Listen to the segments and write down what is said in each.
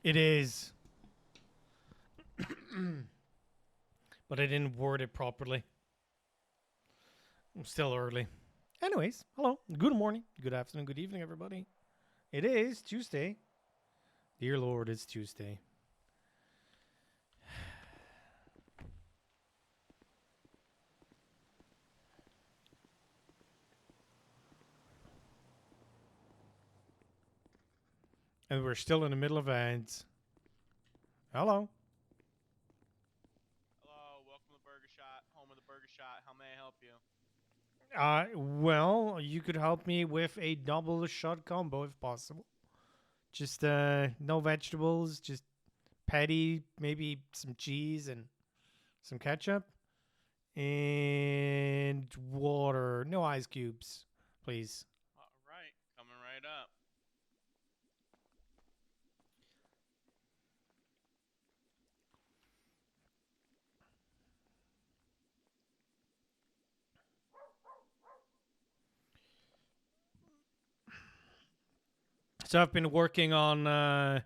It is. But I didn't word it properly. I'm still early. Anyways, hello. Good morning, good afternoon, good evening, everybody. It is Tuesday. Dear Lord, it's Tuesday. And we're still in the middle of ads. Hello. Hello, welcome to Burger Shot, home of the Burger Shot. How may I help you? Well, you could help me with a double shot combo if possible. Just no vegetables, just patty, maybe some cheese and some ketchup, and water. No ice cubes, please. All right, coming right up. So I've been working on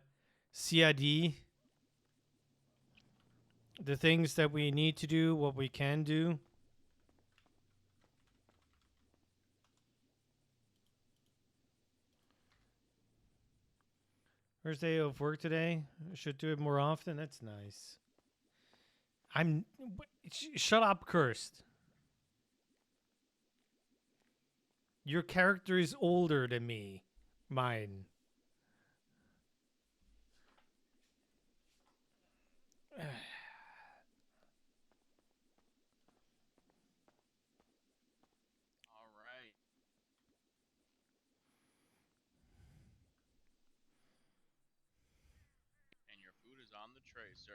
CID, the things that we need to do, what we can do. First day of work today. I should do it more often. That's nice. Shut up, cursed. Your character is older than me. Mine. All right. And your food is on the tray, sir.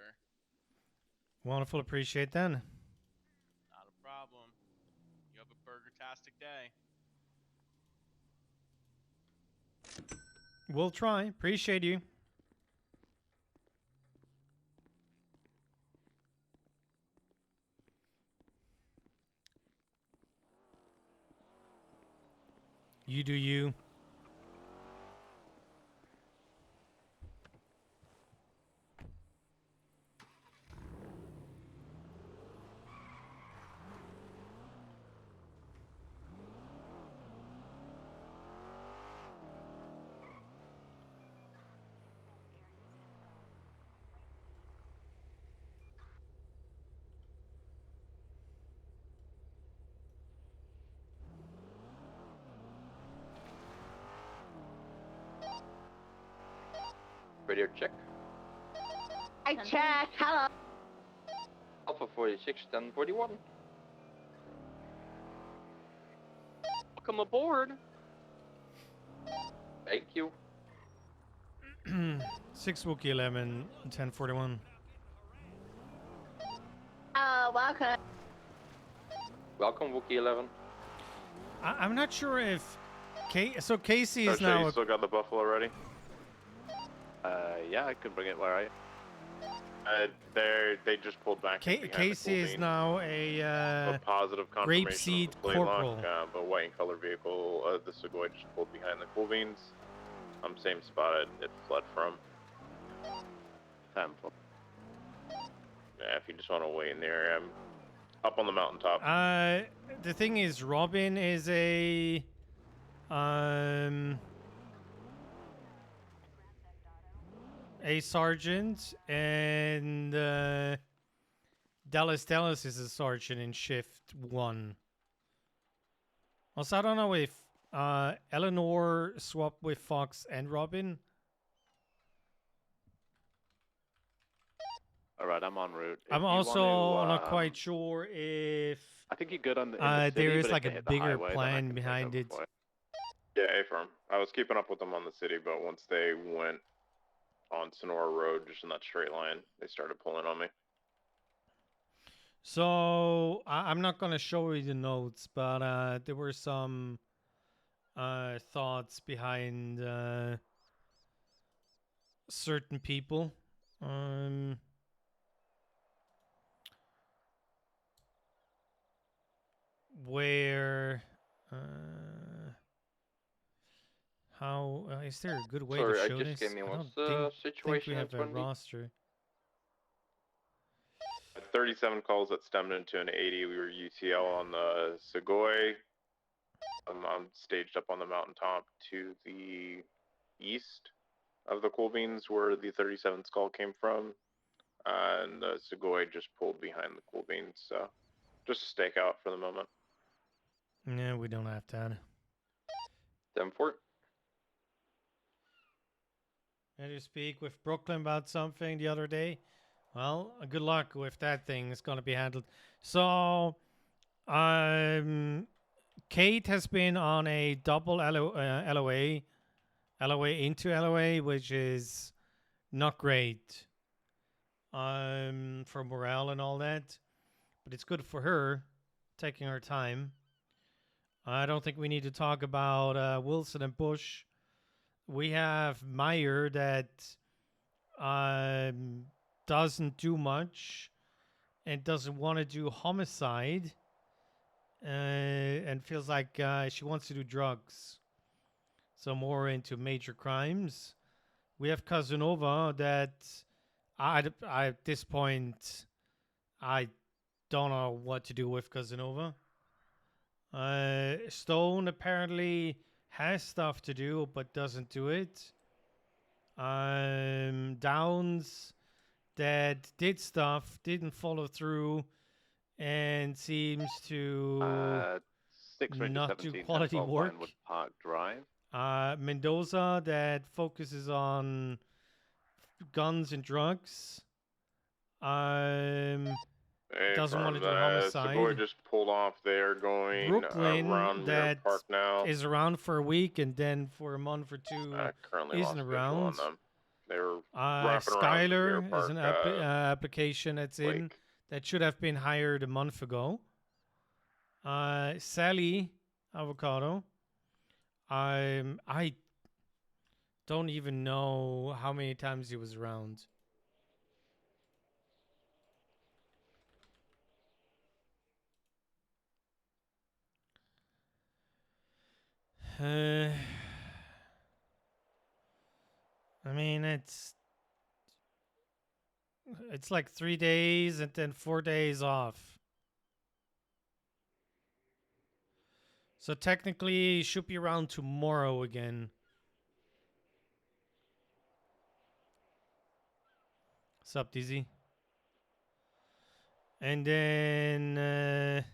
Wonderful. Appreciate that. Not a problem. You have a burger-tastic day. We'll try. Appreciate you. You do you. Radio check. I checked. Hello. Alpha 46, 1041. Welcome aboard. Thank you. 6 Wookie 11, 1041. Welcome. Welcome, Wookie 11. I'm not sure if... So Casey is Sure now... you still got the buffalo ready? Yeah, I could bring it. Where are you? They just pulled back. Casey is now a positive confirmation grapeseed of the plate corporal. lock, but white and color vehicle. The Segoy just pulled behind the cool beans. Same spot it fled from. Temple. Yeah, if you just want to wait in the area, I'm up on the mountaintop. The thing is, Robin is a... a sergeant, and Dallas is a sergeant in shift 1. Also, I don't know if Eleanor swapped with Fox and Robin. All right, I'm en route. If I'm you also want to, not quite sure if I think you're good on the, in the city, there is but like if a they hit the bigger highway, then I plan can bring behind them it. before. Yeah, A-firm. I was keeping up with them on the city, but once they went on Sonora Road, just in that straight line, they started pulling on me. So I'm not gonna show you the notes, but there were some thoughts behind certain people. Where How is there a good way Sorry, to I show just this? came in. I What's don't the think situation we in have a 20? roster. 37 calls that stemmed into an 80. We were UTL on the Segoy. I'm staged up on the mountaintop to the east of the coal beans where the 37 skull came from. And the Segoy just pulled behind the coal beans. So just a stakeout for the moment. No, we don't have that. 10-4. I had to speak with Brooklyn about something the other day. Well, good luck with that thing. It's going to be handled. So, Kate has been on a double LOA into LOA, which is not great for morale and all that. But it's good for her, taking her time. I don't think we need to talk about Wilson and Bush. We have Meyer that doesn't do much and doesn't want to do homicide and feels like she wants to do drugs. So more into major crimes. We have Casanova that I at this point, I don't know what to do with Casanova. Stone apparently has stuff to do but doesn't do it. Downs that did stuff, didn't follow through, and seems to 6 Ranger not do 17, quality 1012 work. Vinewood Park Drive. Mendoza that focuses on guns and drugs. Hey, Doesn't want to do Segoy homicide. just pulled off there going Brooklyn around Mirror that Park now. is around for a week and then for a month or two Currently isn't lost visual on around. them. They were wrapping around Mirror Skyler Park is an application that's in Lake. that should have been hired a month ago. Sally Avocado. I don't even know how many times he was around. I mean, it's like 3 days and then 4 days off. So technically, he should be around tomorrow again. Sup, DZ? And then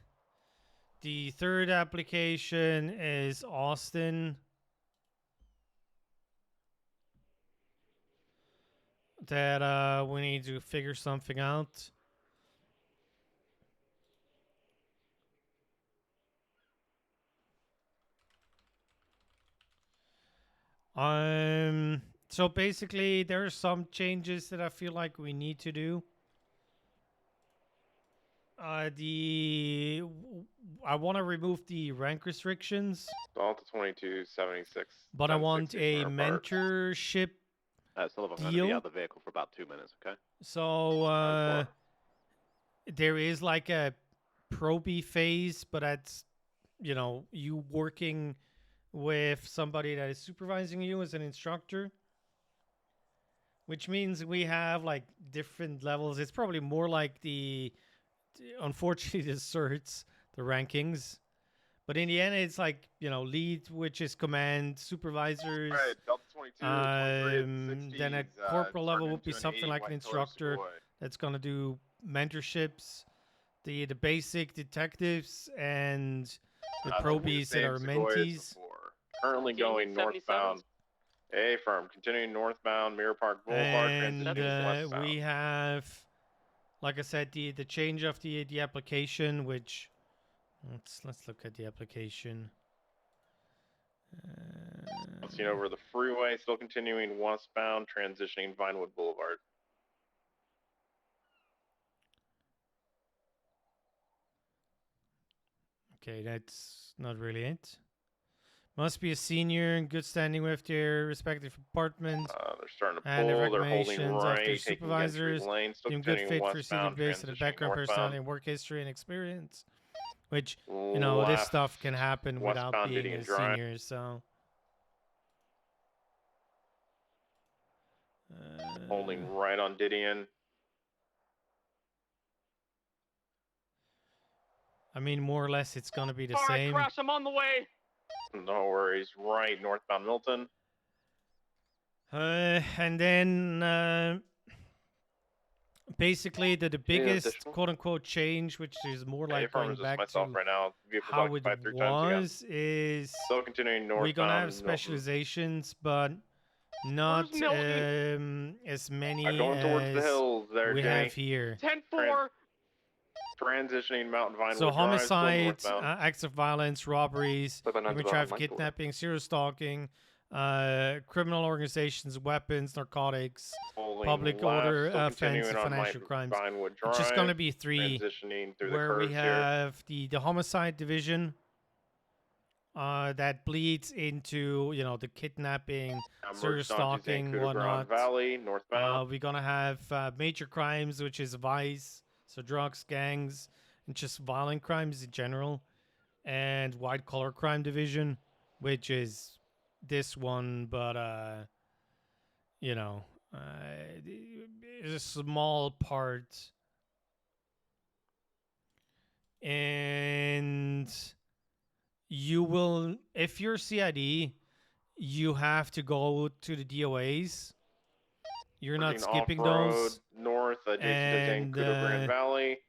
the third application is Austin. That we need to figure something out. So basically there are some changes that I feel like we need to do. I want to remove the rank restrictions, Delta 2276. but I want 1060 a Mirror Park. mentorship Sullivan, I'm going to be deal. out of the vehicle for about 2 minutes, okay? So there is like a proby phase, but that's, you working with somebody that is supervising you as an instructor, which means we have like different levels. It's probably more like unfortunately, the certs, the rankings. But in the end, it's like, lead, which is command, supervisors. Alright, Delta 22, 23 Then a 60s, corporal level turned would be into an something 80 like an white color instructor Segoy. that's going to do mentorships, the basic detectives, and the probies that are mentees. Currently going 1977. northbound. A firm, continuing northbound Mirror Park Boulevard, And transitioning westbound. we have, like I said, the change of the application, which let's look at the application. Seen over the freeway, still continuing westbound, transitioning Vinewood Boulevard. Okay, that's not really it. Must be a senior in good standing with their respective departments. They're starting to And the pull. They're holding recommendations of their right, taking supervisors. Gentry Lane, still Doing good continuing fit for senior westbound, based on the transitioning background, northbound. personality, and work history and experience. Which, this stuff can happen without westbound being Didion a Drive. senior, so. Holding right on Didion. I mean, more or less, it's gonna be the Alright, same. Crash, I'm on the way. No worries. Right northbound Milton. And then basically the biggest additional? quote unquote change, which is more like A-firm going is just back myself to right now. Vehicle's how it occupied 3 times again. was, is Still continuing we're gonna have northbound Milton. specializations, but not Where's as many Going towards the as hills there, we Jimmy. have here. 10-4. Transitioning Mountain Vinewood So Drive, still homicide, northbound. acts of violence, robberies, Play by 9 human to trafficking, Michael. kidnapping, serious stalking, criminal organizations, weapons, narcotics, Pulling public left, order still offense, continuing and on financial crimes. Vinewood Drive. It's just gonna be 3, Transitioning through the where we curves here. have the homicide division that bleeds into the kidnapping, serious stalking, whatnot. Valley, northbound. We're gonna have major crimes, which is vice, so drugs, gangs, and just violent crimes in general, and white collar crime division, which is this one, but it's a small part. And you will, if you're CID, you have to go to the DOAs. You're not Merging skipping off-road, those. north adjacent to And, Zancudo Grand Valley.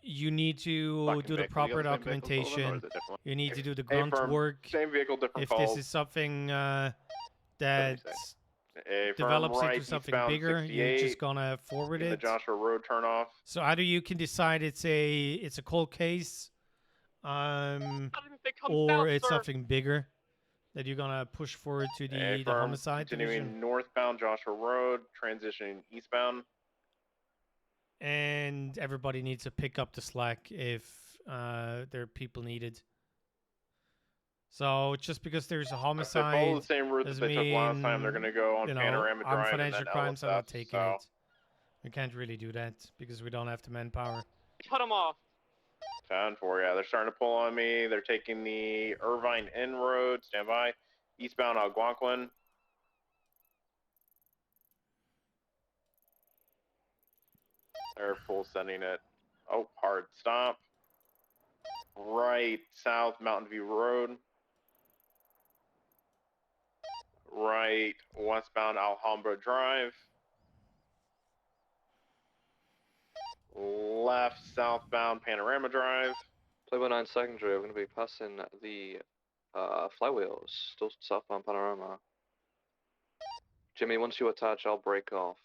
You need to Black and do the vehicle, you proper got the same vehicle, Sullivan, or documentation. is it different? You need to do the grunt A-firm, work. same vehicle, different If calls. this is something that 76. A-firm develops right, into something eastbound bigger, you're 68, just gonna forward in the it. Joshua Road turnoff. So either you can decide it's a cold case, Not even if it comes or out, it's sir. something bigger that you're gonna push forward to the A-firm, homicide continuing division. northbound Joshua Road, transitioning eastbound. And everybody needs to pick up the slack if there are people needed. So just because there's a If they homicide, follow the same route that doesn't they took last time, they're mean, going to go on Panorama armed Drive and financial then crimes are not LSF, taking so it. We can't really do that because we don't have the manpower. Cut him off. 10-4, yeah, they're starting to pull on me. They're taking the Irvine N Road, stand by. Eastbound Algonquin. They're full sending it. Oh, hard stop. Right south Mountain View Road. Right westbound Alhambra Drive. Left southbound Panorama Drive. Play by 9 secondary. We're going to be passing the flywheels. Still southbound Panorama. Jimmy, once you attach, I'll break off.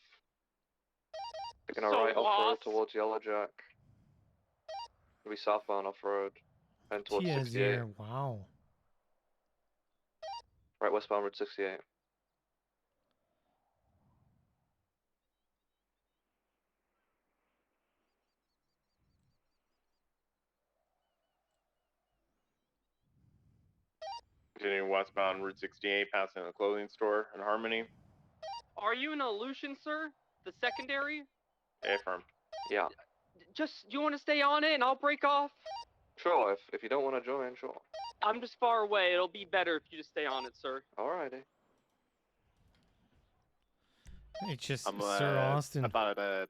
Taking a So right off-road lost. towards Yellowjack. We'll be southbound off-road. Heading towards 68. Tia wow. Right westbound Route 68. Continuing westbound Route 68, passing the clothing store in Harmony. Are you an illusion, sir? The secondary? A-firm. Yeah. Just, you want to stay on it and I'll break off? Sure, if you don't want to join, sure. I'm just far away. It'll be better if you just stay on it, sir. Alrighty. It's just I'm Sir Austin. about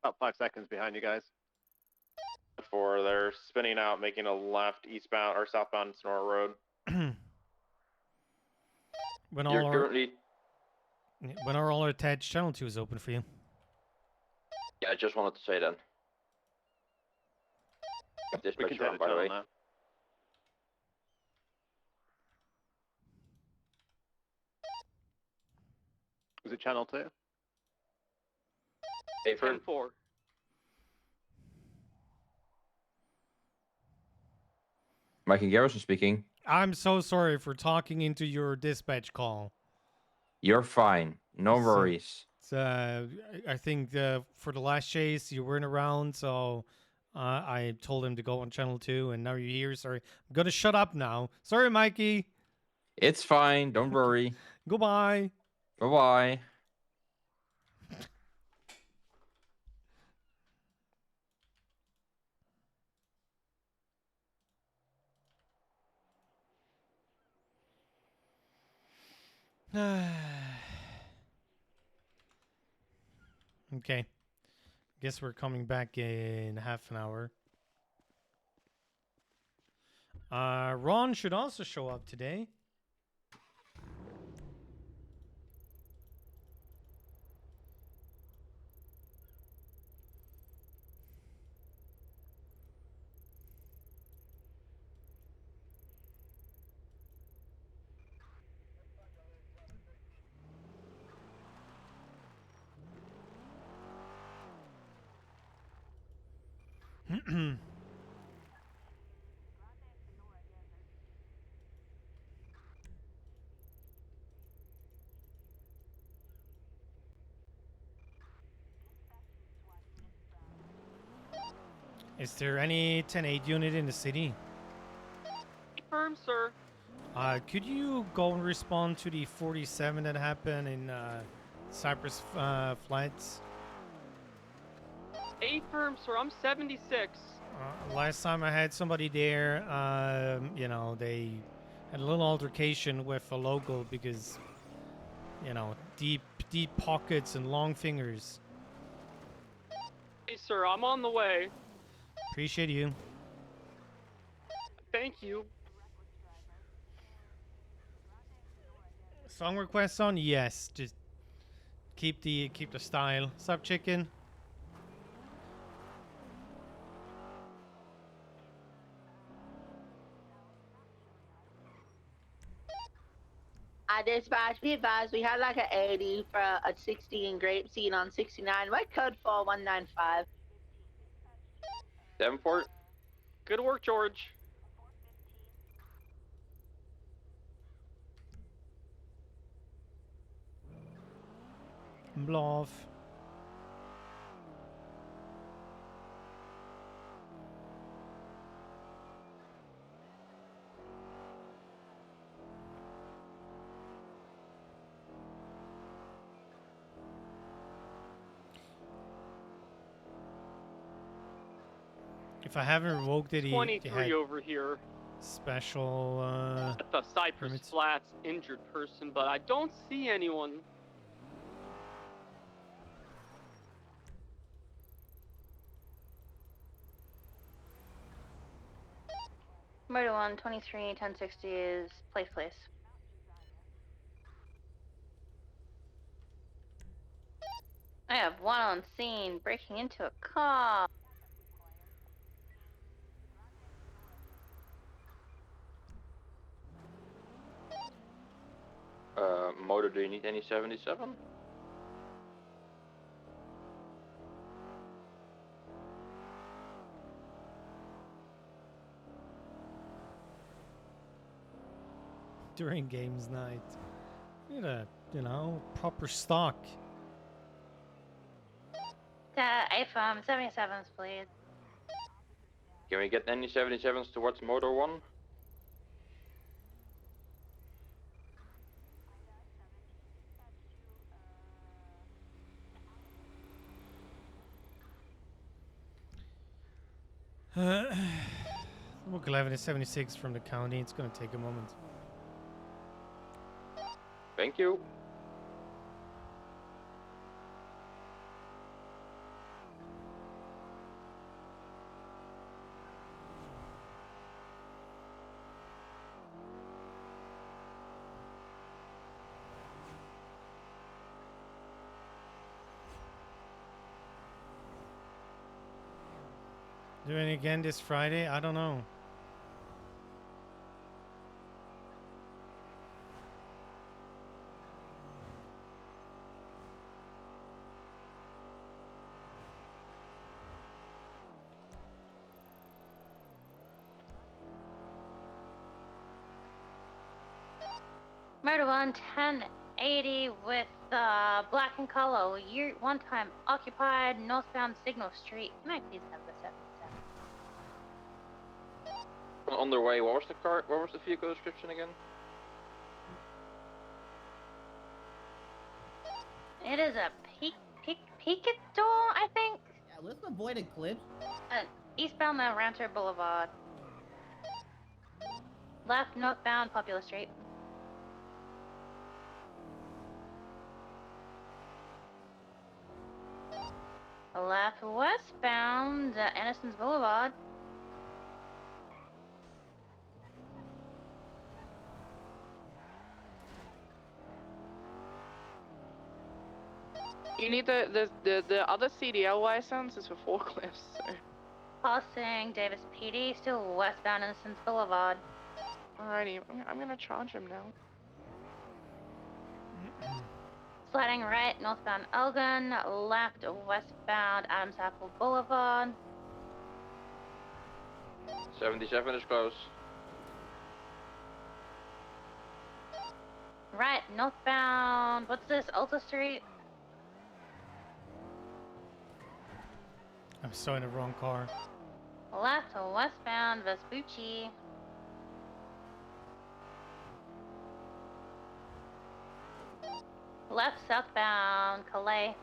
5 seconds behind you guys. 4, they're spinning out, making a left eastbound or southbound Sonora Road. when You're all currently... our attached, channel 2 is open for you. Yeah, I just wanted to say then. We Dispatch can you're take on, the by the way. channel now. Is it channel 2? A-firm. 10-4. Mike and Garrison speaking. I'm so sorry for talking into your dispatch call. You're fine. No So- worries. I think for the last chase you weren't around, so I told him to go on channel 2, and now you're here. Sorry, I'm gonna shut up now. Sorry, Mikey. It's fine. Don't worry. Goodbye. Bye-bye. Okay. Guess we're coming back in half an hour. Ron should also show up today. Is there any 10-8 unit in the city? Confirm, sir. Could you go and respond to the 47 that happened in Cypress Flats? Affirm, sir. I'm 76. Last time I had somebody there, you know, they had a little altercation with a local because, you know, deep pockets and long fingers. Hey, sir. I'm on the way. Appreciate you. Thank you. Song requests on? Yes. Just keep the style. Sup, chicken? I dispatch, be advised, we had like an 80 for a 60 in Grapeseed on 69. What code 4195? Davenport? Good work, George. Bluff. If I haven't revoked it, he 23 had over here. special. At the Cypress permits. Flats injured person, but I don't see anyone. Murder 1, 23, 1060 is place. I have one on scene breaking into a car. Motor, do you need any 77? During games night. Need a, you know, proper stock. iPhone 77s, please. Can we get any 77s towards Motor 1? Book 11 is 76 from the county. It's going to take a moment. Thank you. Doing it again this Friday? I don't know. Murder 1, 1080 with black and color. Year one time occupied northbound Signal Street. Can I please have the 77? On their way, what was the car? What was the vehicle description again? It is a Picador, I think. Yeah, let's avoid eclipse. Eastbound the Rancher Boulevard. Left northbound Popular Street. Left westbound, Innocence Boulevard. You need the other CDL license is for forklifts. So. Passing Davis PD, still westbound Innocence Boulevard. Alrighty, I'm gonna charge him now. Sliding right, northbound Elgin, left westbound Adams Apple Boulevard. 77 is close. Right, northbound, what's this, Ulta Street? I'm so in the wrong car. Left westbound Vespucci. Left southbound Calais.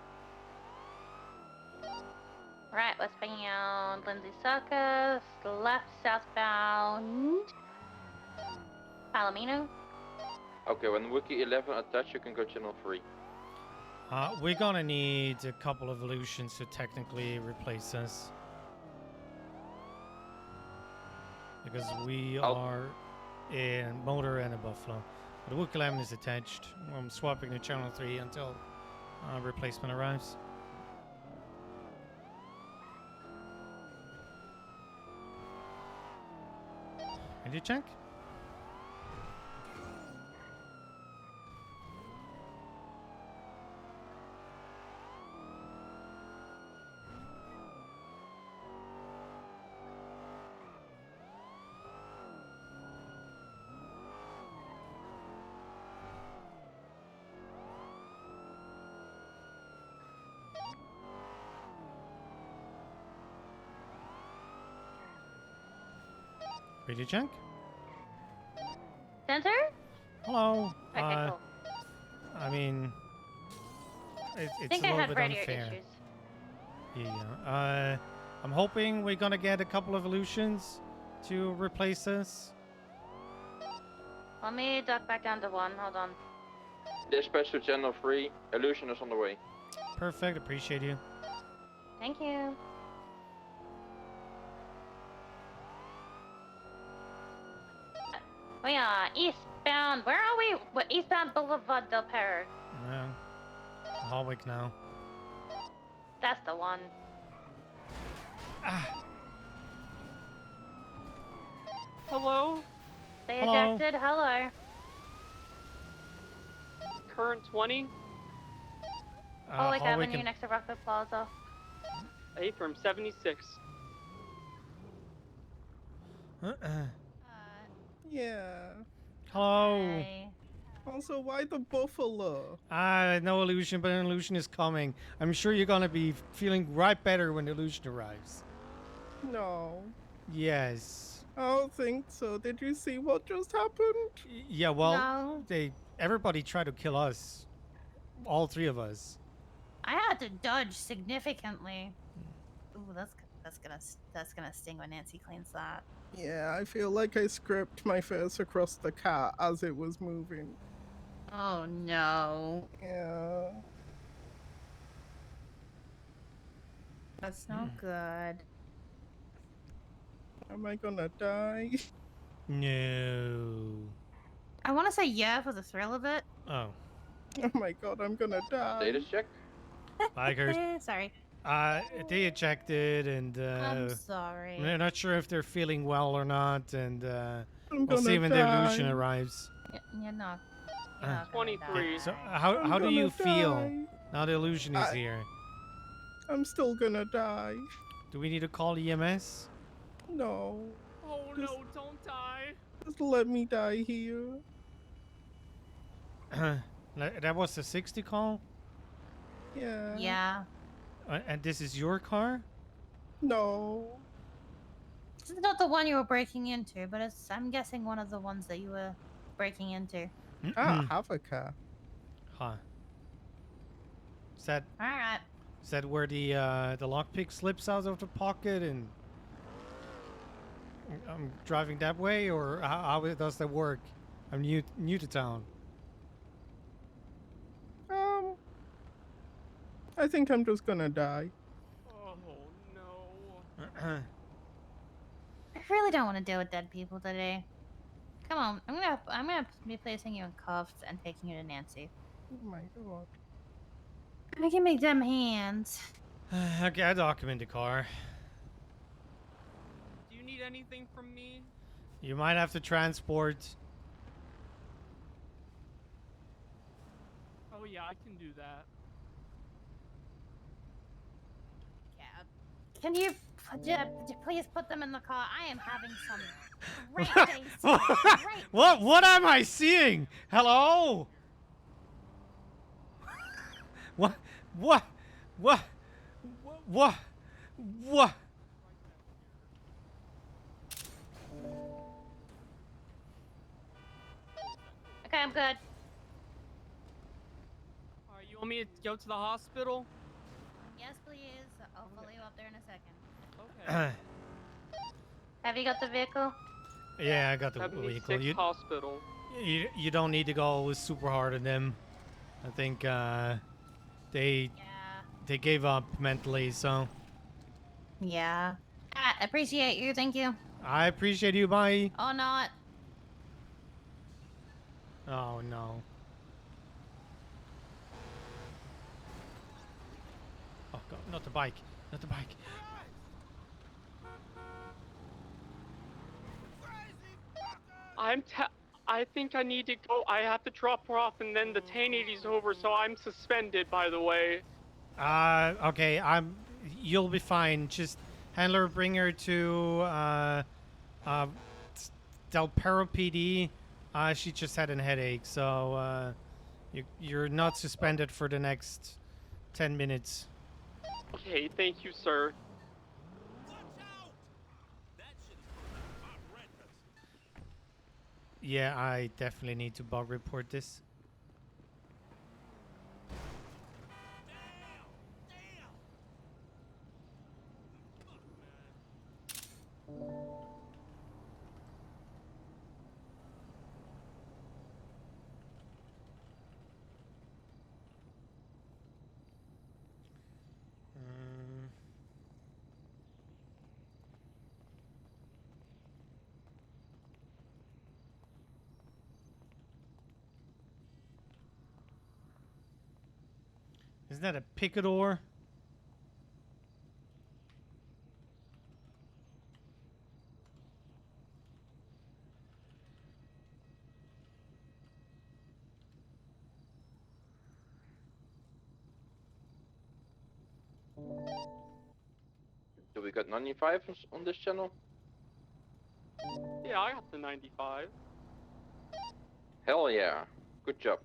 Right westbound Lindsay Circus. Left southbound Palomino. Okay, when Wiki 11 attach, you can go channel 3. We're gonna need a couple of evolutions to technically replace us. Because we are in motor and a buffalo. The Wook 11 is attached. I'm swapping to channel 3 until replacement arrives. Ready to check? Ready to check? Center? Hello. Okay, cool. I mean, I it's think a I little had bit radio unfair. issues. Yeah. I'm hoping we're gonna get a couple of evolutions to replace us. Let me duck back down to 1, hold on. Dispatch to channel 3. Illusion is on the way. Perfect. Appreciate you. Thank you. We are eastbound. Where are we? What, eastbound Boulevard del Perro. Yeah. Hallwick now. That's the one. Ah. Hello? They Hello. ejected. Hello. Current 20? Hallwick Hallwick Avenue next to Rockwood Plaza. A from 76. Yeah. Hello. Hi. Also, why the buffalo? No illusion, but an illusion is coming. I'm sure you're gonna be feeling right better when the illusion arrives. No. Yes. I don't think so. Did you see what just happened? Yeah. Well, No. everybody tried to kill us. All 3 of us. I had to dodge significantly. Ooh, that's gonna sting when Nancy cleans that. Yeah, I feel like I scraped my face across the car as it was moving. Oh no. Yeah. That's not good. Am I gonna die? No. I want to say yeah for the thrill of it. Oh. Oh my god, I'm gonna die. Status check. Bikers. Sorry. They ejected, and I'm sorry. we're not sure if they're feeling well or not, and I'm we'll see gonna when the die. illusion arrives. You're not. Uh, You're not gonna die. 23. So how I'm do you gonna feel die. now the illusion is I- here? I'm still gonna die. Do we need to call EMS? No. Oh Just- no, don't die. Just let me die here. That was the 60 call, Yeah. Yeah. and this is your car. No. This is not the one you were breaking into, but I'm guessing one of the ones that you were breaking into. I don't have a car. Huh. Is that All right. where the lockpick slips out of the pocket and I'm driving that way, or how does that work? I'm new to town. I think I'm just gonna die. I really don't want to deal with dead people today. Come on, I'm gonna be placing you in cuffs and taking you to Nancy. Oh my god. I can make them hands. Okay, I document the car. Do you need anything from me? You might have to transport. Oh yeah, I can do that. Can you please put them in the car? I am having some great days today. Great What am I seeing? Hello? What? What? What? What? What? Okay, I'm good. Alright, you want me to go to the hospital? Yes, please. I'll follow you up there in a second. Okay. Have you got the vehicle? Yeah, I got the 76 vehicle. hospital. You don't need to go super hard on them. I think they gave up mentally, so. Yeah. I appreciate you. Thank you. I appreciate you. Bye. Oh, not. Oh no. Oh god, not the bike. Not the bike. I think I need to go. I have to drop her off, and then the 1080's over, so I'm suspended. By the way. Okay. You'll be fine. Just handler, bring her to Del Perro PD. She just had a headache, so you're not suspended for the next 10 minutes. Okay, thank you, sir. Yeah, I definitely need to bug report this. Isn't that a picador? Do we got 95 on this channel? Yeah, I got the 95. Hell yeah. Good job.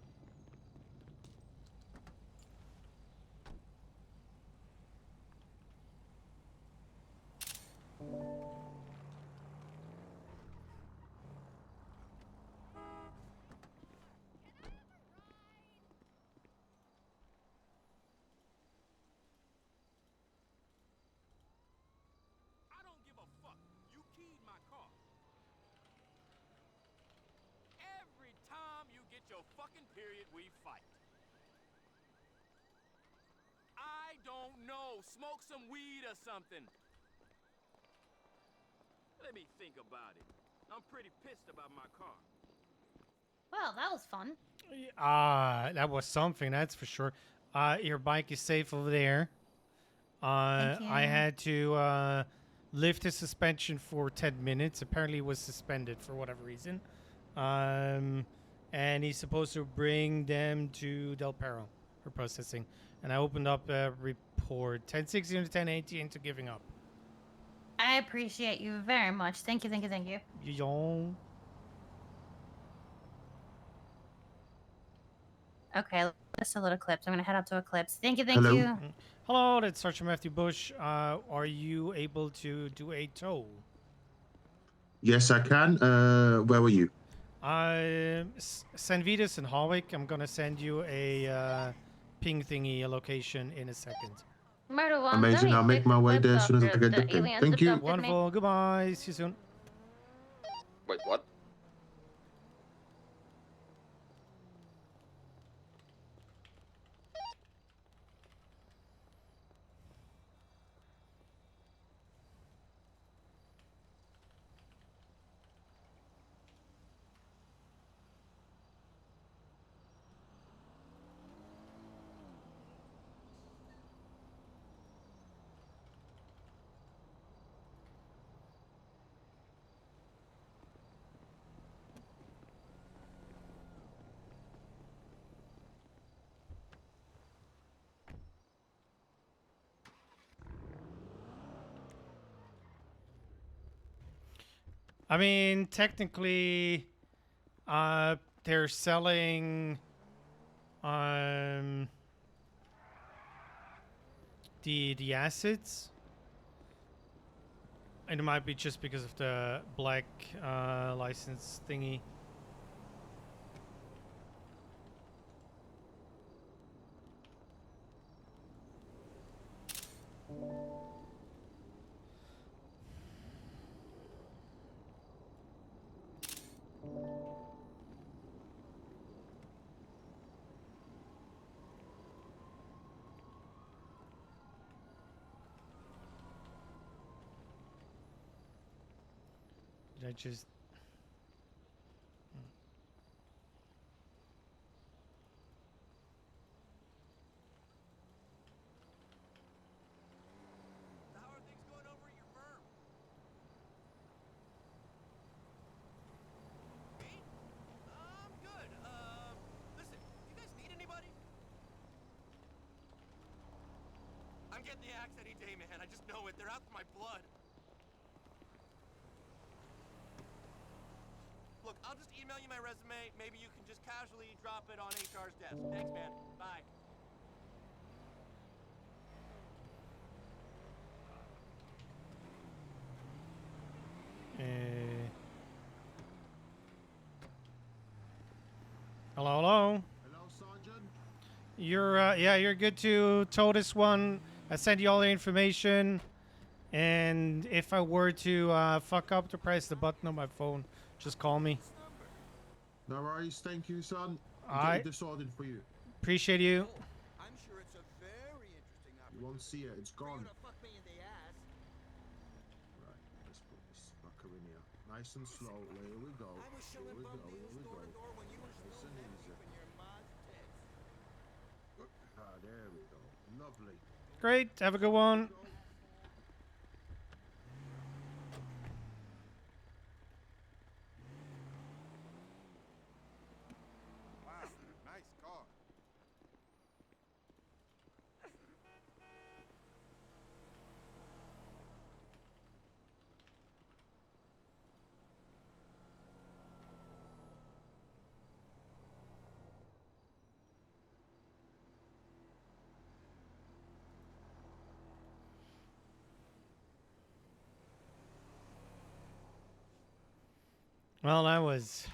Fucking period, we fight. I don't know. Smoke some weed or something. Let me think about it. I'm pretty pissed about my car. Well, that was fun. That was something, that's for sure. Your bike is safe over there. Thank I you. had to lift the suspension for 10 minutes. Apparently it was suspended for whatever reason. And he's supposed to bring them to Del Perro for processing. And I opened up a report. 1060 to 1080 into giving up. I appreciate you very much. Thank you, thank you, thank you. Yo. Okay, just a little clips. I'm gonna head up to Eclipse. Thank you, thank Hello? you. Hello, that's Sergeant Matthew Bush. Are you able to do a tow? Yes, I can. Where were you? San Vitus and Hawick. I'm gonna send you a ping thingy, a location in a second. Murder one. Amazing. I'll make my way there as soon as I get that thing. Thank you. Wonderful. Goodbye. See you soon. Wait, what? I mean, technically, they're selling the assets, and it might be just because of the black license thingy. Did I just... How are things going over at your firm? Me? I'm good. Listen, you guys need anybody? I'm getting the axe any day, man. I just know it. They're out for my blood. Look, I'll just email you my resume. Maybe you can just casually drop it on HR's desk. Thanks, man. Bye. Hello, hello. Hello, Sergeant. You're good to tow this one. I sent you all the information, and if I were to fuck up to press the button on my phone, just call me. No worries. Thank you, son. I'll I get it sorted for you. appreciate you. I'm sure it's a very interesting You won't see it. It's for gone. you to fuck me in the ass. Right. Let's put this fucker in here. Nice and slow. Here we go. I was Here shilling we go. bum Here deals we door go. to door when you were Nice still and living easy. in your mom's tits. Ah, there we go. Lovely. Great. Have a good one. Go. Wow, nice car. Well, that was.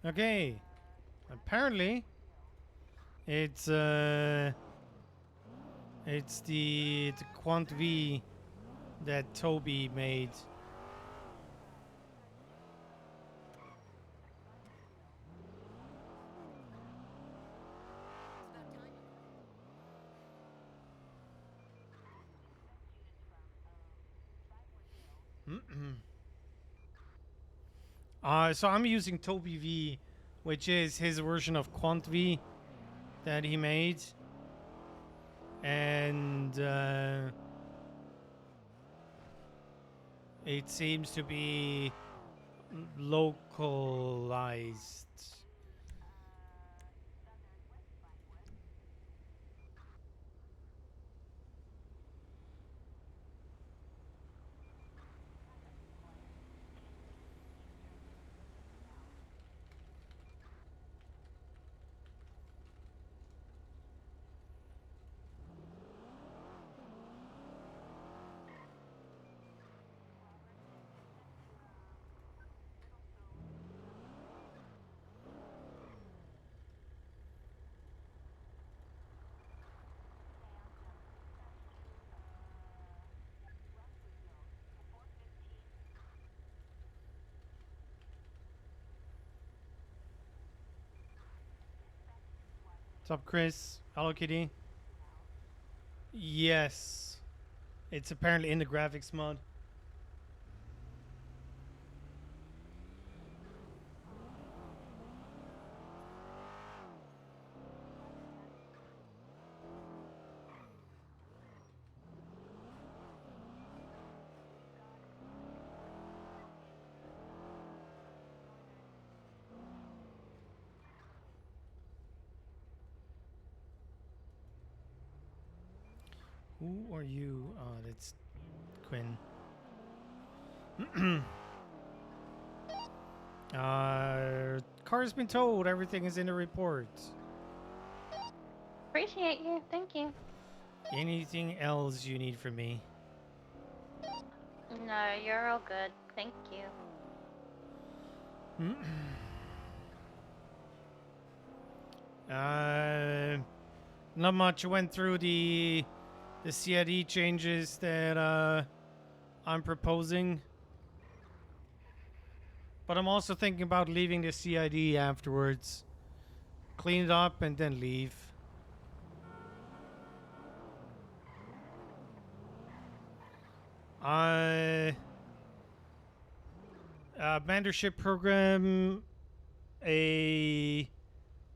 Okay. Apparently, it's the Quant V that Toby made. So I'm using Toby V, which is his version of Quant V that he made, and it seems to be localized. What's up, Chris? Hello, Kitty. Yes. It's apparently in the graphics mod. Who are you? Oh, that's Quinn. Car's been told. Everything is in the report. Appreciate you. Thank you. Anything else you need from me? No, you're all good. Thank you. Not much. I went through the CID changes that I'm proposing, but I'm also thinking about leaving the CID afterwards. Clean it up and then leave. Mentorship program, a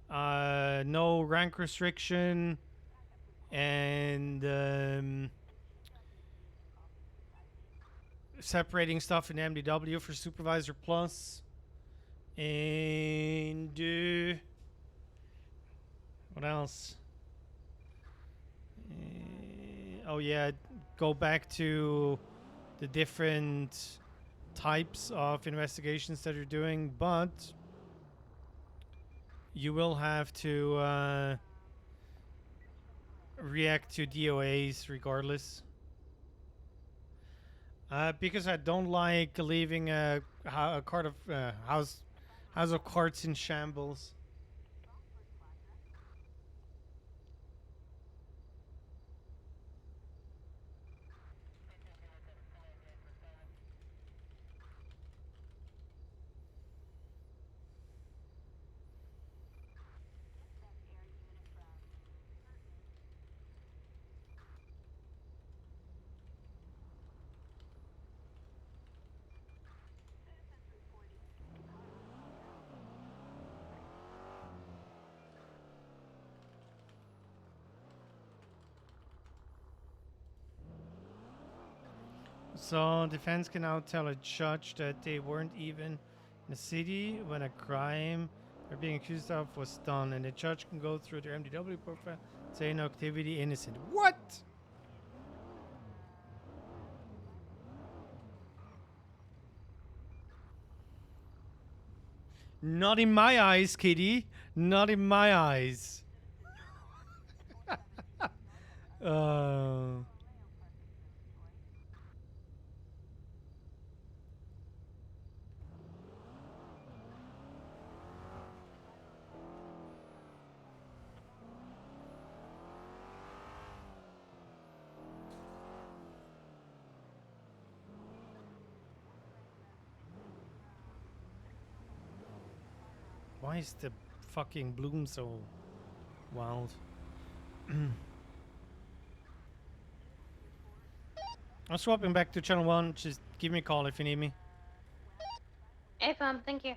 no rank restriction, and separating stuff in MDW for Supervisor Plus, and what else? Oh yeah, go back to the different types of investigations that you're doing, but you will have to react to DOAs regardless. Because I don't like leaving a cart of house of carts in shambles. So defense can now tell a judge that they weren't even in the city when a crime they're being accused of was done, and the judge can go through their MDW profile, say no activity, innocent. What? Not in my eyes, kitty. Not in my eyes. Why is the fucking bloom so wild? I'm swapping back to channel 1. Just give me a call if you need me. Hey, Pump, thank you.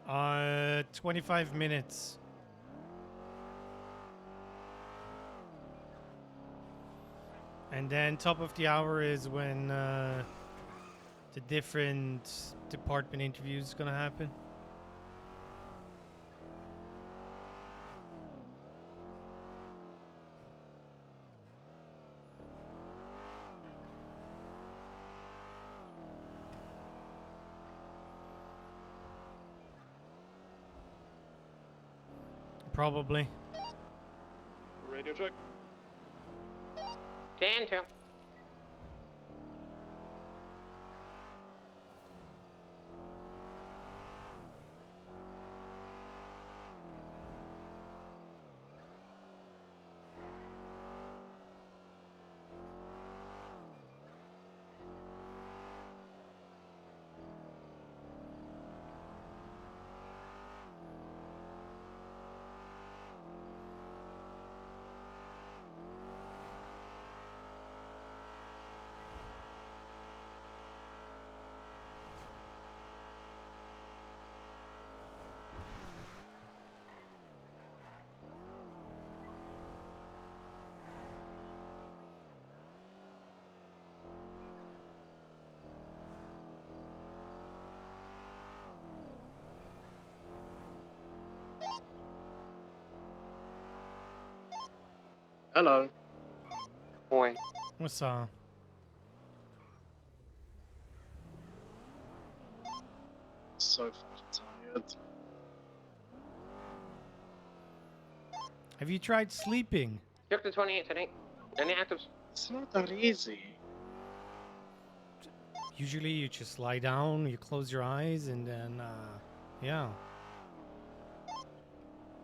Uh, 25 minutes. And then top of the hour is when the different department interviews is gonna happen. Probably. Radio check. 10-2. Hello. Boy. What's up? So fucking tired. Have you tried sleeping? Check the 28 today. Any actives? It's not that easy. Usually you just lie down, you close your eyes, and then, yeah.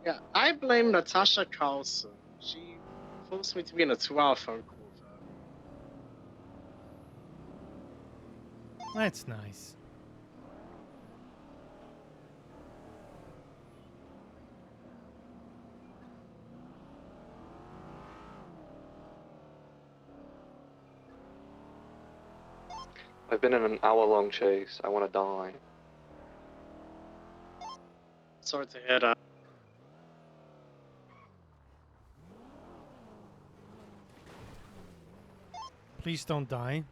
Yeah, I blame Natasha Carlson. She forced me to be in a 2-hour phone call with her. That's nice. I've been in an hour-long chase. I want to die. Sorry to hear that. Please don't die.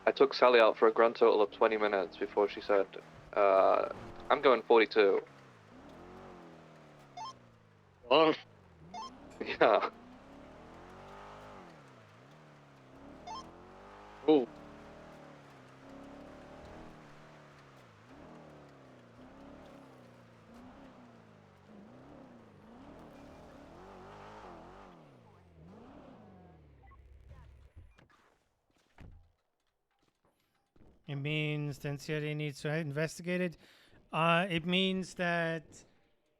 I took Sally out for a grand total of 20 minutes before she said, I'm going 42. Well, Yeah. oh. It means the NCID needs to investigate it. It means that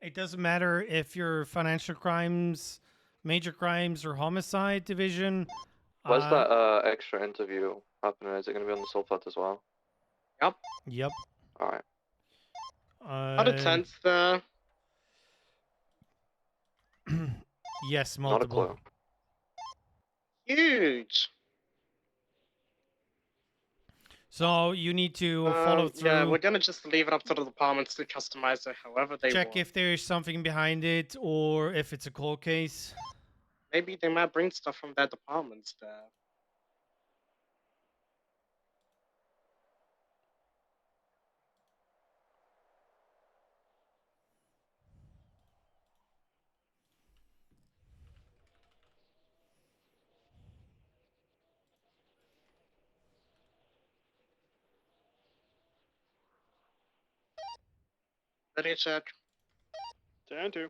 it doesn't matter if you're financial crimes, major crimes, or homicide division. Where's that extra interview happening? Is it going to be on the Sulfat as well? Yep. Yep. Alright. Are the tents there? Yes, Not a multiple. clue. Huge. So you need to follow through. Yeah, we're gonna just leave it up to the departments to customize it however they Check want. if there's something behind it or if it's a cold case. Maybe they might bring stuff from their departments there. Ready, check. 10-2.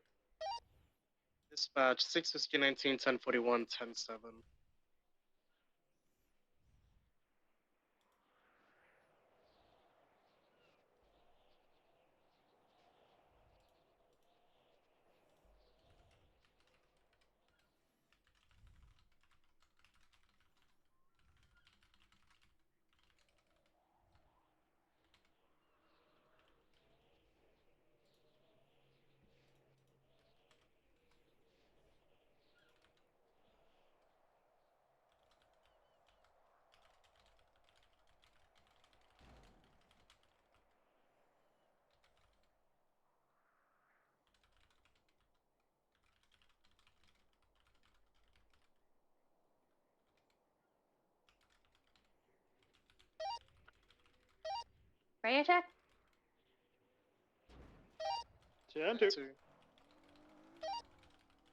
Dispatch 6 Whiskey 19 1041 10-7. Radio check? 10-2.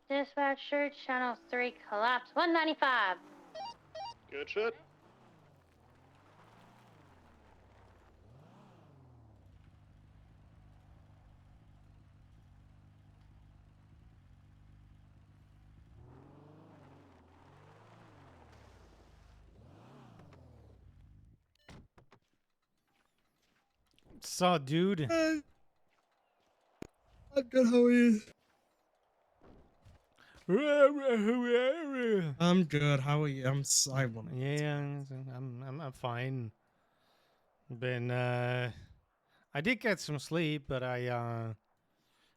Dispatcher, channel 3 collapse. 195. Good shit. Saw, dude. I'm good, how are you? I'm good, how are you? I'm Simon. Yeah, I'm fine. Been I did get some sleep, but I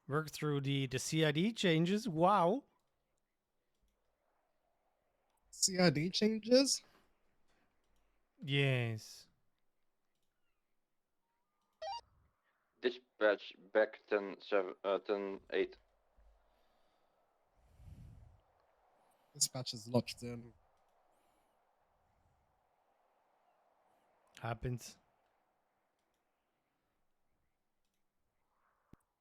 worked through the CID changes. Wow. CID changes? Yes. Dispatch back 10-8. Dispatch is locked in. happens.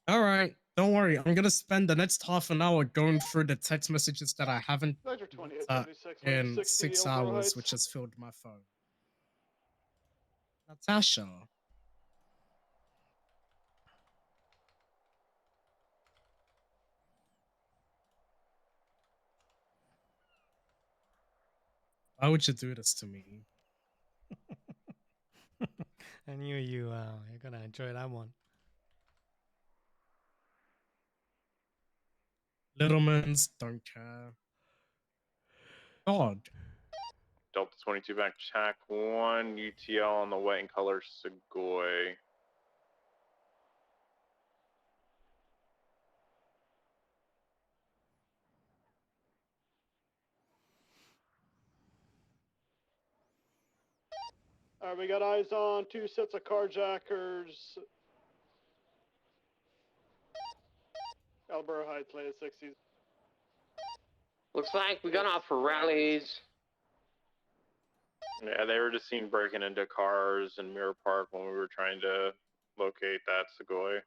All right, don't worry. I'm gonna spend the next half an hour going through the text messages that I haven't looked at in 6 hours, which has filled my phone. Natasha. Why would you do this to me? I knew you're gonna enjoy that one. Littlemans don't care. God. Delta 22 back Shack 1, UTL on the white and color Segoy. Alright, we got eyes on 2 sets of carjackers. Albert Heights, late 60s. Looks like we got off for rallies. Yeah, they were just seen breaking into cars in Mirror Park when we were trying to locate that Segoy.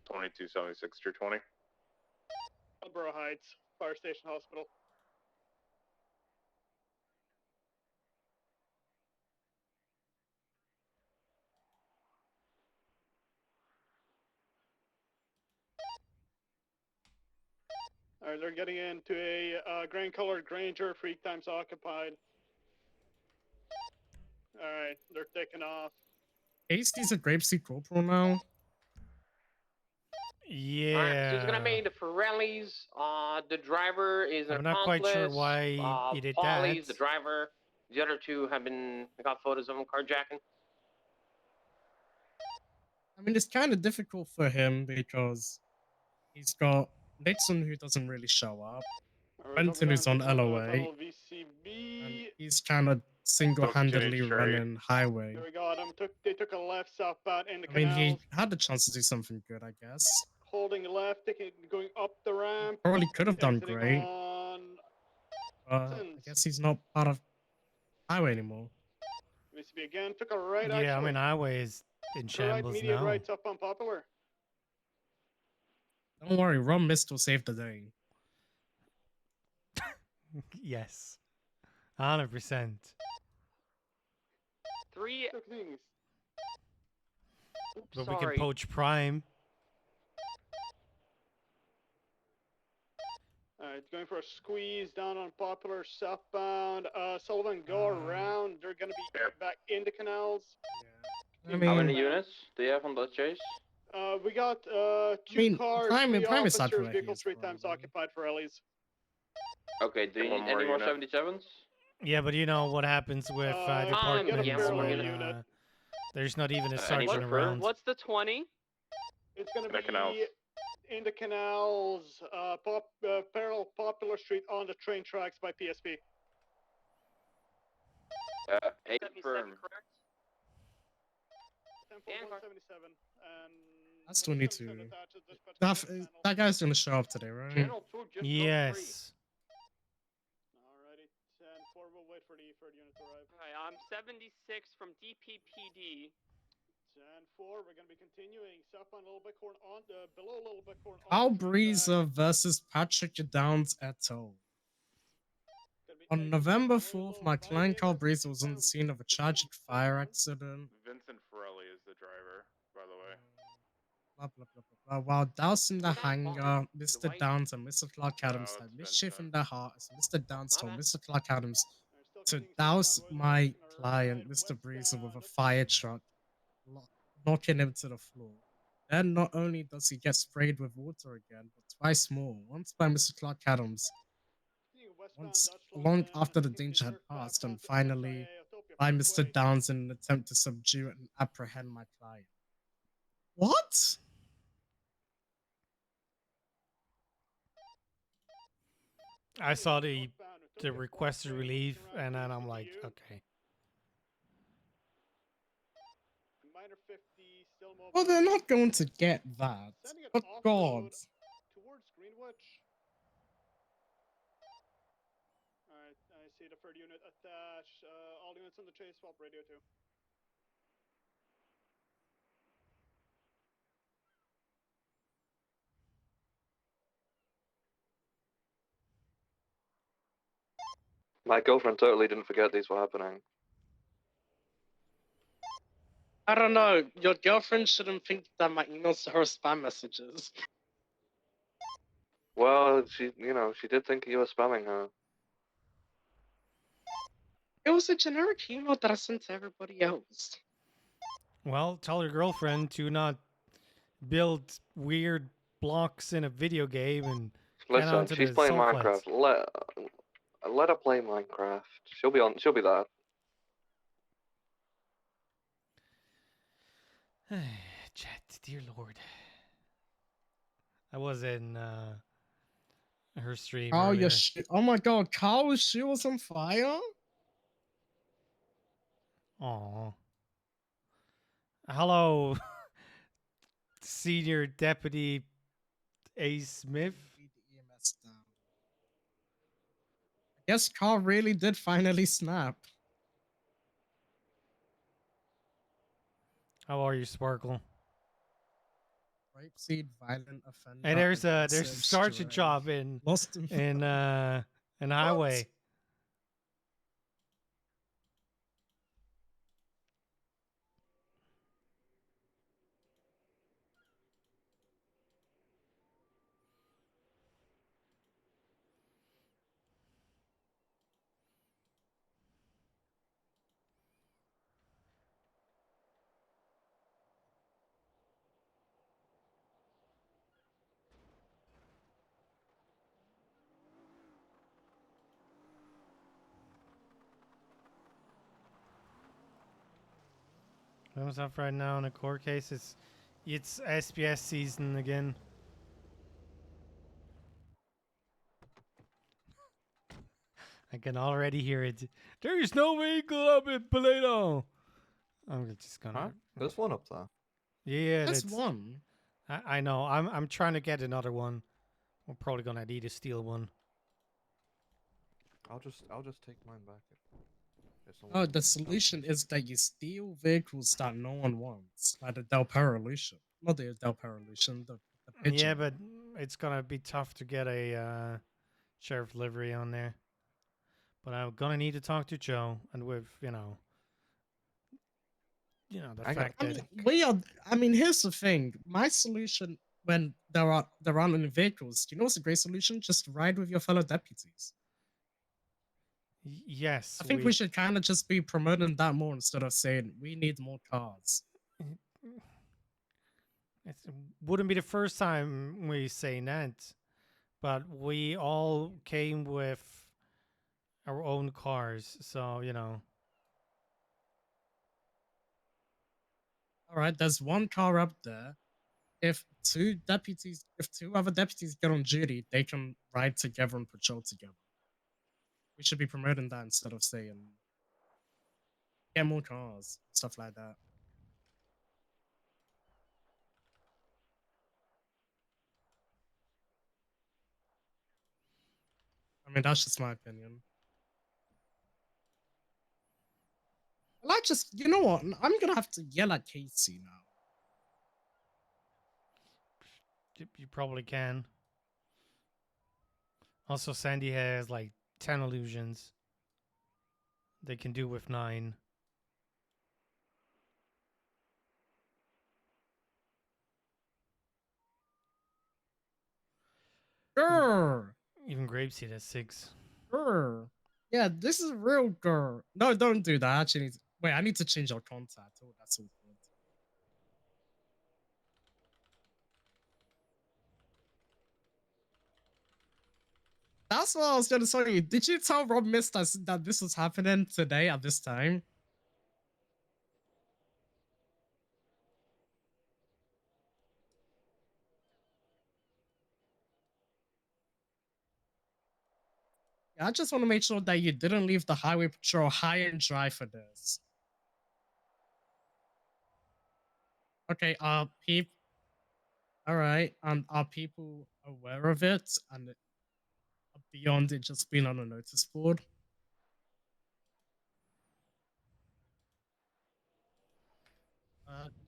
(2276 through 20). Albert Heights, Fire Station Hospital. Alright, they're getting into a grain-colored Granger, 3 times occupied. Alright, they're taking off. Tasty's a grapeseed corporal now. Yeah. Alright, so he's gonna make the Pirellis. The driver is an I'm not quite sure accomplice. why he did Paulie's that. the driver. The other two have been. I got photos of them carjacking. I mean, it's kind of difficult for him because he's got Nixon who doesn't really show up, Quentin who's on LOA, and he's kind of single-handedly running highway. There we got him. They took a left southbound in the I mean, he canals. had the chance to do something good, I guess. Holding left, going up the ramp. Probably could have done exiting great. On... I guess he's not part of highway anymore. Mississippi again. Took a right, Yeah, actually. I mean, highway is in Right, shambles mediate now. rights up on Popular. Don't worry, Ron Mist will save the day. Yes. 100%. 3. Things. Oops, But we sorry. can poach Prime. Alright, going for a squeeze down on Popular southbound. Sullivan, go around. They're gonna be back in the canals. I mean, how many units do you have on the chase? We got 2 cars, Prime 3 is out officers, where he vehicles is, 3 times occupied for Ellie's. Okay, do you One need any more more unit. 77s? Yeah, but you know what happens with departments yeah, one more when unit. there's not even a Any sergeant prefer? around. What's the 20? It's gonna In the be canals. in the canals, parallel Popular Street on the train tracks by PSP. 8 77, firm. correct? 177 and that's 22. That guy's gonna show up today, right? Channel 2 just Yes. Alrighty, 10-4, we'll wait for the unit to arrive. Okay, I'm 76 from DPPD. 10-4, we're gonna be continuing southbound Little Bighorn on below Little Bighorn. Al Breezer versus Patrick Downs et al. On November 4th, my client Carl Breezer was on the scene of a tragic fire accident. Vincent Ferrelli is the driver, by the way. Blah, blah, blah, blah, blah. While dousing the hangar, Mr. Downs and Mr. Clark Adams had mischief in their hearts. Mr. Downs told Mr. Clark Adams to douse my client, Mr. Breezer, with a fire truck, knocking him to the floor. Then not only does he get sprayed with water again, but twice more. Once by Mr. Clark Adams, once long after the danger had passed, and finally by Mr. Downs in an attempt to subdue and apprehend my client. What? I saw the requested relief, and then I'm like, okay. Minor 50, still Well, they're not going to get that. Sending an But God. offload towards Greenwich. Alright, I see the third unit attached. All units on the chase swap radio too. My girlfriend totally didn't forget these were happening. I don't know. Your girlfriend shouldn't think that my emails to her spam messages. Well, she did think you were spamming her. It was a generic email that I sent to everybody else. Well, tell your girlfriend to not build weird blocks in a video game and get Listen, onto she's the playing salt Minecraft. flats. Let her play Minecraft. She'll be there. Chat, dear lord. I was in her stream Oh, earlier. oh my God, Carl's shoe was on fire? Aw. Hello, Senior Deputy A. Smith. Guess Carl really did finally snap. How are you, Sparkle? Rapeseed, violent offender. Hey, there's a aggressive, sergeant stray. job in Lost in Highway. What's up right now in a court case? It's SPS season again. I can already hear it. There's no vehicle up in Paleto. I'm just gonna. Huh? There's one up there. Yeah, There's that's one. I know. I'm trying to get another one. We're probably gonna need a steel one. I'll just take mine back. Oh, the solution is that you steal vehicles that no one wants, like the Del Perro Lucian. Not the Del Perro Lucian, the pigeon. Yeah, but it's gonna be tough to get a sheriff livery on there. But I'm gonna need to talk to Joe, and with the fact that I mean, here's the thing. My solution when there aren't any vehicles, you know what's a great solution? Just ride with your fellow deputies. Yes, I think we should kind of just be promoting that more instead of saying we need more cars. It wouldn't be the first time we say that, but we all came with our own cars, so All right, there's one car up there. If two other deputies get on duty, they can ride together and patrol together. We should be promoting that instead of saying get more cars, stuff like that. I mean, that's just my opinion. Well, you know what? I'm gonna have to yell at Casey now. you probably can. Also, Sandy has like 10 illusions. They can do with 9. Grr. Even Grapeseed has 6. Grr. Yeah, this is real grr. No, don't do that. Actually, wait, I need to change your contact. Oh, that's awkward. That's what I was gonna tell you. Did you tell Rob Mist that this was happening today at this time? Yeah, I just want to make sure that you didn't leave the highway patrol high and dry for this. Okay, all right, are people aware of it and beyond it just being on a notice board?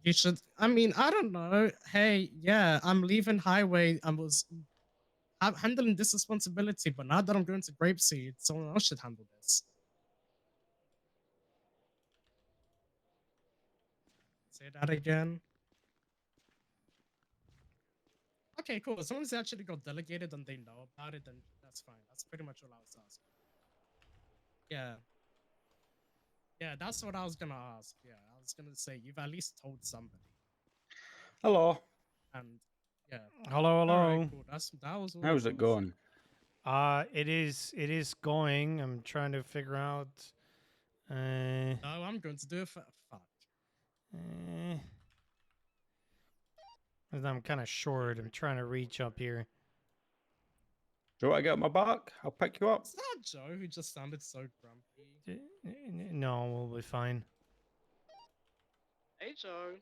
You should. I mean, I don't know. Hey, yeah, I'm leaving highway. I was handling this responsibility, but now that I'm going to Grapeseed, someone else should handle this. Say that again. Okay, cool. As long as it actually got delegated and they know about it, then that's fine. That's pretty much all I was asking. Yeah. Yeah, that's what I was gonna ask. Yeah, I was gonna say you've at least told somebody. Hello. And yeah. Hello, hello. All right, cool. That was all. How's it going? It is going. I'm trying to figure out. No, I'm going to do it for fuck. I'm kind of short. I'm trying to reach up here. Do you want to get on my back? I'll pick you up. Is that Joe who just sounded so grumpy? No, we'll be fine. Hey, Joe.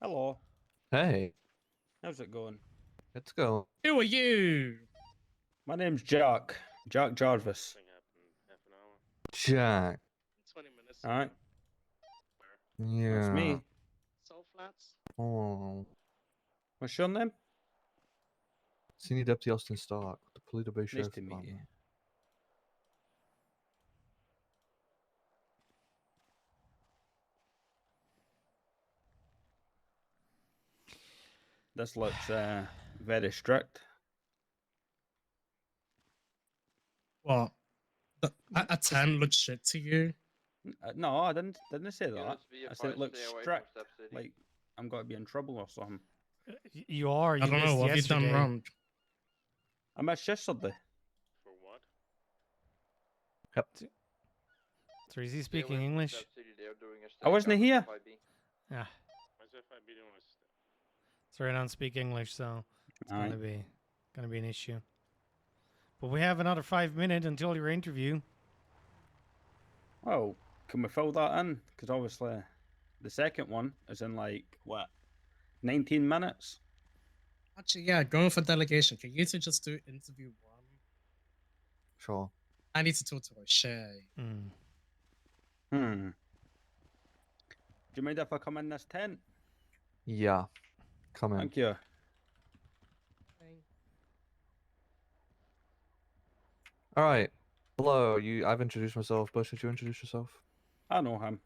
Hello. Hey, How's it going? let's go. Who are you? My name's Jack. Jack Jarvis. Jack. 20 minutes. All right. Yeah. That's me. Soul Flats. Oh. What's your name? Senior Deputy Austin Stark, the Toledo Bay Nice Sheriff's to meet you. Department. This looks very strict. What? A 10 looks shit to you? No, I didn't say that. USB I said it looks stay away from strict. Step City. Like I'm going to be in trouble or something. You are. You I don't know. missed What have you done yesterday. wrong? I missed yesterday. For what? Yep. So is he speaking English? Step City, they're doing a I wasn't stakeout here. of FIB. Ah, Why's FIB doing a sorry, I don't speak English, so it's All right. gonna be an issue. But we have another 5 minutes until your interview. Well, can we fill that in? Because obviously, the second one is in like what, 19 minutes. Actually, yeah, going for delegation. Can you two just do interview 1? Sure. I need to talk to O'Shea. Do you mind if I come in this tent? Yeah. Come in. Thank you. All right. Hello. I've introduced myself, but should you introduce yourself? I know him.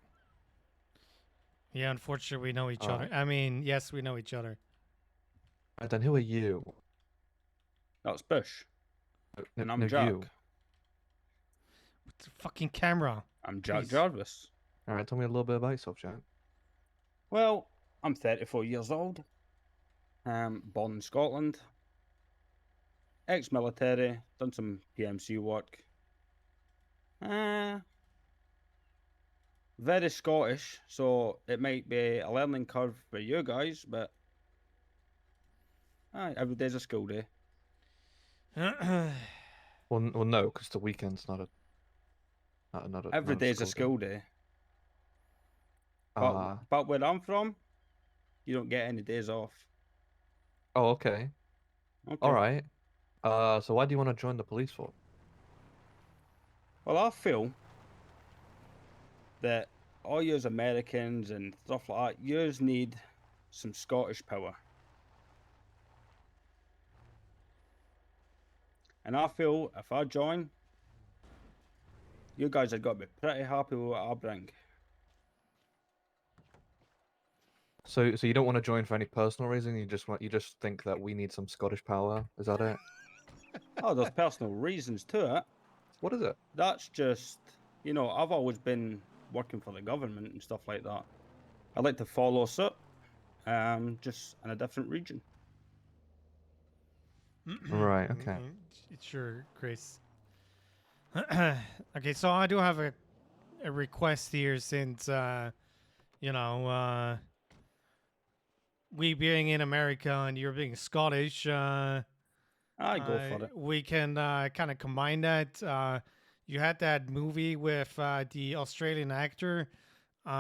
Yeah, unfortunately, we know each All other. right. I mean, yes, we know each other. Right, then who are you? That's Bush. And I'm No, Jack. you. With the fucking camera. I'm Jack Please. Jarvis. All right. Tell me a little bit about yourself, Jack. Well, I'm 34 years old. Born in Scotland. Ex-military. Done some PMC work. Very Scottish, so it might be a learning curve for you guys, but every day's a school day. Well, no, because the weekend's not a. Every day's a school day. But where I'm from, you don't get any days off. Oh, okay. All right. So why do you want to join the police force? Well, I feel that all yous Americans and stuff like that, yous need some Scottish power. And I feel if I join, you guys have got to be pretty happy with what I bring. So you don't want to join for any personal reason? You just think that we need some Scottish power? Is that it? Oh, there's personal reasons to it. What is it? That's just, I've always been working for the government and stuff like that. I like to follow suit, just in a different region. Right, okay. Sure, Chris. Okay, so I do have a request here since, we being in America and you're being Scottish, I go for it. we can kind of combine that. you had that movie with the Australian actor. You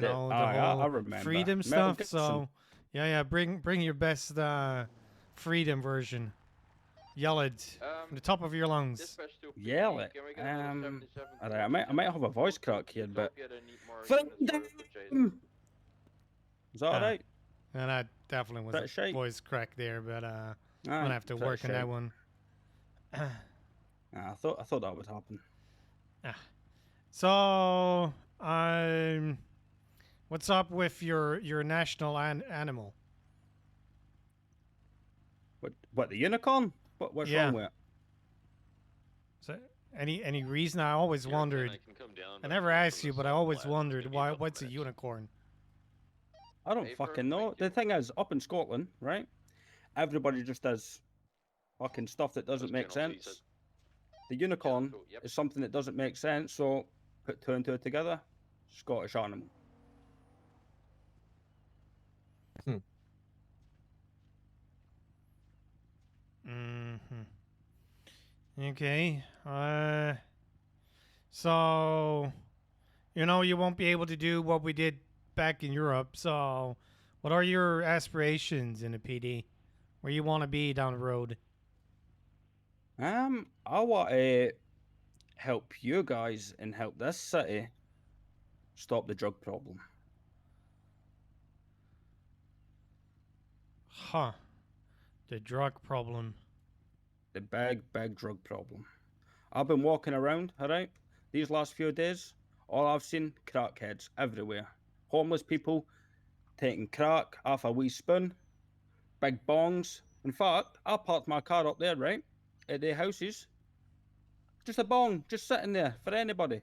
know, the I whole remember. freedom Mel stuff. Gibson. So, yeah, bring your best freedom version. Yell it from the top of your lungs. Dispatch to PD, Yell it. can we get another 77 Alright, I might have a voice crack here, but Utopia, they need more freedom. units for Jason. Is that alright? And that definitely was That a shite. voice crack there, but I'm Aye, gonna have to that work on that shite. one. I thought that would happen. So, what's up with your national animal? What the unicorn? What's Yeah. wrong with it? So, any reason? I always wondered. I never asked you, but I always wondered what's a unicorn. I don't fucking know. The thing is, up in Scotland, right? Everybody just does fucking stuff that doesn't make sense. The unicorn is something that doesn't make sense, so put two and two together. Scottish animal. Okay. So, you know, you won't be able to do what we did back in Europe. So, what are your aspirations in the PD? Where you want to be down the road? I want to help you guys and help this city stop the drug problem. Huh. The drug problem. The big drug problem. I've been walking around, alright? These last few days, all I've seen, crackheads everywhere. Homeless people taking crack off a wee spoon, big bongs. In fact, I parked my car up there, right? At their houses. Just a bong, just sitting there for anybody.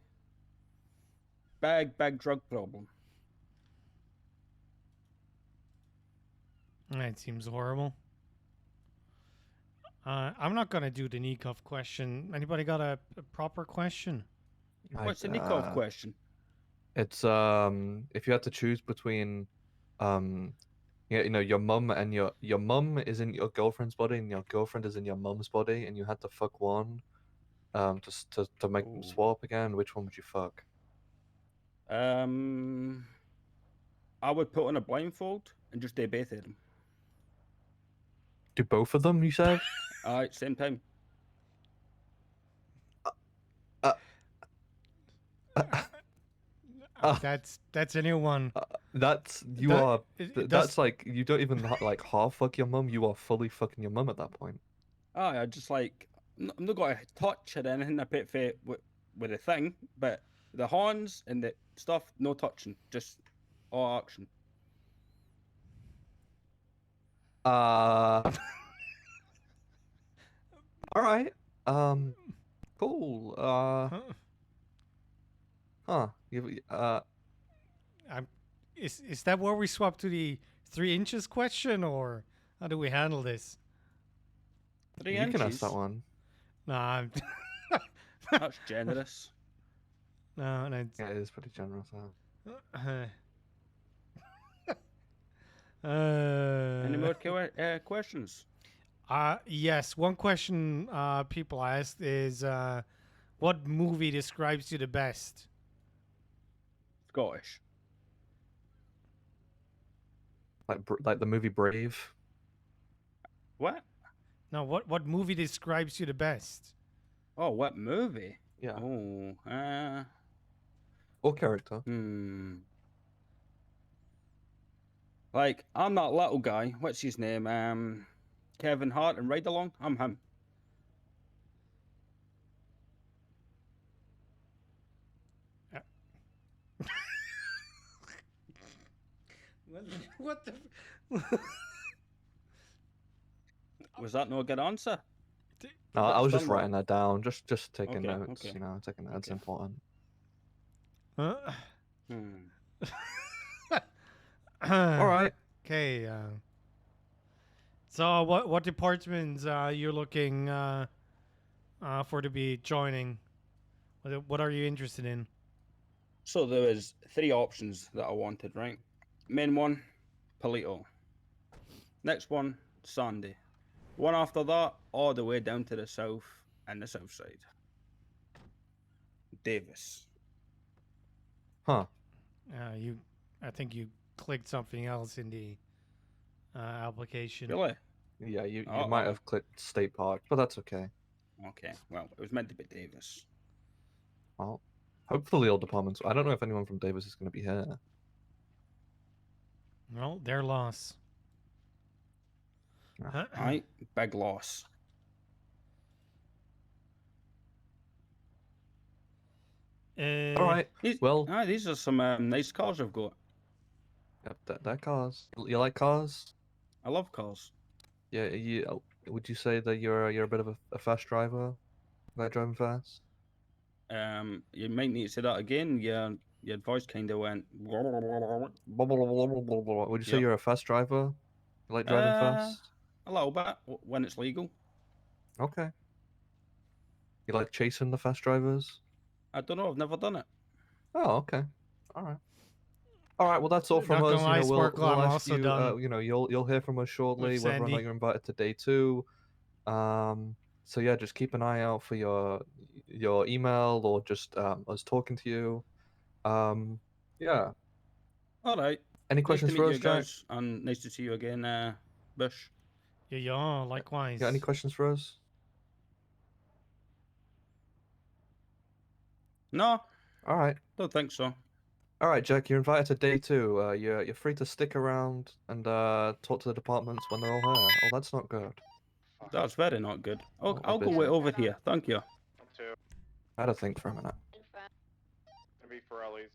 Big drug problem. That seems horrible. I'm not gonna do the Nikov question. Anybody got a proper question? What's the Nikov question? It's if you had to choose between you know, your mum and your mum is in your girlfriend's body and your girlfriend is in your mum's body and you had to fuck one to make them swap again, which one would you fuck? I would put on a blindfold and just do both of them. Do both of them, you said? Alright, same time. That's a new one. That's you That- are. it That's does- like you don't even like half fuck your mum. You are fully fucking your mum at that point. I just like I'm not gonna touch or anything. I put for with the thing, but the horns and the stuff, no touching, just all action. All right. Cool. Huh. Is that where we swap to the 3 inches question, or how do we handle this? 3 You inches. can ask that one. Nah, That's generous. no, Yeah, it is pretty generous. Any more questions? Yes. One question people asked is, what movie describes you the best? Scottish. Like the movie Brave. What? No, what movie describes you the best? Oh, what movie? Yeah. Oh, Or character. Like, I'm that little guy. What's his name? Kevin Hart and Ride Along. I'm him. What the? Was that no good answer? No, I was just Somewhat. writing that down. Just taking Okay, notes. okay. You know, taking notes. It's important. All right. Okay. So, what departments you're looking for to be joining? What are you interested in? So there was 3 options that I wanted, right? Main one, Polito. Next one, Sandy. One after that, all the way down to the south and the south side. Davis. Huh. I think you clicked something else in the application. Really? Yeah, you might have clicked State Park, but that's okay. Okay, well, it was meant to be Davis. Well, hopefully all departments. I don't know if anyone from Davis is going to be here. Well, their loss. Aye, big loss. All right. Well, these are some nice cars I've got. Yep, that cars. You like cars? I love cars. Yeah. Would you say that you're a bit of a fast driver? Like driving fast? You might need to say that again. Your voice kind of went. Would you say Yep. you're a fast driver? You like driving fast? A little bit when it's legal. Okay. You like chasing the fast drivers? I don't know. I've never done it. Oh, okay. All right. All right. Well, that's all from Not us. gonna lie, We'll Sparkle, I'm ask also you. done You'll hear from us shortly whether or Sandy. not you're invited to day 2. So yeah, just keep an eye out for your email or just us talking to you. Yeah. All right. Any Nice questions to for meet us, you Jack? guys, and nice to see you again, Bush. Yeah, likewise. Got any questions for us? No. All right. Don't think so. All right, Jack. You're invited to day 2. You're free to stick around and talk to the departments when they're all here. Oh, that's not good. That's very not good. Oh, I'll go busy. wait over here. Thank you. I had to think for a minute. Gonna be Pirellis.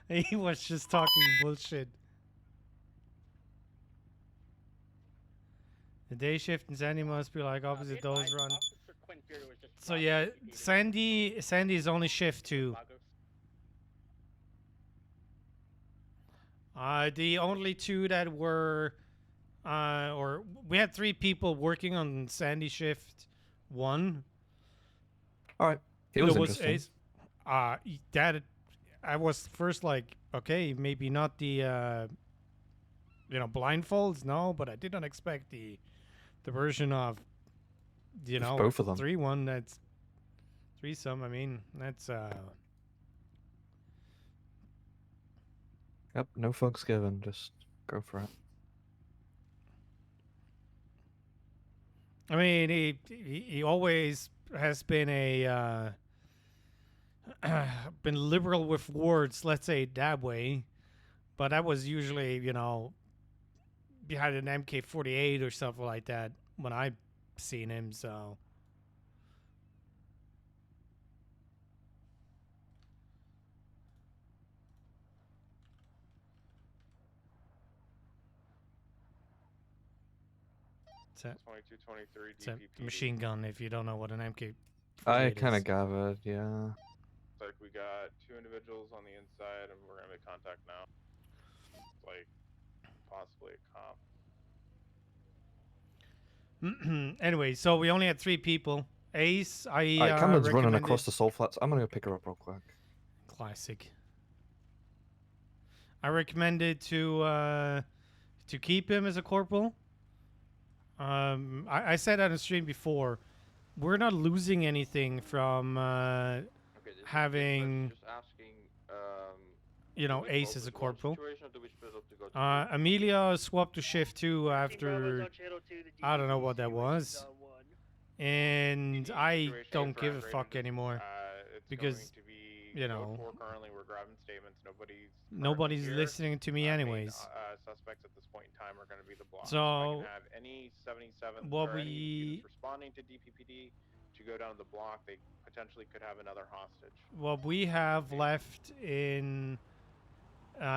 He was just talking bullshit. The day shift in Sandy must be like opposite those run. So yeah, Sandy's only shift 2. The only 2 that were, or we had 3 people working on Sandy shift 1. All right, it was There interesting. Ace. That I was first like, okay, maybe not the blindfolds, no, but I did not expect the version of both of them. 3-1 that's threesome. I mean, that's Yep, no fucks given. Just go for it. I mean, he always has been a been liberal with words, let's say it that way, but that was usually behind an MK48 or something like that when I've seen him. So it's a 22, 23 it's a DPP. machine gun. If you don't know what an MK48 I kind is. of gathered, yeah. It's like we got 2 individuals on the inside, and we're gonna make contact now. It's like possibly a cop. Anyway, so we only had 3 people. Ace, I Alright, Cameron's running recommended- across the soul flats. I'm gonna go pick her up real quick. Classic. I recommended to keep him as a corporal. I said on the stream before, we're not losing anything from having Just asking, Ace as a corporal. situation, or do we split up to go to Amelia swapped to shift 2 after I don't know what that was, and I don't give a fuck anymore because Code 4 currently, we're grabbing statements. Nobody's here. listening to me Main, anyways. Suspects at this point in time are going to be the block. So, I can have any 77 what or any we- units responding to DPPD to go down to the block. They potentially could have another hostage. What we have left in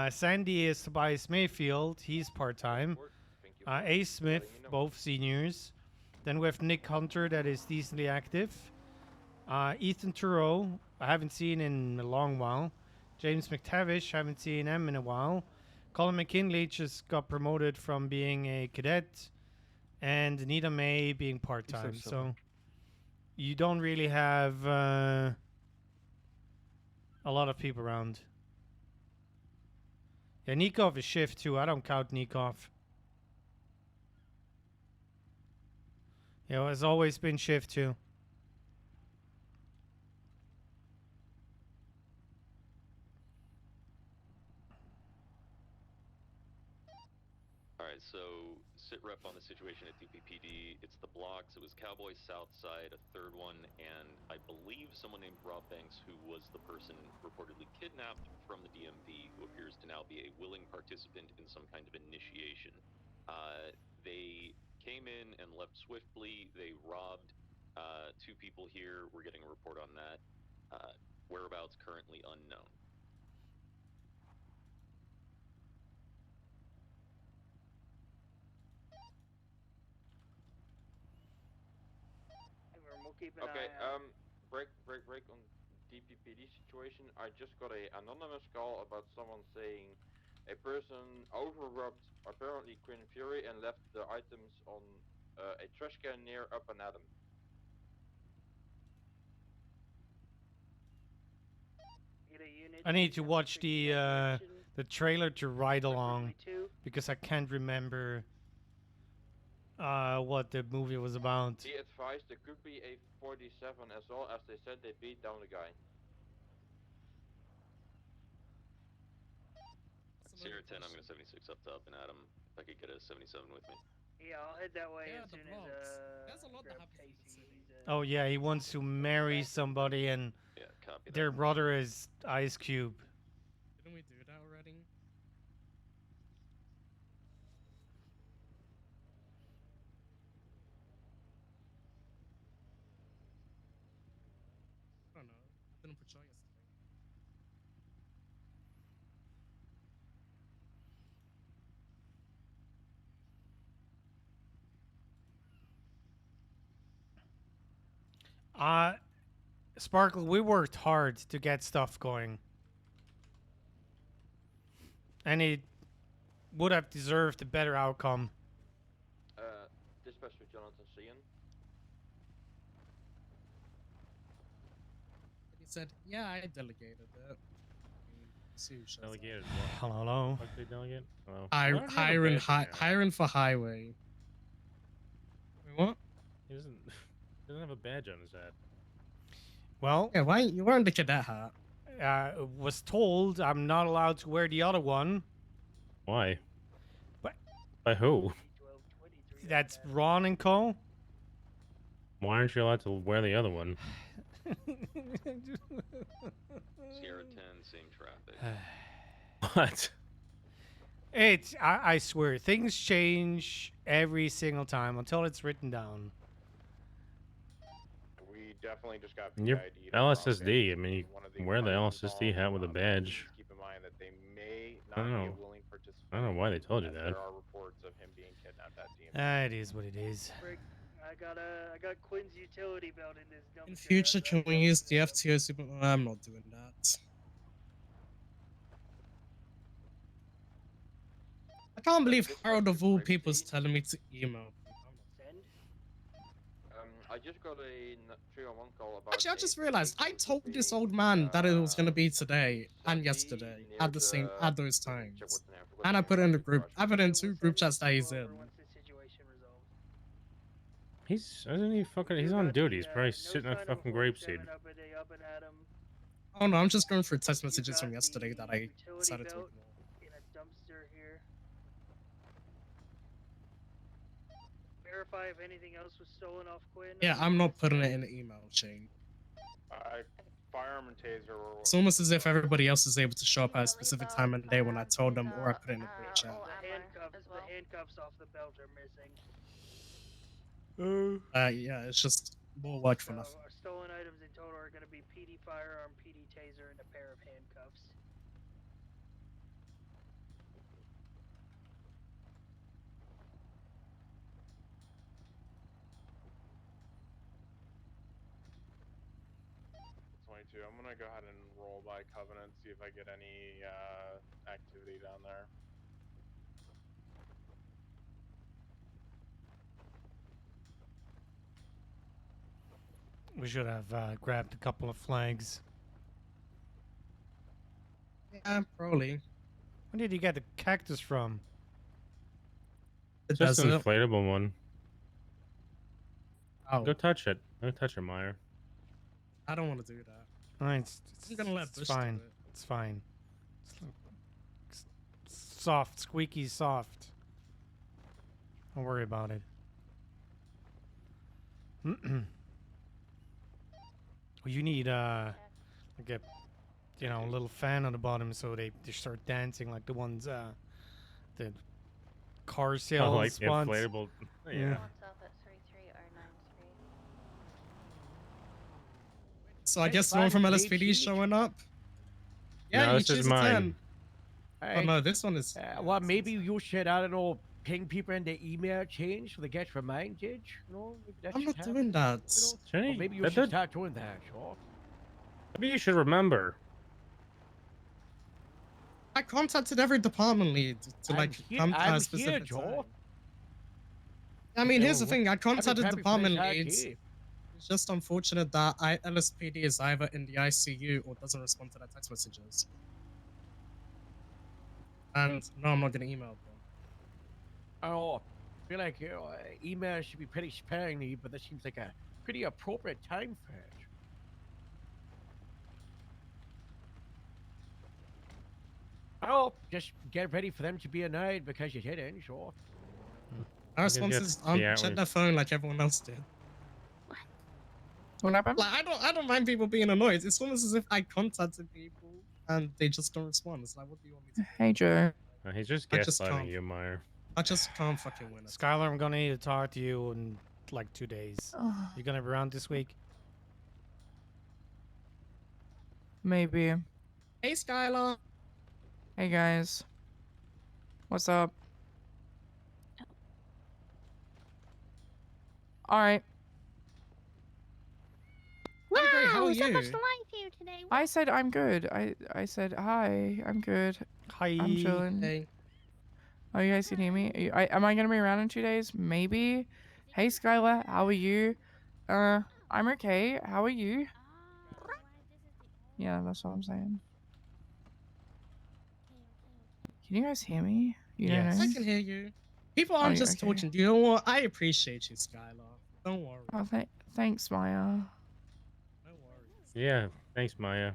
Sandy is Tobias Mayfield. He's part-time. Ace Smith, both seniors. Then we have Nick Hunter that is decently active. Ethan Turow, I haven't seen in a long while. James McTavish, haven't seen him in a while. Colin McKinley just got promoted from being a cadet. And Anita May being part-time. so. So you don't really have a lot of people around. Yeah, Nikov is shift too. I don't count Nikov. Yeah, it's always been shift 2. Alright, so sit rep on the situation at DPPD. It's the blocks. It was Cowboy South Side, a third one, and I believe someone named Rob Banks, who was the person reportedly kidnapped from the DMV, who appears to now be a willing participant in some kind of initiation. They came in and left swiftly. They robbed 2 people here. We're getting a report on that. Whereabouts currently unknown. Okay, break on DPPD situation. I just got a anonymous call about someone saying a person overrubbed apparently Queen Fury and left the items on a trash can near Up and Adam. I need to watch the trailer to ride along because I can't remember what the movie was about. Be advised there could be a 47 as well, as they said they beat down the guy. Sierra 10, I'm going to 76 up to Up and Adam. If I could get a 77 with me. Yeah, I'll head that way as soon as There's a lot that happens in the city. Oh yeah, he wants to marry somebody and Yeah, copy their brother is Ice Cube. Didn't we do that already? I don't know. Didn't patrol yesterday. Sparkle, we worked hard to get stuff going. And it would have deserved a better outcome. Dispatch with Jonathan Cian. He said, "Yeah, I delegated it." Delegated what? Hello. What did they delegate? Hello. Hiring for highway. Wait, what? He doesn't have a badge on his head. Well, yeah, why you wearing the cadet hat? Was told I'm not allowed to wear the other one. Why? But by who? That's Ron and Co. Why aren't you allowed to wear the other one? Sierra 10, same traffic. What? I swear, things change every single time until it's written down. We definitely just got Your PID'd LSSD. I mean, you can wear the LSSD hat with a badge. Keep in mind that they may I not don't be know. a willing participant. I don't know why they told you that. There are reports of him being kidnapped at DMV. It is what it is. I got Quinn's utility belt in this dumpster. In future, can we use the FTO super? I'm not doing that. I can't believe Harold of all people is telling me to email. I just got a 301 call about. Actually, I just realized I told this old man that it was gonna be today and yesterday at those times, and I put it in the group. I put it in 2 group chats that he's in. He's on duty. He's probably sitting on fucking grapeseed. Oh no, I'm just going through text messages from yesterday that I decided to ignore. In a dumpster here. Verify if anything else was stolen off Quinn. Yeah, I'm not putting it in the email chain. Firearm and taser were. It's almost as if everybody else is able to show up at a specific time of the day when I told them, or I put it in the group chat. The handcuffs off the belt are missing. Yeah, it's just more work for nothing. Our stolen items in total are going to be PD firearm, PD taser, and a pair of handcuffs. I'm gonna go ahead and roll by Covenant, see if I get any activity down there. We should have grabbed a couple of flags. Yeah, probably. Where did you get the cactus from? Just an inflatable one. Oh, Go touch it. Go touch it, Meyer. I don't want to do that. I'm gonna let Bush fine. Do it. It's fine. It's soft, squeaky soft. Don't worry about it. Well, you need like a a little fan on the bottom so they start dancing like the ones the car sales Oh, like the ones. inflatable. Yeah. So I guess no one from LSPD showing up. Yeah, No, you this is choose a mine. 10. Oh no, this one is. Well, maybe you should, I don't know, ping people in the email change so they get reminded. You know, maybe that I'm should not doing that. You know? Or maybe you should start doing that, sure. Maybe you should remember. I contacted every department lead to like come to a specific time. I mean, here's the thing. I contacted department leads. It's just unfortunate that LSPD is either in the ICU or doesn't respond to their text messages. And no, I'm not going to email them. Oh, I feel like email should be pretty sparingly, but that seems like a pretty appropriate time for it. Oh, just get ready for them to be annoyed because you didn't, sure. Our response is check their phone like everyone else did. What happened? Like, I don't mind people being annoyed. It's almost as if I contacted people and they just don't respond. It's like, what do you want me to do? Hey, Joe. He's just I just gaslighting can't. you, Meyer. I just can't fucking win it. Skylar, I'm gonna need to talk to you in like 2 days. You gonna be around this week? Maybe. Hey, Skylar. Hey, guys. What's up? All right. I'm great. How are so you? much to like you today. I said I'm good. I said hi. I'm good. Hi. I'm chilling. Hey. Oh, you guys can hear me? Am I gonna be around in 2 days? Maybe. Hey, Skylar. How are you? I'm okay. How are you? Yeah, that's what I'm saying. Can you guys hear me? You don't know? I can hear you. People aren't yeah, just okay. talking. Do you know what? I appreciate you, Skylar. Don't worry. Oh, thanks, Maya. No worries. Yeah, thanks, Maya.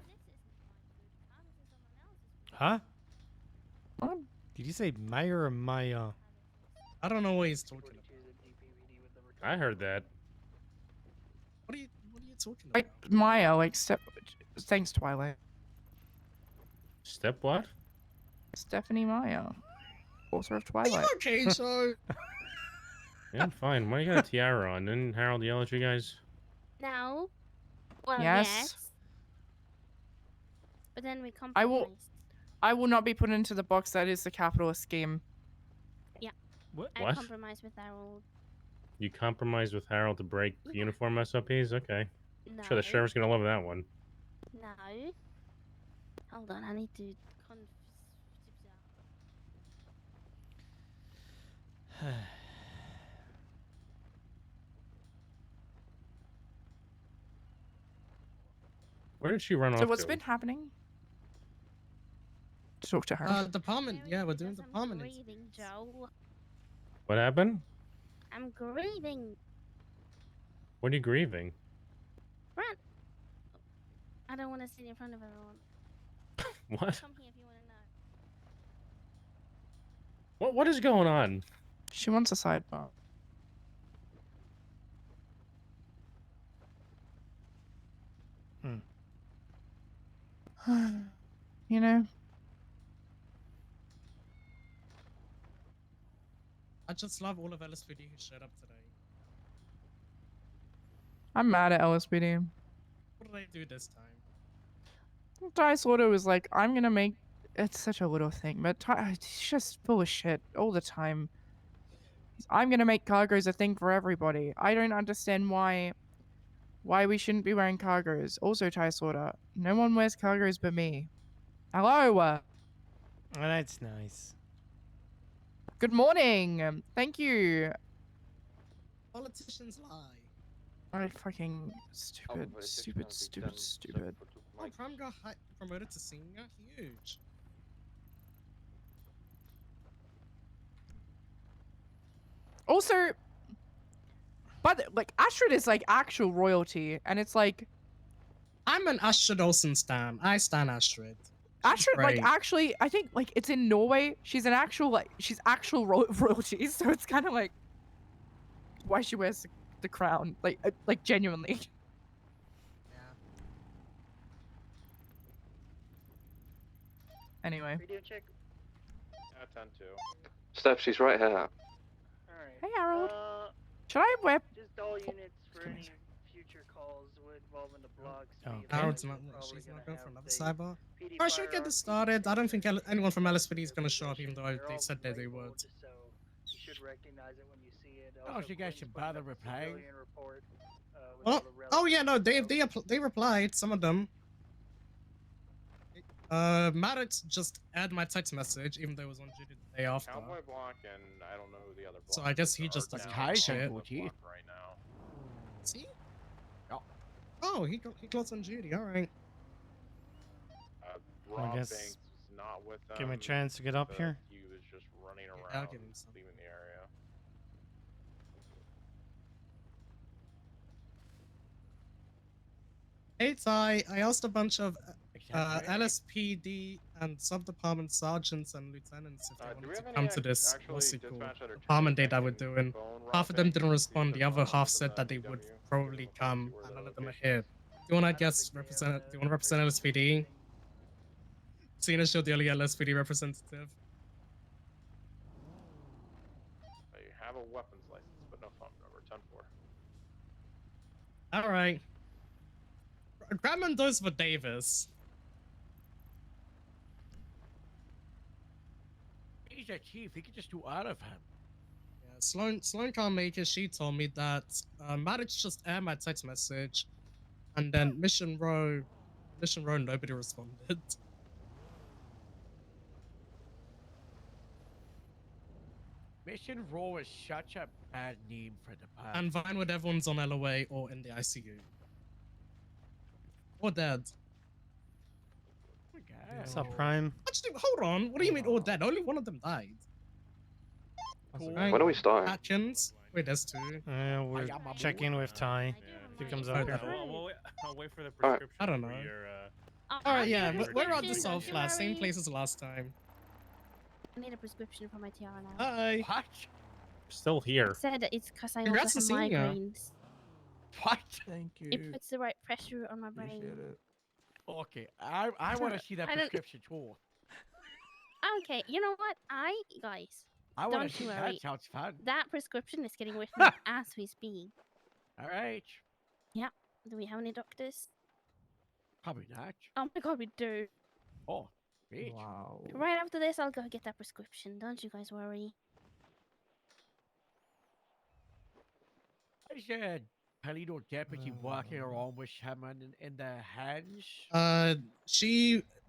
Huh? What? Did you say Maya or Maya? I don't know what he's talking about. I heard that. What are you talking about? Like Maya, like thanks, Twilight. Step what? Stephanie Maya, author of Are Twilight. you okay, Joe? Yeah, I'm fine. Why you got a tiara on? Didn't Harold yell at you guys? No. Well, Yes. But then we compromised. I will not be put into the box that is the capitalist scheme. Yeah. What? I compromised with Harold. You compromised with Harold to break uniform SOPs? Okay. No. Sure, the sheriff's gonna love that one. No. Hold on, I need to Where did she run off So what's to? been happening? Talk to her. Department. Yeah, we're doing department. I'm grieving, Joe. What happened? I'm grieving. What are you grieving? Run. I don't want to sit in front of everyone. What? Come here if you want to know. What is going on? She wants a sidebar. You know? I just love all of LSPD who showed up today. I'm mad at LSPD. What did they do this time? Dice Auto was like, I'm gonna make... It's such a little thing, but it's just full of shit all the time. I'm gonna make cargos a thing for everybody. I don't understand why we shouldn't be wearing cargos. Also, Dice Auto, no one wears cargos but me. Hello! Oh, that's nice. Good morning! Thank you! Politicians lie. I fucking... Stupid. Oh, Pram got promoted to senior? Huge. Also, But like Astrid is like actual royalty, and it's like I'm an Astrid Olsen stan. I stan Astrid. Astrid, like great. actually, I think like it's in Norway. She's an actual she's actual royalty. So it's kind of like why she wears the crown, like genuinely. Anyway. Radio check. I tend to. Steph, she's right here. Alright. Hey Harold. Should I wear? Just all units for any future calls involving the blocks. Harold's not. She's not going for another sidebar. Alright, should we get this started? I don't think anyone from LSPD is going to show up, even though they said that they would. So you should recognize it when you see it. Oh, you guys should bother replying. Oh yeah, no, they replied. Some of them. Maddox just added my text message, even though it was on duty the day after. Cowboy Block and I don't know who the other block. So I guess he just doesn't give a shit. Right now. See? Oh, he closed on duty. All right. Rob I guess Banks is not with them. give me a chance to get up but here. He was just running I'll around, give him some. leaving the area. Hey Ty, I asked a bunch of LSPD and sub-department sergeants and lieutenants if they wanted to come to this what's it called, department day that we're doing. Half of them didn't respond. The other half said that they would probably come, and none of them are here. Do you want to guess represent? Do you want to represent LSPD? Cena showed the only LSPD representative. They have a weapons license, but no phone number. 10-4. All right. Grab those for Davis. He's a chief. He could just do out of him. Yeah, Sloan can't make it. She told me that Maddox just aired my text message, and then Mission Row, nobody responded. Mission Row is such a bad name for the past. And Vinewood, everyone's on LOA or in the ICU. Or dead. What's up, Prime? Actually, hold on. What do you mean all dead? Only one of them died. When are we starting? Atkins. Wait, there's two. We're checking with Ty. If he comes up here. I'll wait for the Alright. prescription. I don't know. for your, Alright, yeah, your we're at the prescription. Salt Flat, same place as last time. I need a prescription for my tiara now. Hi. What? Still here. Said that it's because I Congrats also to have seeing ya. migraines. What? Thank you. It puts the right pressure on my brain. Okay, I want to see that I don't- prescription too. Okay, you know what? Guys, I want don't to see you that. worry. Sounds fun. That prescription is getting written as we speak. All right. Yeah. Do we have any doctors? Probably not. Oh my god, we do. Oh, great. Wow. Right after this, I'll go get that prescription. Don't you guys worry. I said Palito deputy walking around with someone in the hands.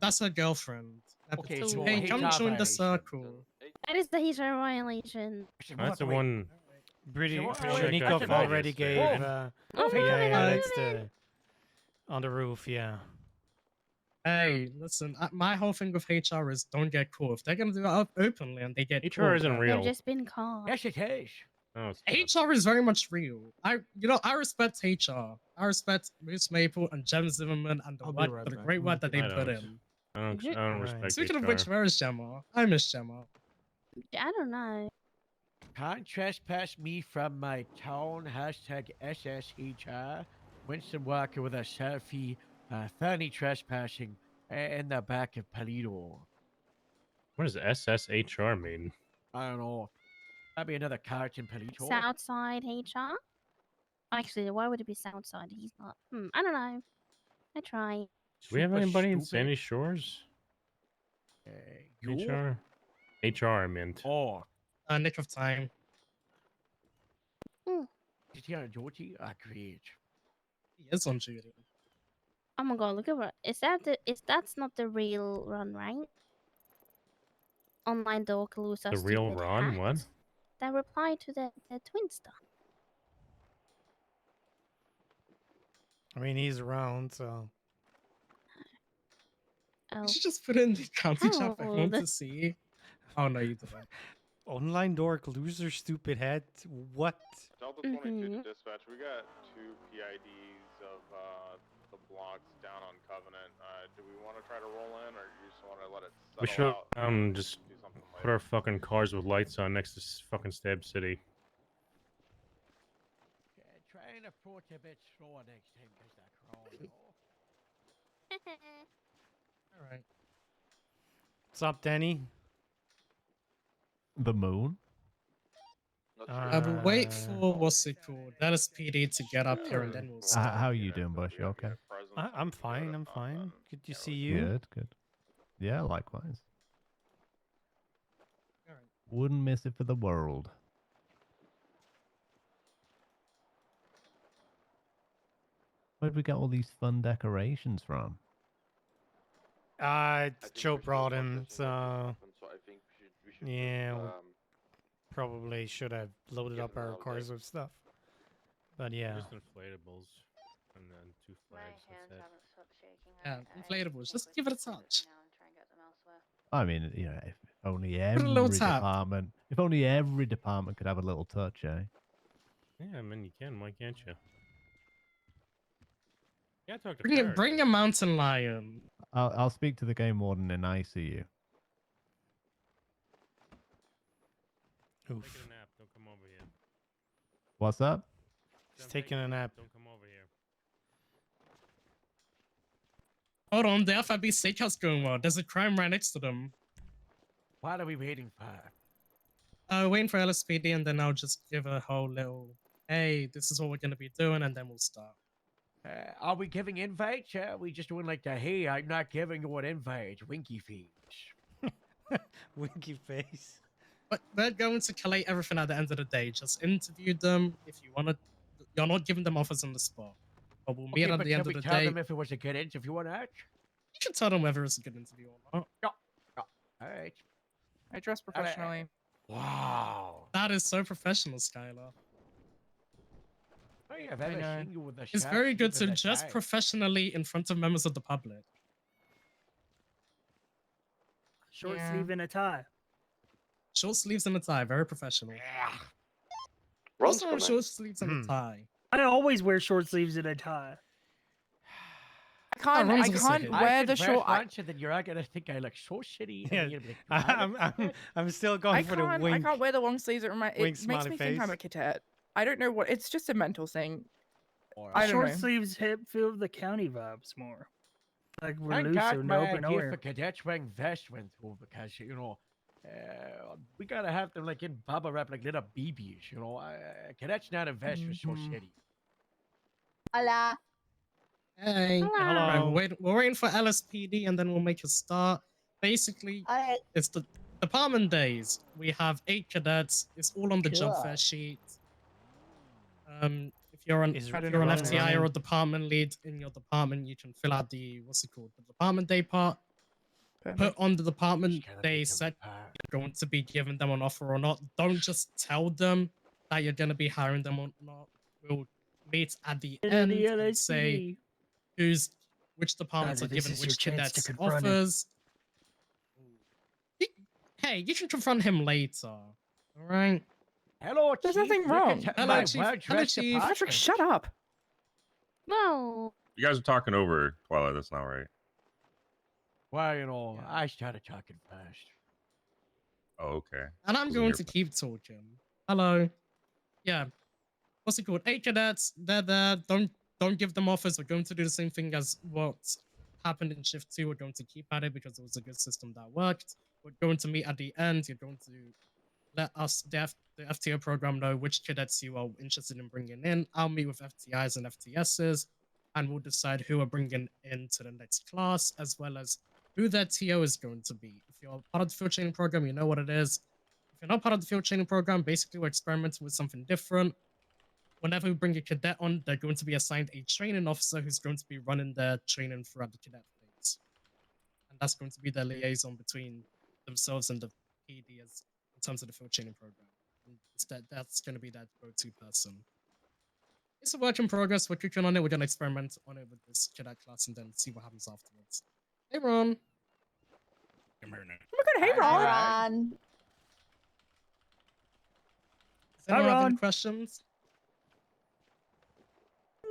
That's her girlfriend. Okay, So, so hey, HR come join the violation. circle. That is the HR violation. That's the one. Pretty Sure, sure wait, Nikov that's already August, gave. yeah. Oh, yeah, that's the on the roof. Yeah. Hey, listen, my whole thing with HR is don't get caught. If they're gonna do that openly and they get HR caught, isn't then- real. They've just been caught. Yes, it is. No, it's HR is very much real. I respect HR. I respect Moose Maple and Jem Zimmerman and the, I'll be work, right the back. great work that they I put don't. in. I don't respect Speaking of HR. which, where is Gemma? I miss Gemma. I don't know. Can't trespass me from my town. Hashtag SSHR. Winston Walker with a selfie. Funny trespassing in the back of Palito. What does SSHR mean? I don't know. That'd be another character in Palito. Southside HR? Actually, why would it be Southside? He's not. I don't know. I try. Do we have Super anybody in stupid. Sandy Shores? You? HR? HR, I meant. Oh, Nick of Time. is he on duty? Ah, great. He is on duty. Oh my god, look at what. That's not the real run, right? Online dog lose The real Ron? What? That reply to the twin stuff. I mean, he's around, so. Oh. You should just put it in the county chat for everyone Oh, to see. Oh no, you didn't. Online dork, loser, stupid head. What? Delta 22 to dispatch. We got 2 PIDs of the blocks down on Covenant. Do we want to try to roll in, or you just want to let it settle We should out? just Do something put our fucking cars with lights on next to fucking Stab City. Try and approach a bit slower next time, because they're crawling. All right. What's up, Danny? The moon? I will wait for what's it called, LSPD to get up here, and then we'll start. How you doing, Bush? You okay? I'm fine. I'm fine. Good to see you. Good, good. Yeah, likewise. Wouldn't miss it for the world. Where'd we get all these fun decorations from? Joe brought him, so So I think we should yeah, just, we probably should have loaded up our cars with stuff. But yeah, Just inflatables and then 2 flags. That's it. Yeah, inflatables. Just give it a touch. I mean, you know, if only Put a every little tap. department, if only every department could have a little touch, eh? Yeah, I mean, you can. Why can't you? Yeah, talk to Bring a mountain lion. I'll speak to the game warden in ICU. Taking a nap. Don't come over here. What's up? he's taking a nap. Don't come over here. Hold on, the FIB steakhouse going well. There's a crime right next to them. What are we waiting for? Waiting for LSPD, and then I'll just give a whole little, hey, this is what we're gonna be doing, and then we'll start. Are we giving invites? Are we just doing like the, hey, I'm not giving you an invite, winky face? Winky face. But we're going to collate everything at the end of the day. Just interview them if you want to. You're not giving them offers on the spot. But we'll meet at the end of the tell day. them if it was a good interview or not? You can tell them whether it's a good interview or not. Yeah. All right. I dress professionally. Wow. That is so professional, Skylar. I have ever seen you with a It's shirt very good to sleeve and a dress tie. professionally in front of members of the public. Short sleeve and a tie. Short sleeves and a tie, very professional. Ron's What's wrong with coming. short sleeves and a tie? I always wear short sleeves and a tie. I Ron's can't specific. wear the short. I and then you're not gonna think I look so shitty. Yeah, And you're gonna be like, I'm still going for the I wink. can't wear the long sleeves. It wink makes smiley me think I'm a face. cadet. I don't know what. It's just a mental thing. I don't Short know. sleeves feel the county vibes more. Like we're Thank loose God or my no open idea nowhere. for cadets wearing vests went through because we gotta have them like in bubble wrap like little BBs. Cadets not a vest was so shitty. Hola. Hey. Hello. Right, we're waiting for LSPD, and then we'll make a start. Basically, it's the department days. We have 8 cadets. It's all on the jump Cool. fare sheet. If you're an Is if Ron you're an running? FTI or a department lead in your department, you can fill out the the department day part. Put on the department day set you're going to be giving them an offer or not. Don't just tell them that you're going to be hiring them or not. We'll meet at the end and say which departments are Tyler, this giving is your which chance to cadets confront him. offers. Hey, you can confront him later. All right. Hello, There's Chief. nothing Look wrong. at Hello, my Chief. well-dressed Hello, Chief. apartment. Patrick, shut up. No. You guys are talking over Twilight. That's not right. Well, I started talking first. Oh, okay. And I'm Wasn't going here to for- keep talking. Hello. Yeah. What's it called? 8 cadets. They're there. Don't give them offers. We're going to do the same thing as what happened in shift 2. We're going to keep at it because it was a good system that worked. We're going to meet at the end. You're going to let us, the FTO program, know which cadets you are interested in bringing in. I'll meet with FTIs and FTSs, and we'll decide who we're bringing into the next class, as well as who their TO is going to be. If you're part of the field training program, you know what it is. If you're not part of the field training program, basically we're experimenting with something different. Whenever we bring a cadet on, they're going to be assigned a training officer who's going to be running their training throughout the cadet phase. And that's going to be their liaison between themselves and the PD in terms of the field training program. And that's going to be that go-to person. It's a work in progress. We're cooking on it. We're going to experiment on it with this cadet class and then see what happens afterwards. Hey, Ron. Oh my god, hey, Ron. Does anyone have any questions?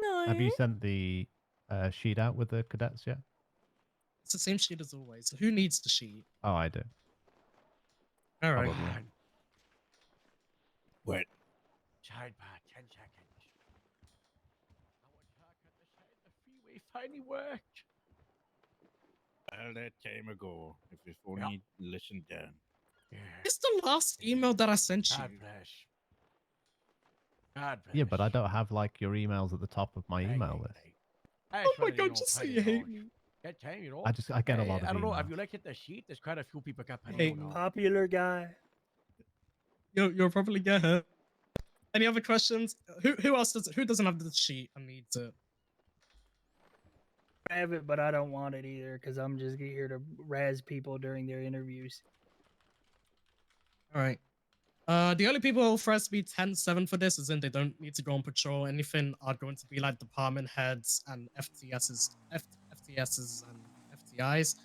No. Have you sent the sheet out with the cadets yet? It's the same sheet as always. So who needs the sheet? Oh, I do. All right. Probably. What? Sidebar, 10 seconds. Our talk on the side of the freeway finally worked. All that time ago, if we only listened then. It's the last email that I sent you. God bless. God bless. Yeah, but I don't have like your emails at the top of my email list. Oh my god, just say you hate me. That time, you know. I get a lot of I don't know. Have emails. you looked at the sheet? There's quite a few people got Hey, Palino now. Popular guy. You'll probably get hurt. Any other questions? Who else who doesn't have the sheet and needs it? I have it, but I don't want it either because I'm just here to razz people during their interviews. All right. The only people who first be 10-7 for this is in they don't need to go on patrol. Anything are going to be like department heads and FTSs and FTIs.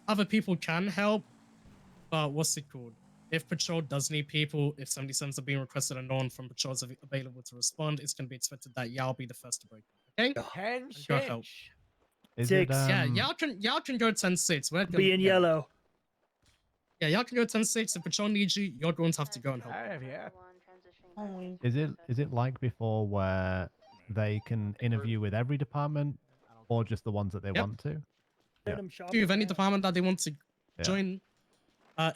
Other people can help, but what's it called? If patrol does need people, if 77s are being requested and no one from patrol is available to respond, it's going to be expected that y'all be the first to break in. Okay? 10 And go help. Is Six. it? Yeah, y'all can go 10-6. We're gonna Be in yellow. Yeah, y'all can go 10-6. If patrol needs you, you're going to have to go and help. Yeah. Is it like before where they can interview with every department, or just the ones that they Yep. want to? Let them shop If it any out. department that they want to Yeah. join,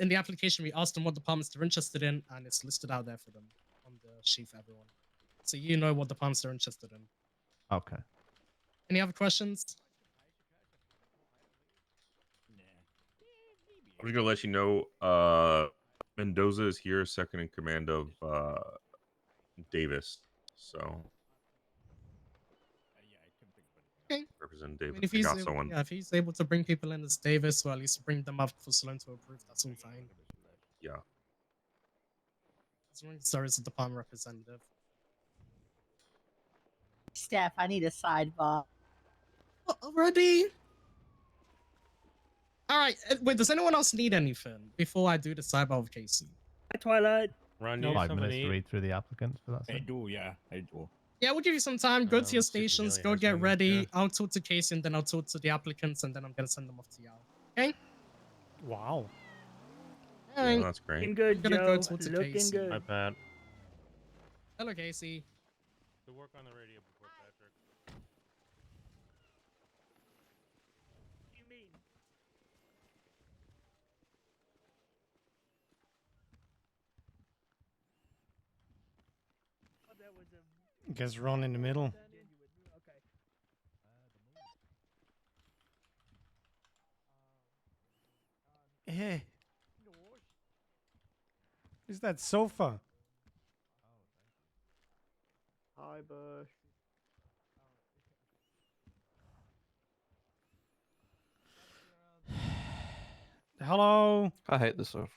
in the application we ask them what departments they're interested in, and it's listed out there for them on the sheet for everyone. So you know what departments they're interested in. Okay. Any other questions? I'm just gonna let you know. Mendoza is here, second in command of Davis. So Okay. represent I Davis. mean, if I he's got able, someone. yeah, if he's able to bring people in as Davis, or at least bring them up for Sloan to approve, that's all fine. Yeah. As long as there is a department representative. Steph, I need a sidebar. Already? All right. Wait, does anyone else need anything before I do the sidebar with Casey? Hi, Twilight. Ron, No, you 5 somebody minutes to read through the applicants for that. I thing. do, yeah, I do. Yeah, we'll give you some time. Go to your Let's see if stations, Amelia go has get one. ready. Yeah. I'll talk to Casey, and then I'll talk to the applicants, and then I'm gonna send them off to y'all. Okay? Wow. All Yeah, right. that's great. Looking good, I'm gonna Joe. go talk to Looking Casey. good. Hi, Pat. Hello, Casey. To work on the radio before Patrick. What do you mean? Oh, that was a Guess Ron in the middle. okay. Eh. Is that sofa? Hi, Bush. Hello. I hate this stuff.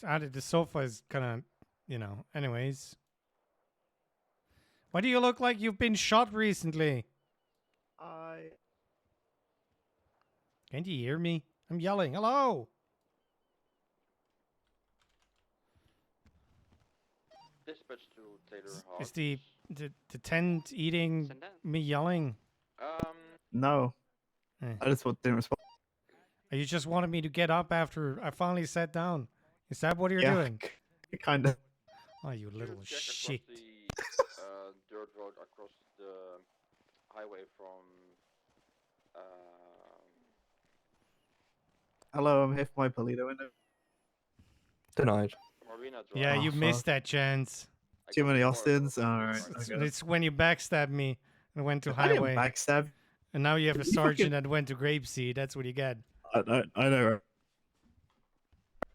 Added the sofa is kind of, Anyways, why do you look like you've been shot recently? Can't you hear me? I'm yelling. Hello. Dispatch to Taylor Hawk. Is the tent eating Send that. me yelling? No. Eh. I just didn't respond. Or you just wanted me to get up after I finally sat down? Is that what you're Yeah. doing? Kind of. Oh, you little Check shit. across the dirt road across the highway from. Hello, I'm here for my Polito window. Denied. Marina Drive. Yeah, you fuck. missed that chance. Too many Austins? Alright. It's when you backstabbed me and went to I didn't highway. backstab. And now you have a You sergeant fucking- that went to Grapeseed. That's what you get. I know.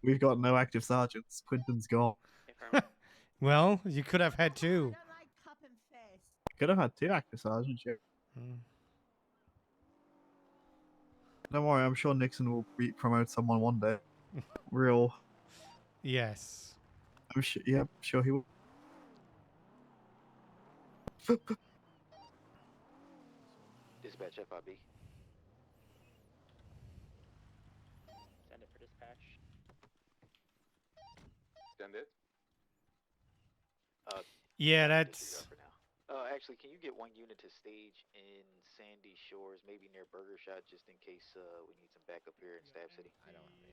We've got no active sergeants. Quinton's gone. Well, you could have had two. Could have had 2 active sergeants. Yeah. Don't worry, I'm sure Nixon will promote someone one day. Real. Yes. I'm sure. Yeah, sure he will. Dispatch FIB. Send it for dispatch. Send it. Yeah, that's. Actually, can you get one unit to stage in Sandy Shores, maybe near Burger Shot, just in case we need some backup here in Stab City? I don't know.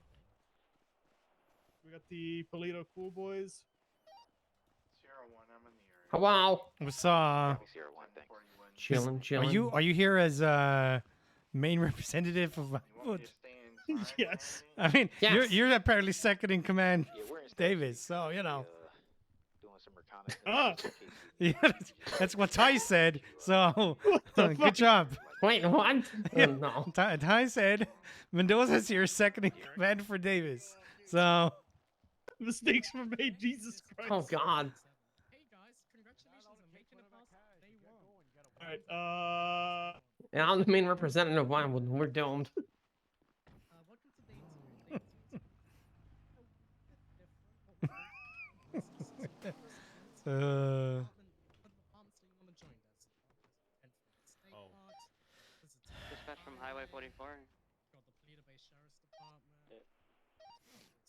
We got the Polito Cool Boys. Sierra 1, I'm in the area. Hello. What's Copy Sierra 1, thanks. Chilling, chilling. Are you here as main representative of VOD? Yes. I mean, Yes. you're apparently second in command, Davis. So you know. Doing some reconnaissance. Ah. Yeah, that's what Ty said. So good job. Wait, what? Yeah, No. Ty said Mendoza's here second in command for Davis. So Mistakes were made, Jesus Christ. Oh God. Alright, Yeah, I'm the main representative. Why we're doomed? Dispatch from Highway 44.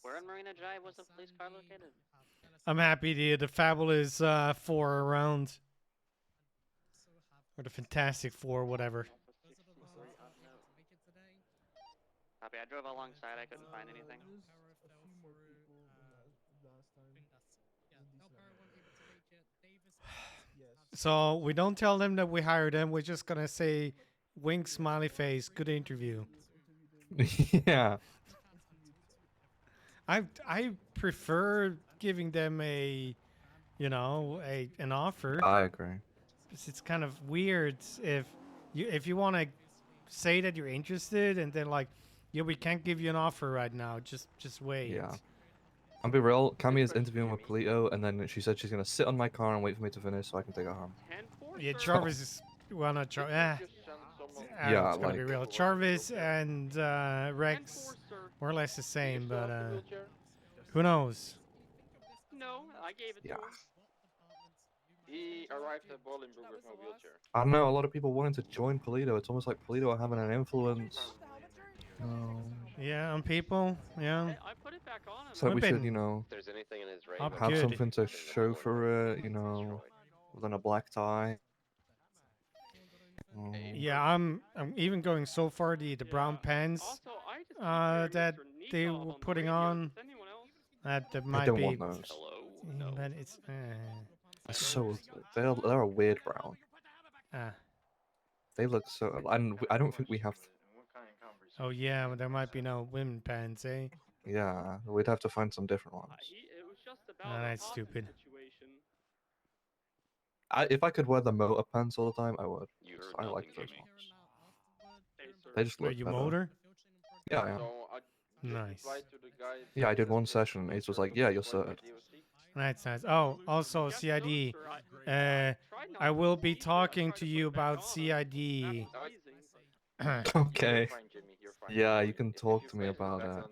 Where on Marina Drive was the police car located? I'm happy the fabulous four are around. Or the Fantastic Four, whatever. Copy. I drove alongside. I couldn't find anything. So we don't tell them that we hired them. We're just gonna say, wink, smiley face, good interview. Yeah. I prefer giving them a, you know, an offer. I agree. It's kind of weird if you want to say that you're interested and then like, yeah, we can't give you an offer right now. Just wait. Yeah. I'll be real. Cami is interviewing with Polito, and then she said she's gonna sit on my car and wait for me to finish so I can take her home. Yeah, Jarvis is well, not Jarvis. Yeah, it's gonna be like- real. Jarvis and Rex, more or less the same, but who knows? No, I gave it Yeah. to him. He arrived at Bolingbrook with no wheelchair. I don't know. A lot of people wanting to join Polito. It's almost like Polito are having an influence. No. Yeah, on people. Yeah. I put it back on him. So we We've should, been you know, If there's anything in his up radar, have good. something to show for it, you know, within a black tie. Oh. Yeah, I'm even going so far the brown pants that they were putting on. That might don't be. want those. But it's. They're so they're a weird brown. Ah. They look so, and I don't think we have. Oh yeah, well, there might be no women pants, eh? Yeah, we'd have to find some different ones. It was just Oh, that's stupid. situation. If I could wear the motor pants all the time, I would. I like those ones. They just look Wait, you better. motor? Yeah, I am. So I just Nice. replied to the guy. Yeah, I did one session. Ace was like, "Yeah, you're certified." That's nice. Oh, also CID. I will be talking to you about CID. Okay. Yeah, you can talk to me about it.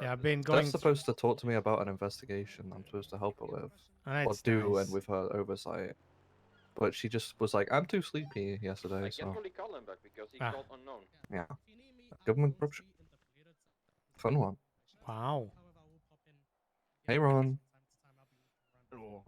Yeah, I've been going. That's supposed to talk to me about an investigation I'm supposed to help her with. Oh, Or that's do nice. and with her oversight. But she just was like, I'm too sleepy yesterday, I so. can't really call him back because he Ah. called unknown. Yeah. Government corruption. Fun one. Wow. Hey, Ron. Hello.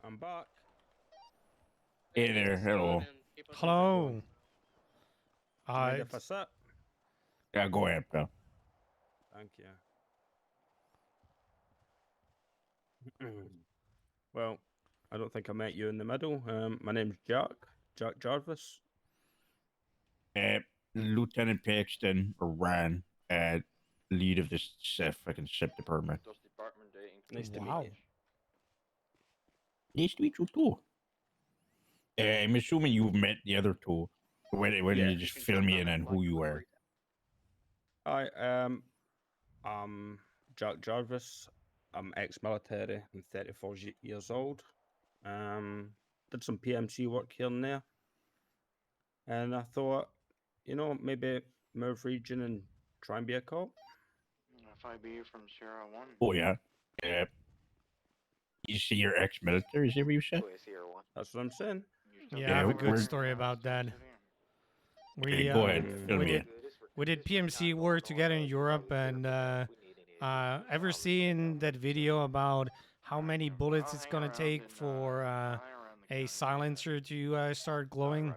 I'm back. Hey there, hello. Hello. Mind if I sit? Yeah, go ahead, bro. Thank you. Well, I don't think I met you in the middle. My name's Jack Jarvis. Lieutenant Paxton, or Ryan, lead of this fucking SIP department. Nice to Wow. meet you. Nice to meet you too. I'm assuming you've met the other two. Why don't Yeah. you just fill me in on who you are? I'm Jack Jarvis. I'm ex-military. I'm 34 years old. Did some PMC work here and there. And I thought, you know, maybe move region and try and be a cop. FIB from Sierra 1. Oh yeah. Yeah. You see your ex-military? Is that what you said? Oh, yeah, Sierra 1. That's what I'm saying. Yeah, I have a good we're- story about that. Okay, go ahead, fill we me did in. we did PMC work together in Europe, and ever seen that video about how many bullets it's gonna take for a silencer to start glowing?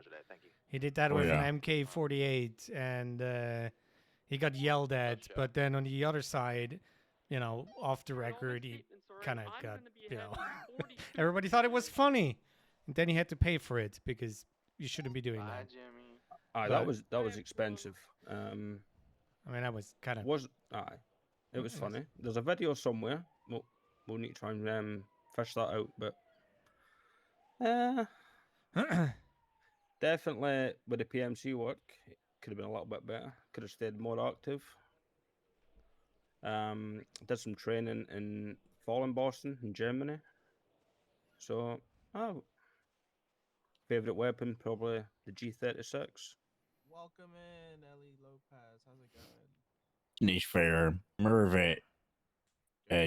He did that Oh, with yeah. an MK48, and he got yelled at. But then on the other side, you know, off the record, he kind of got, you know, everybody thought it was funny, and then he had to pay for it because you shouldn't be doing that. Aye, But- that was expensive. I mean, that was kind of It was funny. There's a video somewhere. We'll need to try and fish that out. But definitely with the PMC work, it could have been a little bit better. Could have stayed more active. Did some training in Fallen Boston in Germany. So, favorite weapon probably the G36. Welcome in, Ellie Lopez. How's it going? Nice fair. Mervet.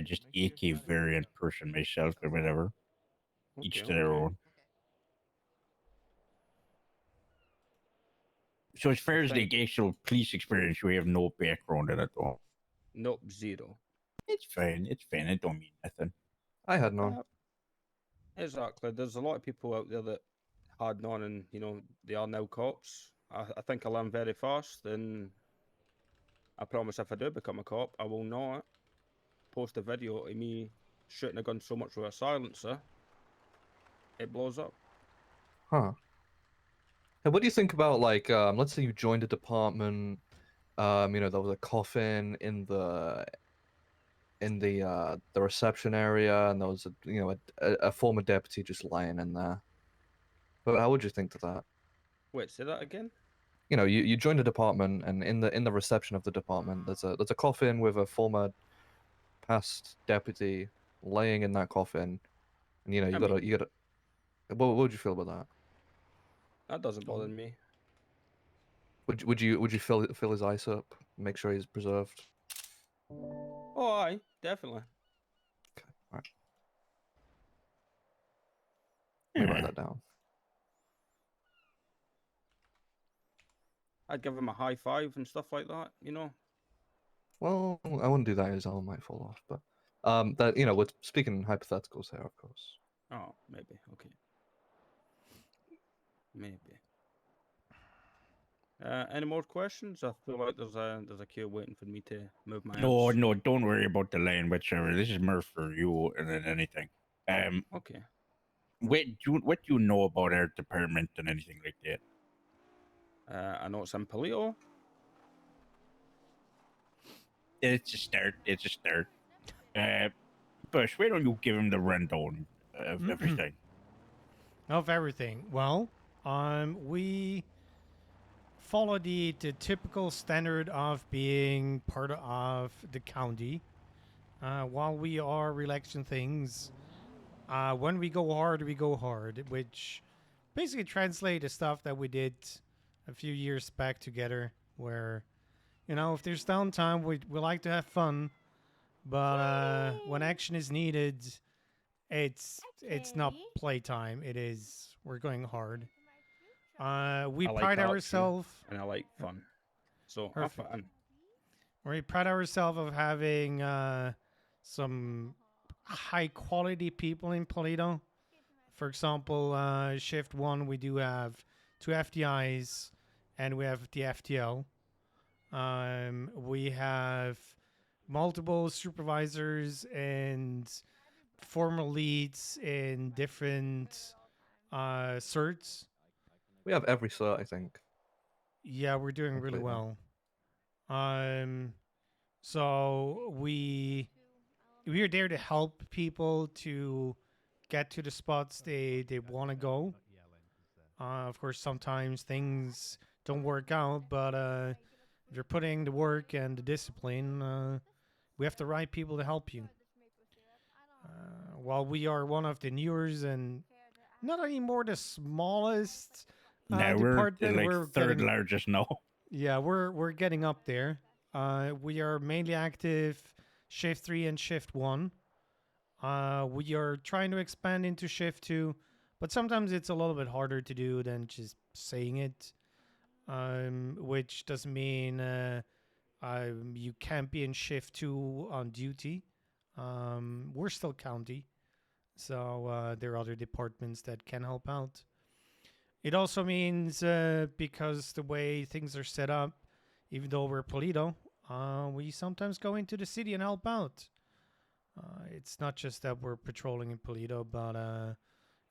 Just AK variant person myself or whatever. Each to their own. So as far as the actual police experience, we have no background in it all. Nope, zero. It's fine. It's fine. It don't mean nothing. I had none. Exactly. There's a lot of people out there that had none, and they are now cops. I think I learned very fast, and I promise if I do become a cop, I will not post a video of me shooting a gun so much with a silencer it blows up. Huh. Hey, what do you think about, like, let's say you joined a department, there was a coffin in the reception area, and there was a former deputy just lying in there. But how would you think to that? Wait, say that again? You joined a department, and in the reception of the department, there's a coffin with a former past deputy laying in that coffin, and you gotta. What would you feel about that? That doesn't bother me. Would you fill his ice up, make sure he's preserved? Oh, aye, definitely. Alright. Let me write that down. I'd give him a high five and stuff like that, Well, I wouldn't do that. His arm might fall off, but that we're speaking in hypotheticals here, of course. Oh, maybe. Okay. Maybe. Any more questions? I feel like there's a queue waiting for me to move my No, ass. no, don't worry about the line whatsoever. This is more for you than anything. Okay. What do you know about our department and anything like that? I know it's in Palito. It's a start. It's a start. Bush, why don't you give him the rundown of everything? Of everything. Well, we follow the typical standard of being part of the county. While we are relaxing things, when we go hard, which basically translate the stuff that we did a few years back together, where, if there's downtime, we like to have fun, but when action is needed, it's not playtime. We're going hard. We I like pride action, ourselves. and I like fun. So Perfect. have fun. We pride ourselves of having some high quality people in Polito. For example, shift 1, we do have 2 FDIs, and we have the FTO. We have multiple supervisors and former leads in different certs. We have every cert, I think. Yeah, we're doing really Completely. well. So we are there to help people to get to the spots they want to go. Of course, sometimes things don't work out, but if you're putting the work and the discipline, we have the right people to help you. While we are one of the newers and not anymore the smallest Now we're department, like we're third getting, largest now. yeah, we're getting up there. We are mainly active shift 3 and shift 1. We are trying to expand into shift 2, but sometimes it's a little bit harder to do than just saying it. Which doesn't mean you can't be in shift 2 on duty. We're still county, so there are other departments that can help out. It also means because the way things are set up, even though we're Polito, we sometimes go into the city and help out. It's not just that we're patrolling in Polito, but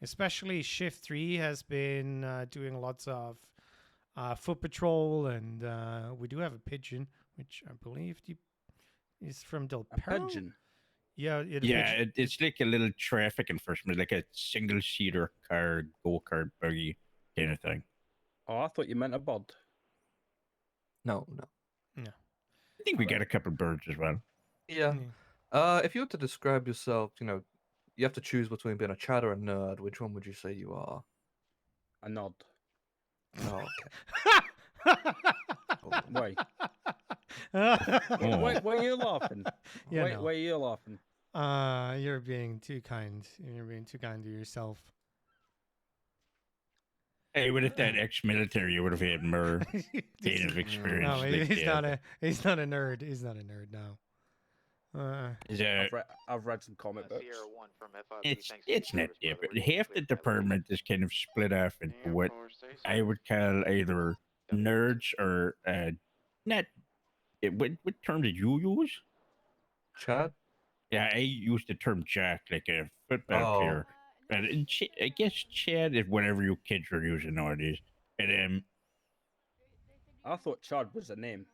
especially Shift 3 has been doing lots of foot patrol, and we do have a pigeon, which I believe is from Del Perro. Pigeon? Yeah, Yeah, it's like a little traffic enforcement, like a single-seater car, go-kart buggy kind of thing. Oh, I thought you meant a bird. No. No. I think we got a couple birds as well. Yeah. If you were to describe yourself, you have to choose between being a Chad or a nerd. Which one would you say you are? A nod. Oh, okay. Why? Oh. Why are you laughing? Yeah, Why are you laughing? You're being too kind. You're being too kind to yourself. Hey, with that ex-military, you would have had more kind of experience. No, like he's that. He's not a nerd. He's not a nerd now. I've read some comic books. It's not yeah, but half the department is kind of split off into what I would call either nerds or not. What term did you use? Chad? Yeah, I used the term jack, like a football Oh. player. But I guess Chad is whatever you kids are using nowadays. But I thought Chad was a name.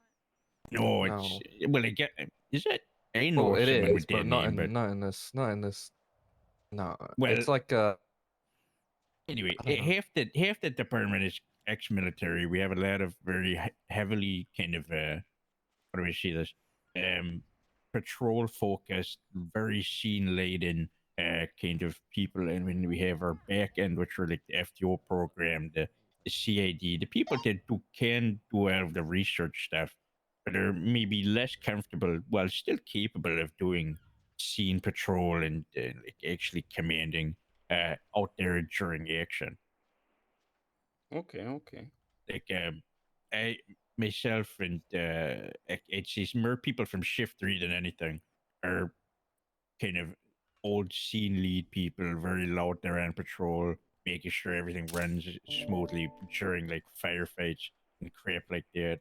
no, it's well, I get is it? I know Well, it someone is, with that but not name, in not in this. No, Well, it's like anyway, I don't know. half the department is ex-military. We have a lot of very heavily kind of how do we see this? Patrol focused, very scene laden kind of people, and when we have our back end, which are like the FTO program, the CID, the people that can do all of the research stuff, but are maybe less comfortable while still capable of doing scene patrol and like actually commanding out there during action. Okay. Like I myself and it's more people from Shift 3 than anything are kind of old scene lead people, very loud there on patrol, making sure everything runs smoothly during like firefights and crap like that.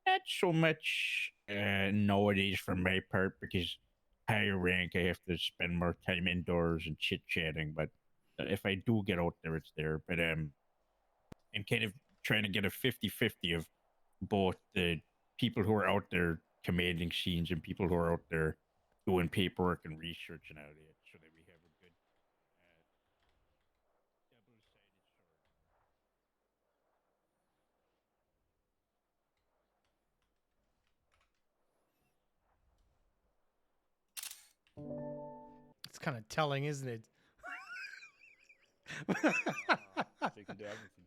Not so much nowadays for my part because higher rank, I have to spend more time indoors and chit chatting. But if I do get out there, it's there. But I'm kind of trying to get a 50-50 of both the people who are out there commanding scenes and people who are out there doing paperwork and research and all that, so that we have a good It's kind of telling, isn't it? So you can do everything.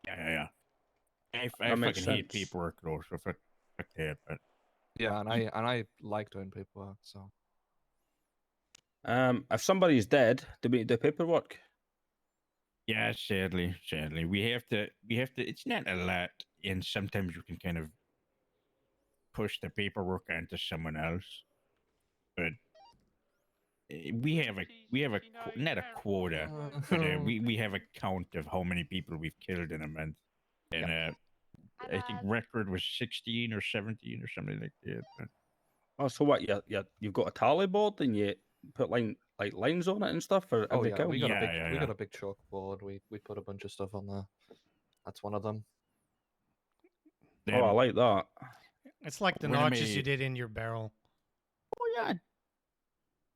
Yeah. I That makes fucking hate sense. paperwork though, so fuck that. But Yeah, and I like doing paperwork. So if somebody's dead, do we do paperwork? yeah, sadly, we have to. It's not a lot, and sometimes you can kind of push the paperwork onto someone else, but we have a not a quota, but we have a count of how many people we've killed in a month, and I think record was 16 or 17 or something like that. But Oh, so what? You've got a tally board and you put lines on it and stuff for every kill. we got a big chalkboard. We put a bunch of stuff on there. That's one of them. Oh, I like that. It's like the One of notches my- you did in your barrel. Oh yeah.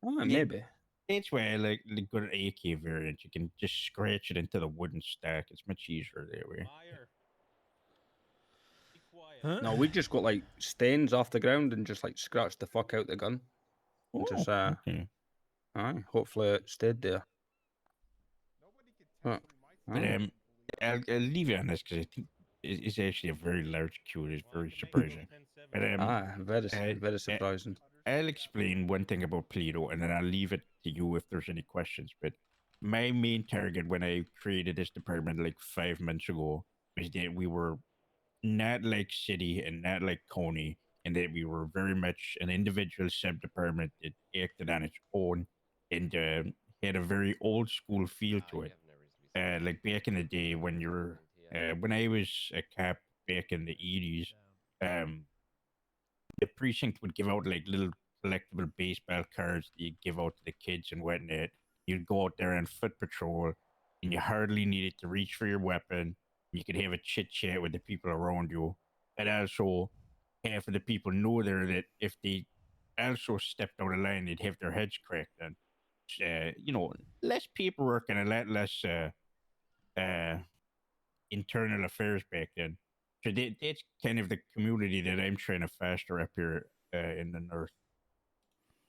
Oh, maybe. That's why I like the good AK variant. You can just scratch it into the wooden stack. It's much easier that way. No, we just got like stains off the ground and just like scratched the fuck out the gun. And just okay. aye, hopefully it stayed there. But I'll leave you on this because I think is actually a very large queue. It's very surprising. But very surprising. I'll explain one thing about Polito, and then I'll leave it to you if there's any questions. But my main target when I created this department like 5 months ago was that we were not like City and not like Coney, and that we were very much an individual sub department that acted on its own and had a very old school feel to it. Like back in the day when I was a cop back in the 80s, the precinct would give out like little collectible baseball cards that you'd give out to the kids and whatnot. You'd go out there on foot patrol, and you hardly needed to reach for your weapon. You could have a chit chat with the people around you. And also, half of the people know there that if they also stepped out of line, they'd have their heads cracked. And less paperwork and a lot less internal affairs back then. So that's kind of the community that I'm trying to foster up here in the north.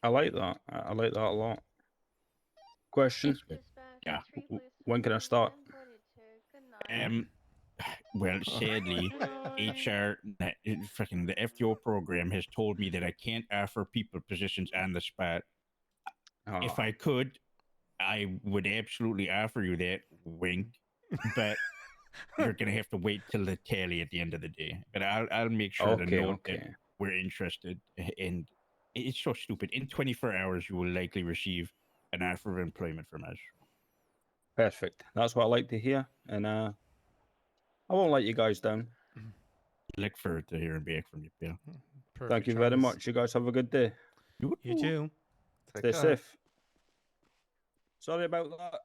I like that. I like that a lot. Question. Yeah. When can I start? Well, sadly, HR, fucking the FTO program has told me that I can't offer people positions on the spot. If I could, I would absolutely offer you that, wink, but you're gonna have to wait till the tally at the end of the day. But I'll make sure to note that we're interested, and it's so stupid. In 24 hours, you will likely receive an offer of employment from us. Perfect. That's what I like to hear, and I won't let you guys down. Look forward to hearing back from you, Bill. Thank you very much. You guys have a good day. You too. Stay safe. Sorry about that.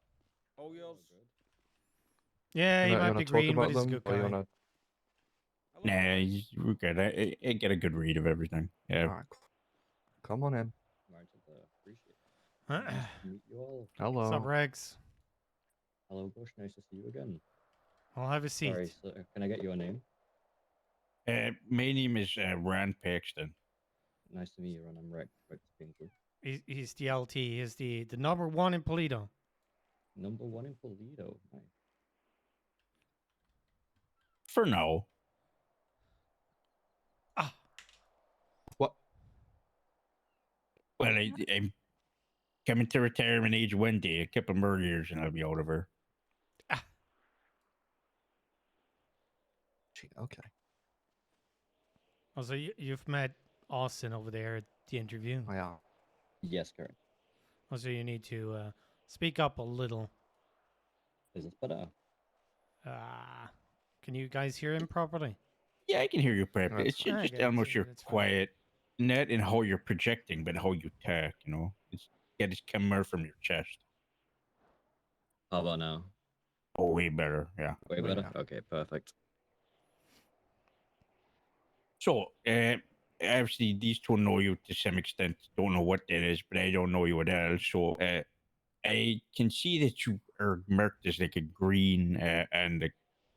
All yours. Yeah, he might be green, but he's a good guy. Nah, we're good. I get a good read of everything. Yeah. Come on in. Huh? Nice to meet you all. Hello. What's up, Rex? Hello, Bush. Nice to see you again. I'll have a seat. Sorry, so can I get your name? My name is Ron Paxton. Nice to meet you, Ron. I'm Rex. Rex Painter. He's the LT. He's the number one in Polito. Number one in Polito. Nice. For now. What? Well, I'm coming to retirement age one day. A couple more years, and I'll be out of her. Okay. Also, you've met Austin over there at the interview. Oh, yeah. Yes, correct. Also, you need to speak up a little. Is this better? Can you guys hear him properly? Yeah, I can hear you perfectly. It's fine. just Okay, almost you're that's fine. quiet, not in how you're projecting, but how you talk. It's come more from your chest. How about now? Oh, way better. Yeah. Way better? Okay, perfect. So, obviously, these two know you to some extent. Don't know what that is, but I don't know you at all. So, I can see that you are marked as like a green and the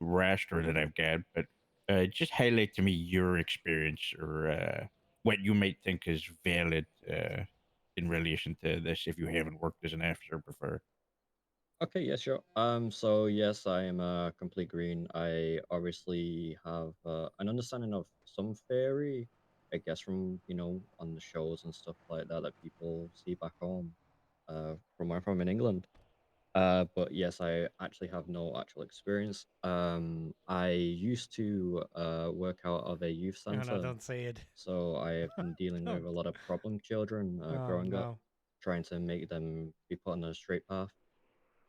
raster that I've got, but just highlight to me your experience or what you might think is valid in relation to this if you haven't worked as an officer before. Okay, yeah, sure. So yes, I am a complete green. I obviously have an understanding of some fairy, I guess from, on the shows and stuff like that that people see back home, from where I'm from in England. But yes, I actually have no actual experience. I used to work out of a youth No, center. don't say it. So I have been dealing with a lot of problem children growing up, trying to make them be put on a straight path.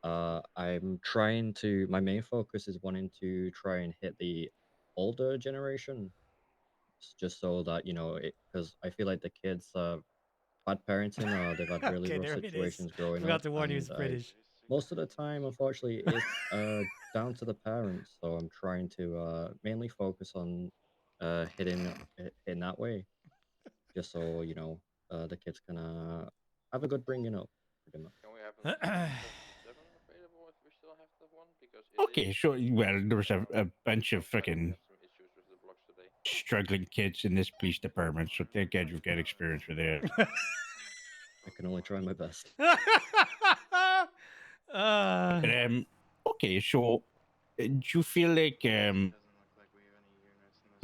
I'm trying to, my main focus is wanting to try and hit the older generation, just so that, because I feel like the kids, bad parenting, they've had really Okay, rough there it is. situations growing Forgot up. to warn you, he's and British. Most of the time, unfortunately, it's down to the parents. So I'm trying to mainly focus on hitting that way, just so, the kids can have a good bringing up, pretty much. Can we have a 7 available if we still have the one? Because Okay, sure. Well, there was a bunch of fucking some issues with the blocks today. struggling kids in this police department, so thank God you've got experience with that. I can only try my best. But, okay, so do you feel like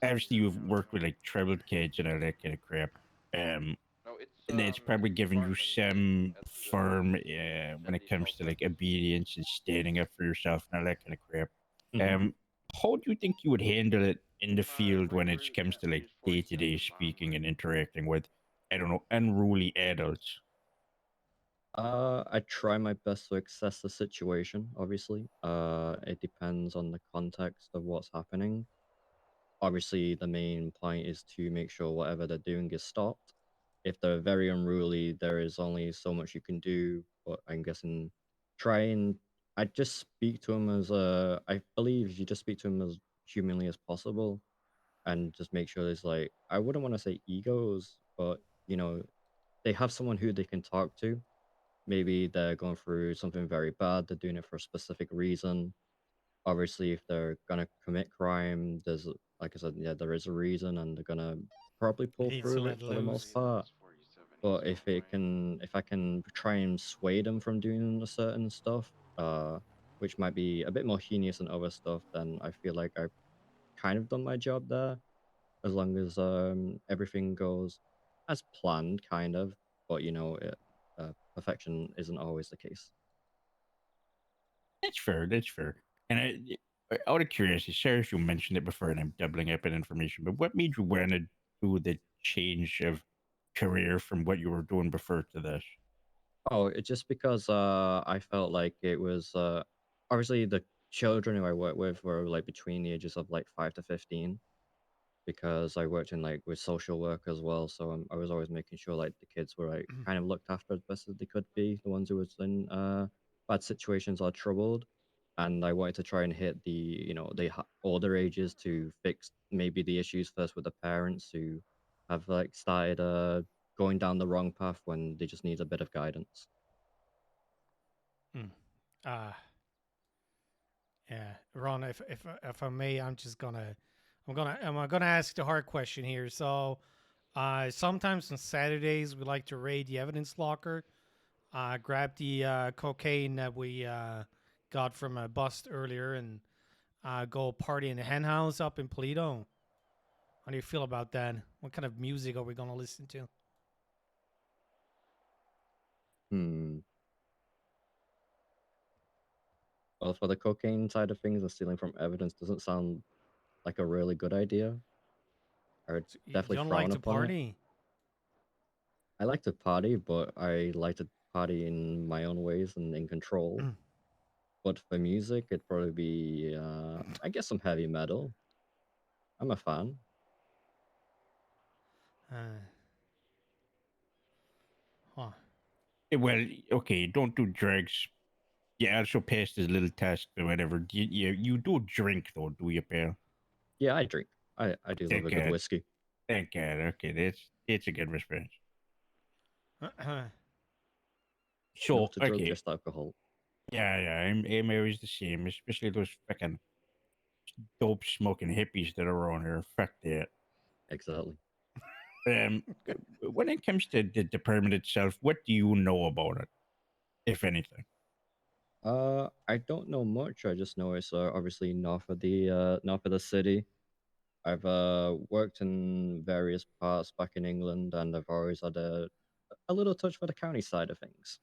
obviously you've worked with like troubled kids and all that kind of crap. No, it's And it's probably given you some firm when it comes to like obedience and standing up for yourself and all that kind of crap. How do you think you would handle it in the field when it comes to like day-to-day speaking and interacting with, I don't know, unruly adults? I try my best to assess the situation, obviously. It depends on the context of what's happening. Obviously, the main point is to make sure whatever they're doing is stopped. If they're very unruly, there is only so much you can do, but I'm guessing I just speak to them as I believe you just speak to them as humanly as possible and just make sure there's like, I wouldn't want to say egos, but you know, they have someone who they can talk to. Maybe they're going through something very bad, they're doing it for a specific reason. Obviously, if they're gonna commit crime, there's like I said, yeah, there is a reason, and they're gonna probably pull Needs to through it let for the most loose. part. But if I can try and sway them from doing a certain stuff, which might be a bit more heinous than other stuff, then I feel like I've kind of done my job there. As long as everything goes as planned, kind of. But you know, perfection isn't always the case. That's fair. That's fair. And out of curiosity, sorry if you mentioned it before and I'm doubling up in information, but what made you want to do the change of career from what you were doing before to this? Oh, it's just because I felt like it was obviously the children who I work with were like between the ages of like 5 to 15 because I worked in like with social work as well. So I was always making sure like the kids were like kind of looked after as best as they could be, the ones who was in bad situations or troubled. And I wanted to try and hit the older ages to fix maybe the issues first with the parents who have like started going down the wrong path when they just need a bit of guidance. Yeah, Ron, if I may, I'm gonna ask the hard question here. So, sometimes on Saturdays we like to raid the evidence locker, grab the cocaine that we got from a bust earlier, and go party in the hen house up in Polito. How do you feel about that? What kind of music are we gonna listen to? Well, for the cocaine side of things and stealing from evidence doesn't sound like a really good idea. I would You definitely don't like frown to upon it. party? I like to party, but I like to party in my own ways and in control. But for music, it'd probably be, I guess, some heavy metal. I'm a fan. Huh. Well, okay, don't do drugs. Yeah, also passed this little test or whatever. You do drink though, do you, pal? Yeah, I drink. I do love Thank a good God. whiskey. Thank God. Okay, it's a good response. So Not to drug, okay, just alcohol. yeah, I'm always the same, especially those fucking dope smoking hippies that are around here. Fuck that. Exactly. When it comes to the department itself, what do you know about it, if anything? I don't know much. I just know it's obviously north of the city. I've worked in various parts back in England, and I've always had a little touch for the county side of things.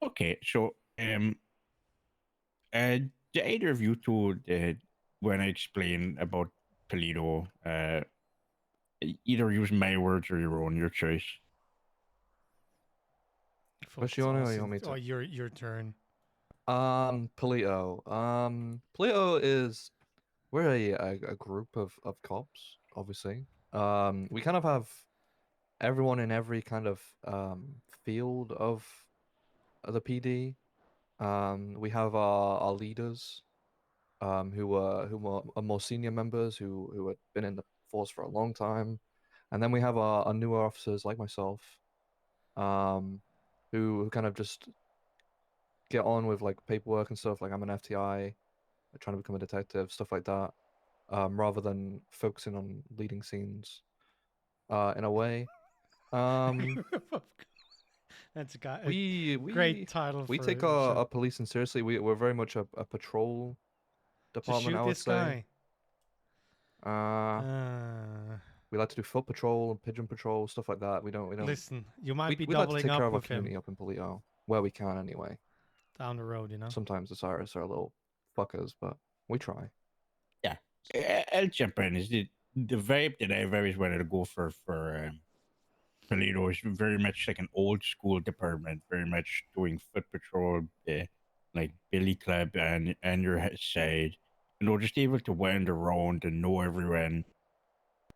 Okay, so do either of you two when I explain about Toledo, either use my words or your own, your choice. Which you want to, or you want me Oh, to? your turn. Polito. Polito is we're a group of cops, obviously. We kind of have everyone in every kind of field of the PD. We have our leaders, who are more senior members who have been in the force for a long time, and then we have our newer officers like myself, who kind of just get on with like paperwork and stuff. Like I'm an FTI, trying to become a detective, stuff like that, rather than focusing on leading scenes, in a way. That's a guy. We great title we for take a show. our policing seriously. We're very much a patrol Just department, shoot I would this say. guy. We like to do foot patrol, pigeon patrol, stuff like that. We don't. Listen, you might be we like to doubling take care up of our with him community up in Polito where we can anyway. down the road, you know. Sometimes the Cyrus are little fuckers, but we try. Yeah, I'll jump in. Is the vibe that I've always wanted to go for Toledo is very much like an old school department, very much doing foot patrol, like Billy Club and your side. You know, just able to wander around and know everyone.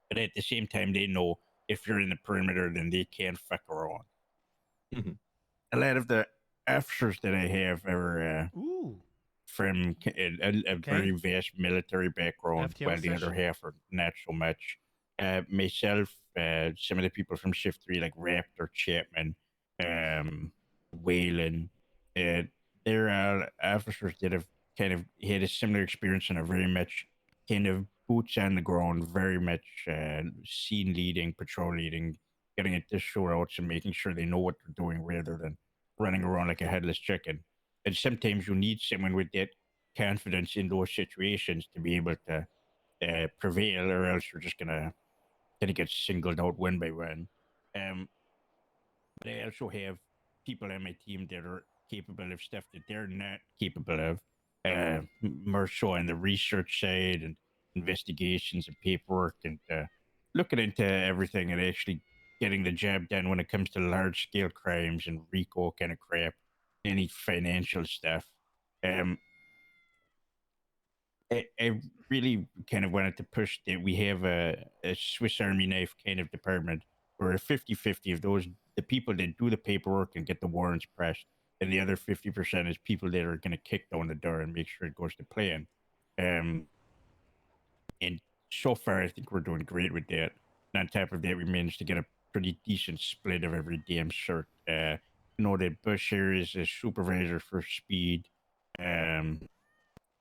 But at the same time, they know if you're in the perimeter, then they can't fuck around. A lot of the officers that I have are from a very vast military background, FTO while the other session? half are not so much. Myself, some of the people from Shift 3, like Raptor, Chapman, Whalen, they're all officers that have kind of had a similar experience and are very much kind of boots on the ground, very much scene leading, patrol leading, getting into shootouts and making sure they know what they're doing rather than running around like a headless chicken. And sometimes you need someone with that confidence in those situations to be able to prevail, or else you're just gonna get singled out one by one. But I also have people on my team that are capable of stuff that they're not capable of. More so on the research side and investigations and paperwork and looking into everything and actually getting the job done when it comes to large scale crimes and RICO kind of crap, any financial stuff. I really kind of wanted to push that we have a Swiss Army knife kind of department where 50-50 of those, the people that do the paperwork and get the warrants pressed, and the other 50% is people that are going to kick down the door and make sure it goes to plan. And so far, I think we're doing great with that. And on top of that, we managed to get a pretty decent split of every damn cert. You know that Bush here is a supervisor for speed.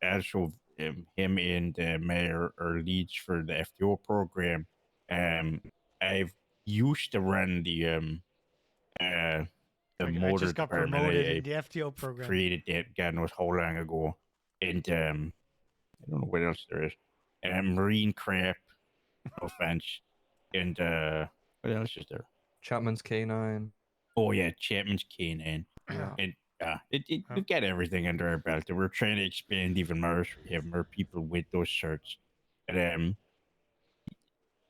Also, him and Mayor are leads for the FTO program. I've used to run the I motor just got department. promoted I in the FTO program. created that God knows how long ago, and I don't know what else there is. Marine crap, no offense, and what else is there? Chapman's K9. Oh yeah, Chapman's K9. Yeah. And we've got everything under our belt, and we're trying to expand even more, so we have more people with those certs. But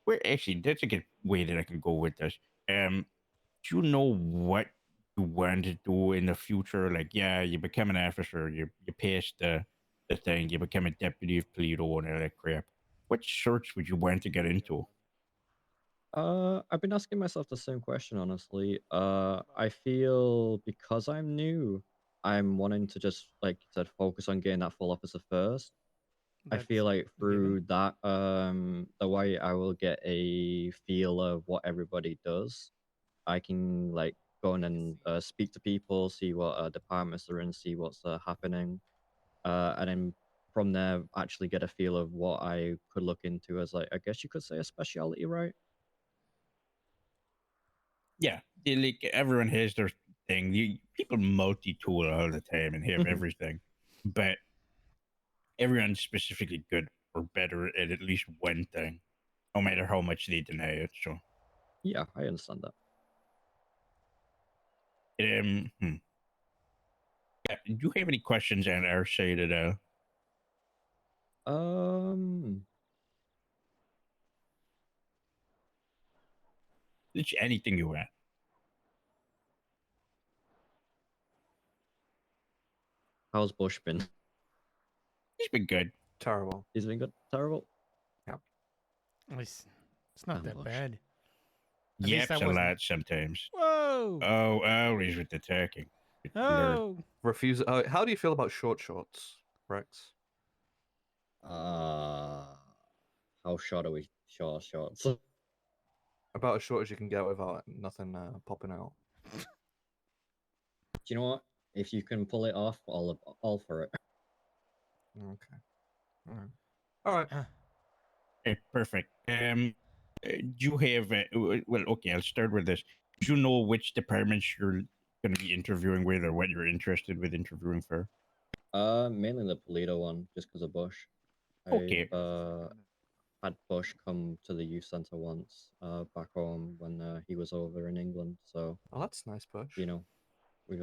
we're actually, that's a good way that I can go with this. Do you know what you want to do in the future? Like, yeah, you become an officer, you pass the thing, you become a deputy of Polito and all that crap. What certs would you want to get into? I've been asking myself the same question, honestly. I feel because I'm new, I'm wanting to just, like you said, focus on getting that full officer first. I feel like through that, the way I will get a feel of what everybody does. I can like go in and speak to people, see what departments they're in, see what's happening, and then from there actually get a feel of what I could look into as, like, I guess you could say, a specialty, right? Yeah, like everyone has their thing. People multi-tool all the time and have everything, but everyone's specifically good or better at least one thing, no matter how much they deny it. So, yeah, I understand that. Yeah, do you have any questions on our side at all? It's anything you want. How's Bush been? He's been good. Terrible. He's been good. Terrible. Yeah. It's not that bad. At least Yaps that a wasn't- lot sometimes. Whoa! Oh, always with the attacking. Oh! Refuse. How do you feel about short shorts, Rex? How short are we? Shorts. About as short as you can get without nothing popping out. Do you know what? If you can pull it off, all for it. Okay. All right. Perfect. Do you have? Well, okay. I'll start with this. Do you know which departments you're going to be interviewing with, or what you're interested with interviewing for? Mainly the Polito one, just because of Bush. Okay. had Bush come to the youth center once, back home when he was over in England. So Oh, that's nice, Bush. you know, we've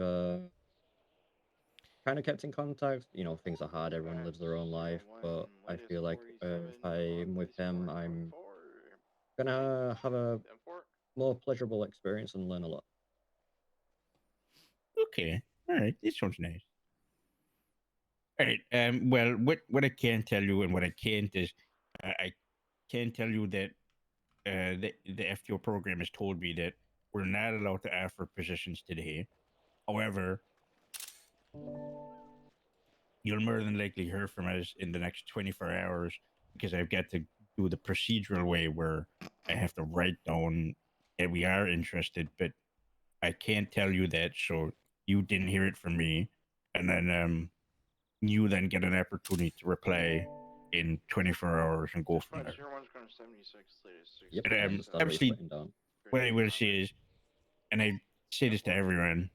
kind of kept in contact. You know, things are hard. Everyone lives their own life, but I feel like if I'm with him, I'm gonna have a more pleasurable experience and learn a lot. Okay. All right. This sounds nice. All right. Well, what I can tell you and what I can't is, I can tell you that the FTO program has told me that we're not allowed to offer positions today. However, you'll more than likely hear from us in the next 24 hours because I've got to do the procedural way where I have to write down that we are interested, but I can't tell you that, so you didn't hear it from me, and then you then get an opportunity to reply in 24 hours and go from there. Yep, And, I just obviously, written down. what I will say is, and I say this to everyone,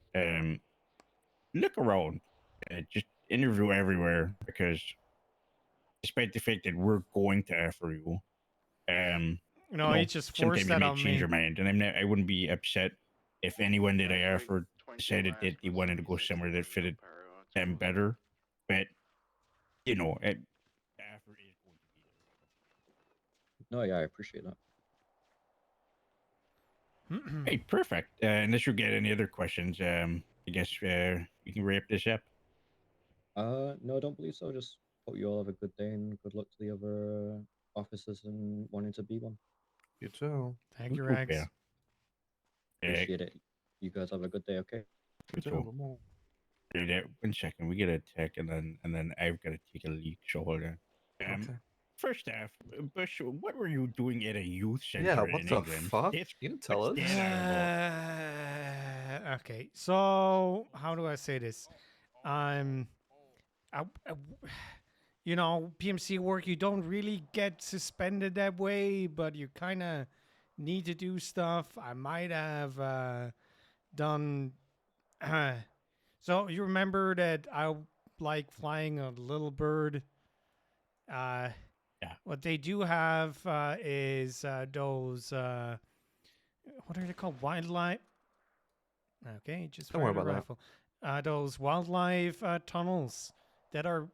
look around, just interview everywhere, because despite the fact that we're going to offer you, No, he just forced sometimes that you may on change me. your mind, and I wouldn't be upset if anyone that I offered decided that they wanted to go somewhere that fitted them better. But you know, the offer is going to be No, yeah, I appreciate that. there. Hey, perfect. Unless you get any other questions, I guess we can wrap this up. No, I don't believe so. Just hope you all have a good day and good luck to the other officers and wanting to be one. You too. Thank you, Cool, Rex. yeah. Appreciate it. You guys have a good day, okay? You too. Dude, 1 second. We get a tech, and then I've got to take a leak. So hold on. Okay. First off, Bush, what were you doing at a youth center Yeah, what in the England? fuck? It's- You didn't tell what's us. that all about? Okay, so how do I say this? You know, PMC work, you don't really get suspended that way, but you kind of need to do stuff. I might have done. So you remember that I like flying a little bird? Yeah. What they do have is those. What are they called? Wildlife. Okay, just Don't worry fired a about that. rifle. Those wildlife tunnels that are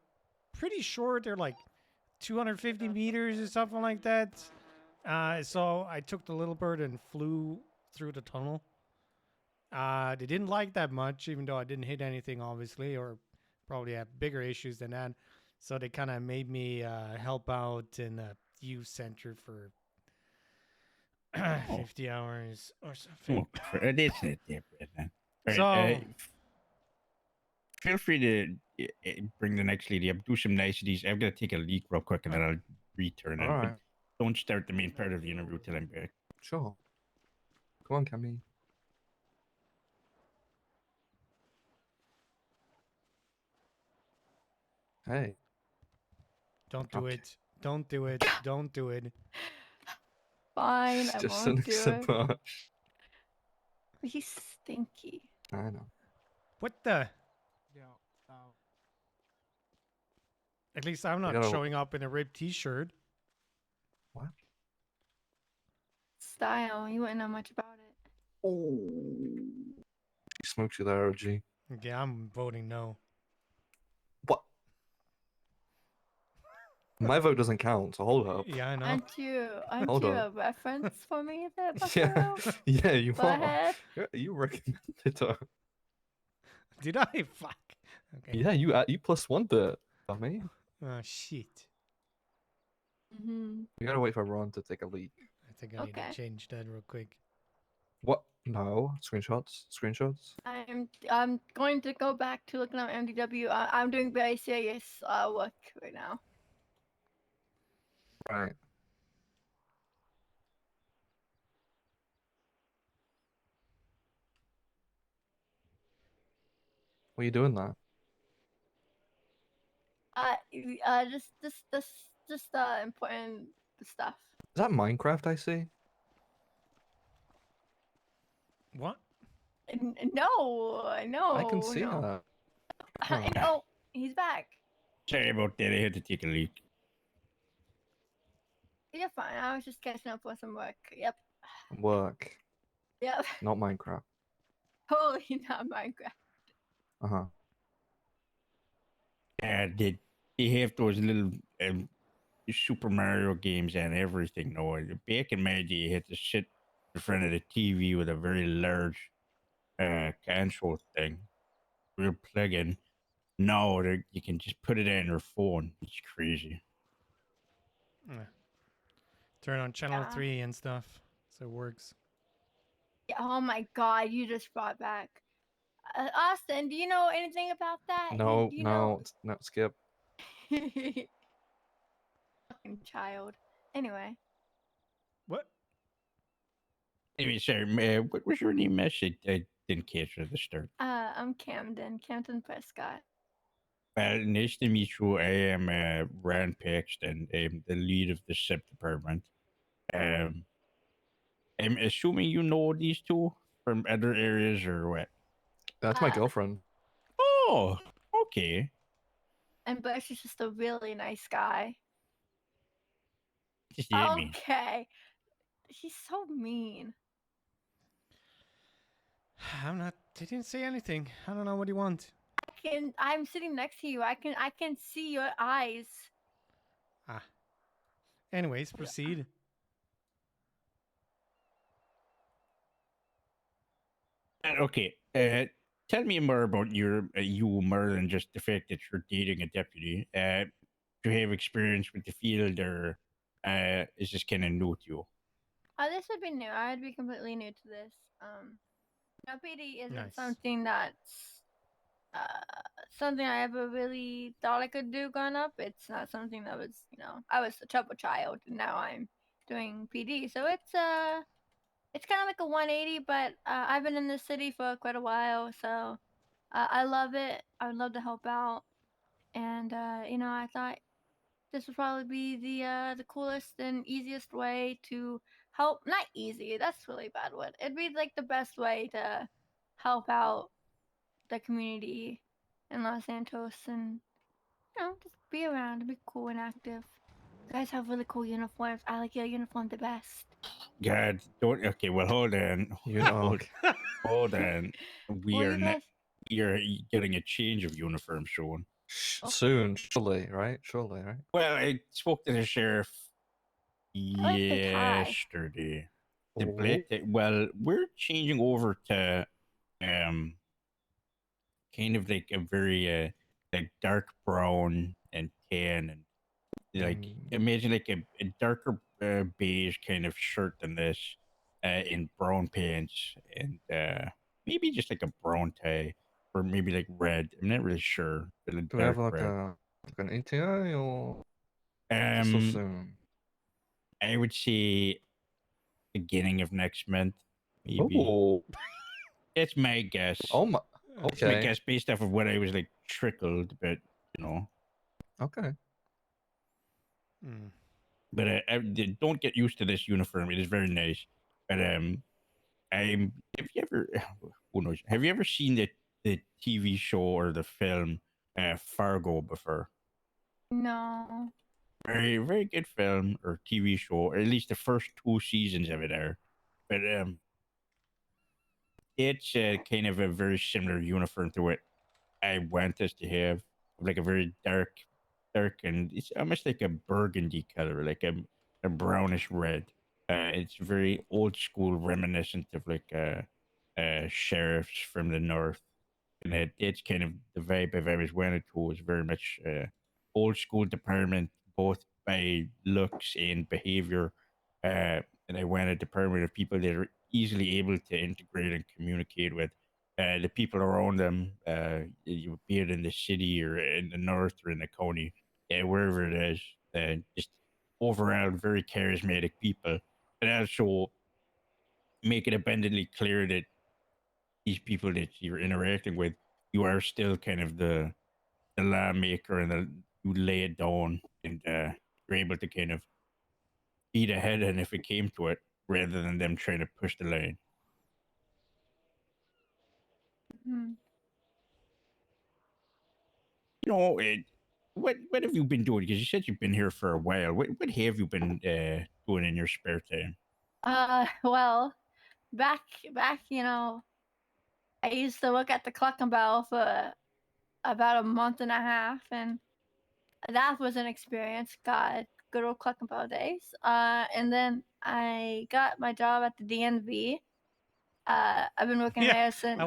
pretty short. They're like 250 meters or something like that. So I took the little bird and flew through the tunnel. They didn't like that much, even though I didn't hit anything, obviously, or probably have bigger issues than that. So they kind of made me help out in a youth center for 50 hours or something. That's not that bad, man. All So- right, feel free to bring the next lady up. Do some niceties. I've got to take a leak real quick, and then I'll return. All But right. don't start the main part of the interview till I'm back. Sure. Come on, Cammy. Hey. Don't do it. Don't do it. Don't do it. Fine, I Just won't an do it. example. He's stinky. I know. What the? At least I'm not gotta- showing up in a ripped t-shirt. What? Style, you wouldn't know much about it. He smokes you there, OG. Yeah, I'm voting no. What? My vote doesn't count, so hold up. Yeah, I know. Aren't you Hold a up. reference for me there, Yeah, Buckaroo? yeah, you Go are. ahead. You recommended her. Did I? Fuck. Okay. Yeah, you plus one it. Dummy. Oh, shit. Mm-hmm. We gotta wait for Ron to take a leak. I think I need Okay. to change that real quick. What? No. Screenshots? Screenshots? I'm going to go back to looking at MDW. I'm doing very serious work right now. Right. What are you doing that? Just important stuff. Is that Minecraft I see? What? No, I can see no. that. Oh, he's back. Sorry about that. I had to take a leak. You're fine. I was just catching up with some work. Yep. Work, Yep. not Minecraft. Totally not Minecraft. Uh-huh. They have those little Super Mario games and everything. No, back in my day, you had to sit in front of the TV with a very large console thing. Real plug-in. No, you can just put it in your phone. It's crazy. Yeah. Turn on channel Yeah. 3 and stuff, so it works. Yeah, oh my god, you just brought back. Austin, do you know anything about that? No, Do you no, no, skip. know? Fucking child. Anyway. What? Anyway, sorry, what was your name, Miss? I didn't catch it at the start. I'm Camden Prescott. Nice to meet you. I am Rand Paxton. I'm the lead of the SIP department. I'm assuming you know these two from other areas or what? That's my girlfriend. Oh, okay. And Bush is just a really nice guy. Just hit me. Okay. He's so mean. I didn't say anything. I don't know what you want. I'm sitting next to you. I can see your eyes. Ah. Anyways, proceed. Okay. Tell me more about you more than just the fact that you're dating a deputy. Do you have experience with the field, or is this kind of new to you? This would be new. I'd be completely new to this. No, PD isn't Nice. something that's something I ever really thought I could do growing up. It's not something that was, I was a trouble child, and now I'm doing PD. So it's kind of like a 180. But I've been in this city for quite a while, so I love it. I would love to help out, and I thought this would probably be the coolest and easiest way to help. Not easy. That's really bad word. It'd be like the best way to help out the community in Los Santos and just be around and be cool and active. You guys have really cool uniforms. I like your uniform the best. God, don't. Okay, well, hold on. Hold on. We Well, are you not. guys. We are getting a change of uniform soon. Soon, surely, right? Surely, right? Well, I spoke to the sheriff like the tie. yesterday. The black. Well, we're changing over to kind of like a very like dark brown and tan, and like imagine like a darker beige kind of shirt than this, in brown pants, and maybe just like a brown tie, or maybe like red. I'm not really sure, but a Do we have dark like red. an ETA or is it so Um, soon? I would say beginning of next month, maybe. Oh, That's my guess. oh my. It's my Okay. guess based off of what I was like trickled, but Okay. Mm. But don't get used to this uniform. It is very nice. But I'm. Have you ever? Who knows? Have you ever seen the TV show or the film Fargo before? No. Very very good film or TV show, or at least the first 2 seasons of it are. But it's kind of a very similar uniform to what I want us to have, like a very dark, and it's almost like a burgundy color, like a brownish red. It's very old school, reminiscent of like sheriffs from the north, and it's kind of the vibe I've always wanted to. Was very much old school department, both by looks and behavior. And I want a department of people that are easily able to integrate and communicate with the people around them, be it in the city or in the north or in the county, wherever it is. Just overall very charismatic people, and also make it abundantly clear that these people that you're interacting with, you are still kind of the lawmaker, and you lay it down, and you're able to kind of eat ahead, and if it came to it, rather than them trying to push the line. Hmm. You know, what have you been doing? Because you said you've been here for a while. What have you been doing in your spare time? Well, back, you know, I used to work at the Clucking Bell for about a month and a half, and that was an experience. God, good old Clucking Bell days. And then I got my job at the DNV. I've been working there since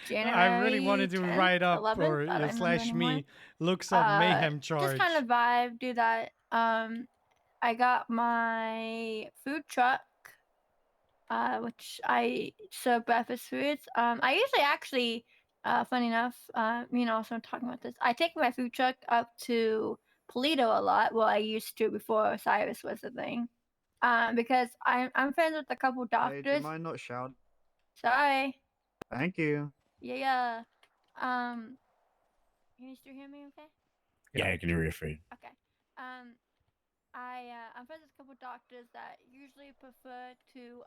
January. I really wanted to 10th, write up 11th, or I don't remember slash anymore. me looks up mayhem Just charge. kind of vibe, do that. I got my food truck, which I serve breakfast foods. I usually actually, funny enough, you know, so I'm talking about this. I take my food truck up to Polito a lot. Well, I used to before Cyrus was a thing. Because I'm friends with a couple Hey, do you doctors. mind not shouting? Sorry. Thank you. Yeah. Can you still hear me? Okay. Yeah, I can hear you fine. Okay. I'm friends with a couple doctors that usually prefer to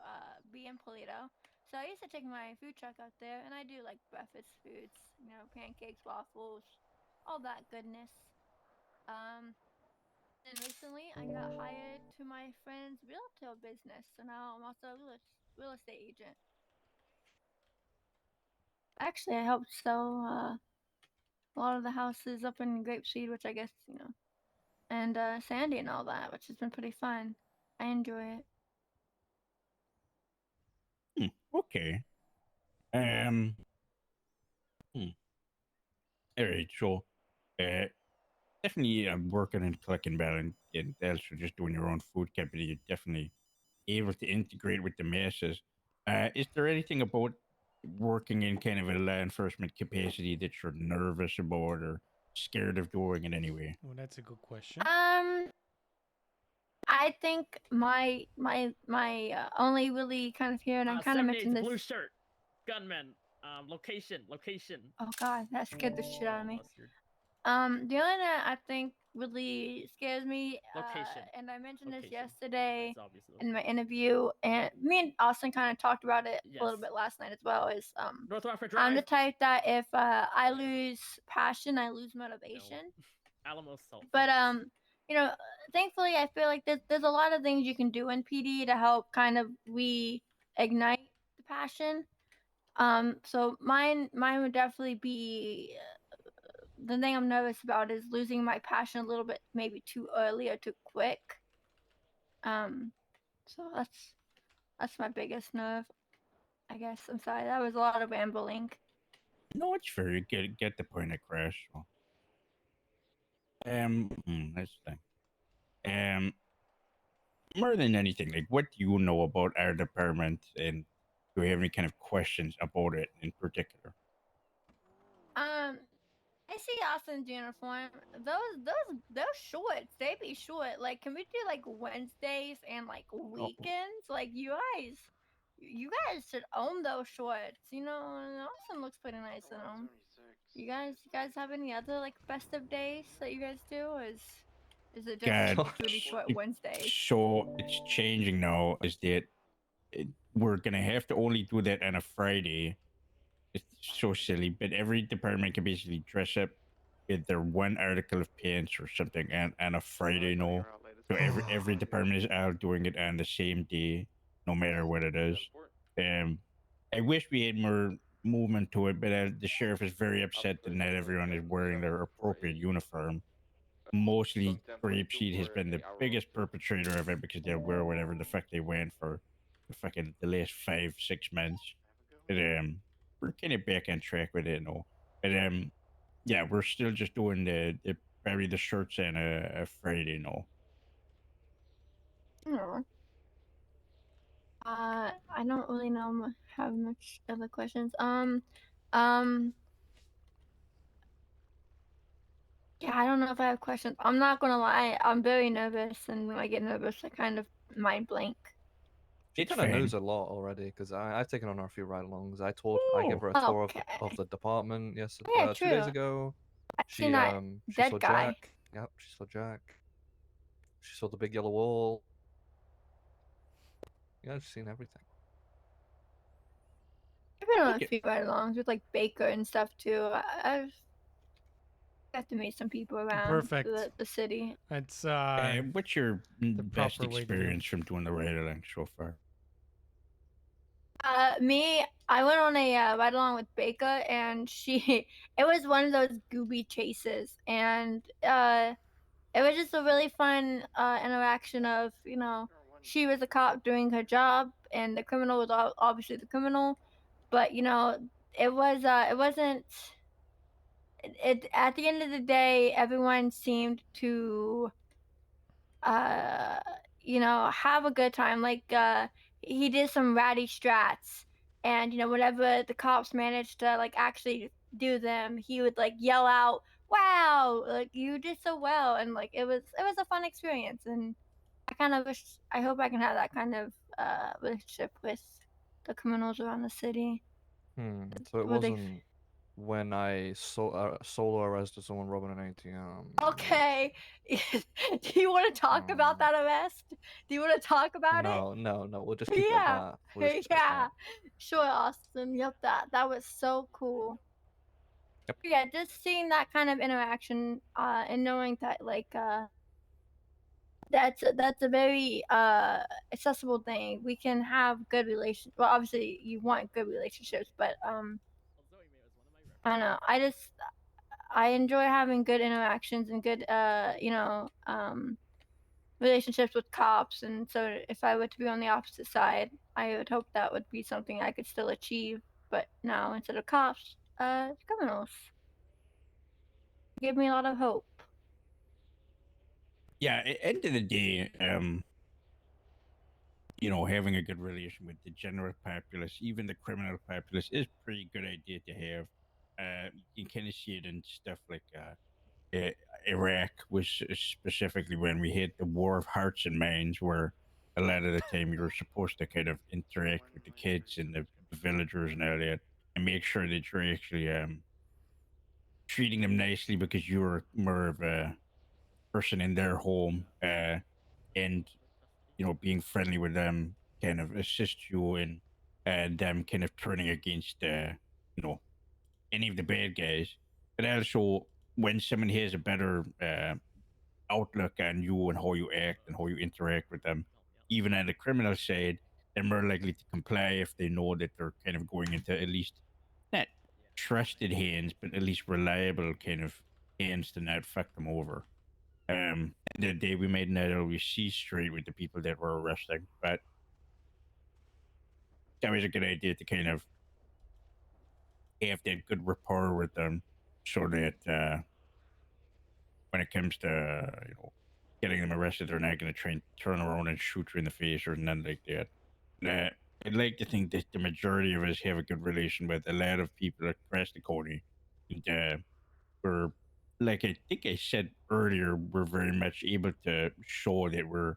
be in Polito. So I used to take my food truck out there, and I do like breakfast foods, you know, pancakes, waffles, all that goodness. And recently I got hired to my friend's realtor business, so now I'm also a real estate agent. Actually, I helped sell a lot of the houses up in Grapeseed, which I guess, you know, and Sandy and all that, which has been pretty fun. I enjoy it. Okay. All right. So, definitely working and collecting balance and also just doing your own food company. You're definitely able to integrate with the masses. Is there anything about working in kind of a law enforcement capacity that you're nervous about or scared of doing in any way? Well, that's a good question. I think my only really kind of here, and I kind of mentioned this. Blue shirt, gunman, location. Oh God, that scared the shit out of me. Mustard. The only thing that I think really scares me, Location. and I mentioned this Location. yesterday That's obvious. in my interview, and me and Austin kind of talked about it a little Yes. bit last night as well. Is North Rockford I'm the Drive. type that if I lose passion, I lose motivation. Alamo Salt. But you know, thankfully, I feel like there's a lot of things you can do in PD to help kind of reignite the passion. So mine would definitely be the thing I'm nervous about is losing my passion a little bit, maybe too early or too quick. So that's my biggest nerve, I guess. I'm sorry, that was a lot of rambling. No, it's fair. You get the point across. So. Let's think. More than anything, like, what do you know about our department, and do you have any kind of questions about it in particular? I see Austin's uniform. Those shorts, they be short. Like, can we do like Wednesdays and like weekends? Like, you guys should own those shorts. You know, and Austin looks pretty nice in them. You guys have any other like festive days that you guys do? Or is it just God, truly short Wednesdays? so it's changing now. Is that we're gonna have to only do that on a Friday? It's so silly, but every department can basically dress up with their one article of pants or something and a Friday, no. So every department is out doing it on the same day, no matter what it is. I wish we had more movement to it, but the sheriff is very upset that not everyone is wearing their appropriate uniform. Mostly Grapeseed has been the biggest perpetrator of it because they'll wear whatever the fuck they want for the last 5-6 months. But we're kind of back on track with it now. But yeah, we're still just doing the bury the shirts on a Friday now. Oh. I don't really have much other questions. Yeah, I don't know if I have questions. I'm not gonna lie, I'm very nervous, and when I get nervous, I kind of mind blank. She It's kind of fine. knows a lot already because I've taken on her a few ride-alongs. I gave her a tour of the department yesterday, Yeah, 2 days true. ago. I've She seen that she dead saw guy. Jack. Yep, she saw Jack. She saw the big yellow wall. Yeah, she's seen everything. I've been on a few ride-alongs with like Baker and stuff too. I've have to meet some people around Perfect. the city. It's what's your best proper way to do it. experience from doing the ride along so far? Me, I went on a ride along with Becca, and it was one of those gooby chases, and it was just a really fun interaction of, she was a cop doing her job, and the criminal was obviously the criminal, but it wasn't. At the end of the day, everyone seemed to have a good time. Like he did some ratty strats, and whenever the cops managed to like actually do them, he would like yell out, "Wow, like you did so well," and like it was a fun experience, and I hope I can have that kind of relationship with the criminals around the city. So it Were they wasn't when I solo arrested someone robbing an ATM. okay? Do you want to talk about that arrest? Do you want to talk about it? No. We'll just keep it at Yeah, that. We'll just keep it at yeah, that. sure, Austin. Yep, that was so cool. Yep. Yeah, just seeing that kind of interaction, and knowing that that's a very accessible thing. We can have good relations. Well, obviously you want good relationships, but I don't know. I enjoy having good interactions and good relationships with cops, and so if I were to be on the opposite side, I would hope that would be something I could still achieve. But now instead of cops, criminals. Give me a lot of hope. Yeah, at the end of the day, having a good relation with the general populace, even the criminal populace, is a pretty good idea to have. You can kind of see it in stuff like Iraq, was specifically when we hit the war of hearts and minds, where a lot of the time you were supposed to kind of interact with the kids and the villagers and all that, and make sure that you're actually treating them nicely because you're more of a person in their home, and being friendly with them kind of assist you in them kind of turning against you know any of the bad guys. But also, when someone has a better outlook on you and how you act and how you interact with them, even on the criminal side, they're more likely to comply if they know that they're kind of going into at least not trusted hands, but at least reliable kind of hands to not fuck them over. The day we made not always see straight with the people that were arresting, but that was a good idea to kind of have that good rapport with them, so that when it comes to getting them arrested, they're not going to try and turn around and shoot you in the face or nothing like that. I'd like to think that the majority of us have a good relation with a lot of people across the county. And we're, like I think I said earlier, we're very much able to show that we're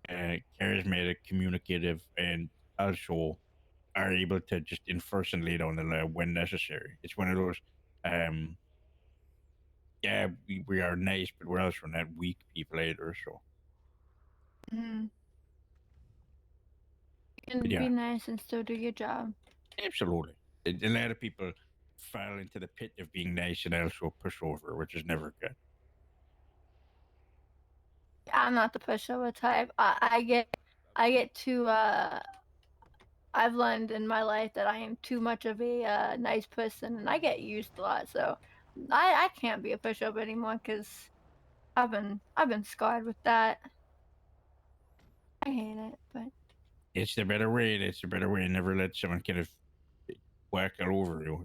charismatic, communicative, and also are able to just enforce and lay down the law when necessary. It's one of those, yeah, we are nice, but we're also not weak people either. So, Mm-hmm. You can yeah, be nice and still do your job. absolutely. A lot of people fall into the pit of being nice and also push over, which is never good. I'm not the pushover type. I get too I've learned in my life that I am too much of a nice person, and I get used a lot. So I can't be a pushover anymore because I've been scarred with that. I hate it, but It's the better way. It's the better way. Never let someone kind of whack all over you,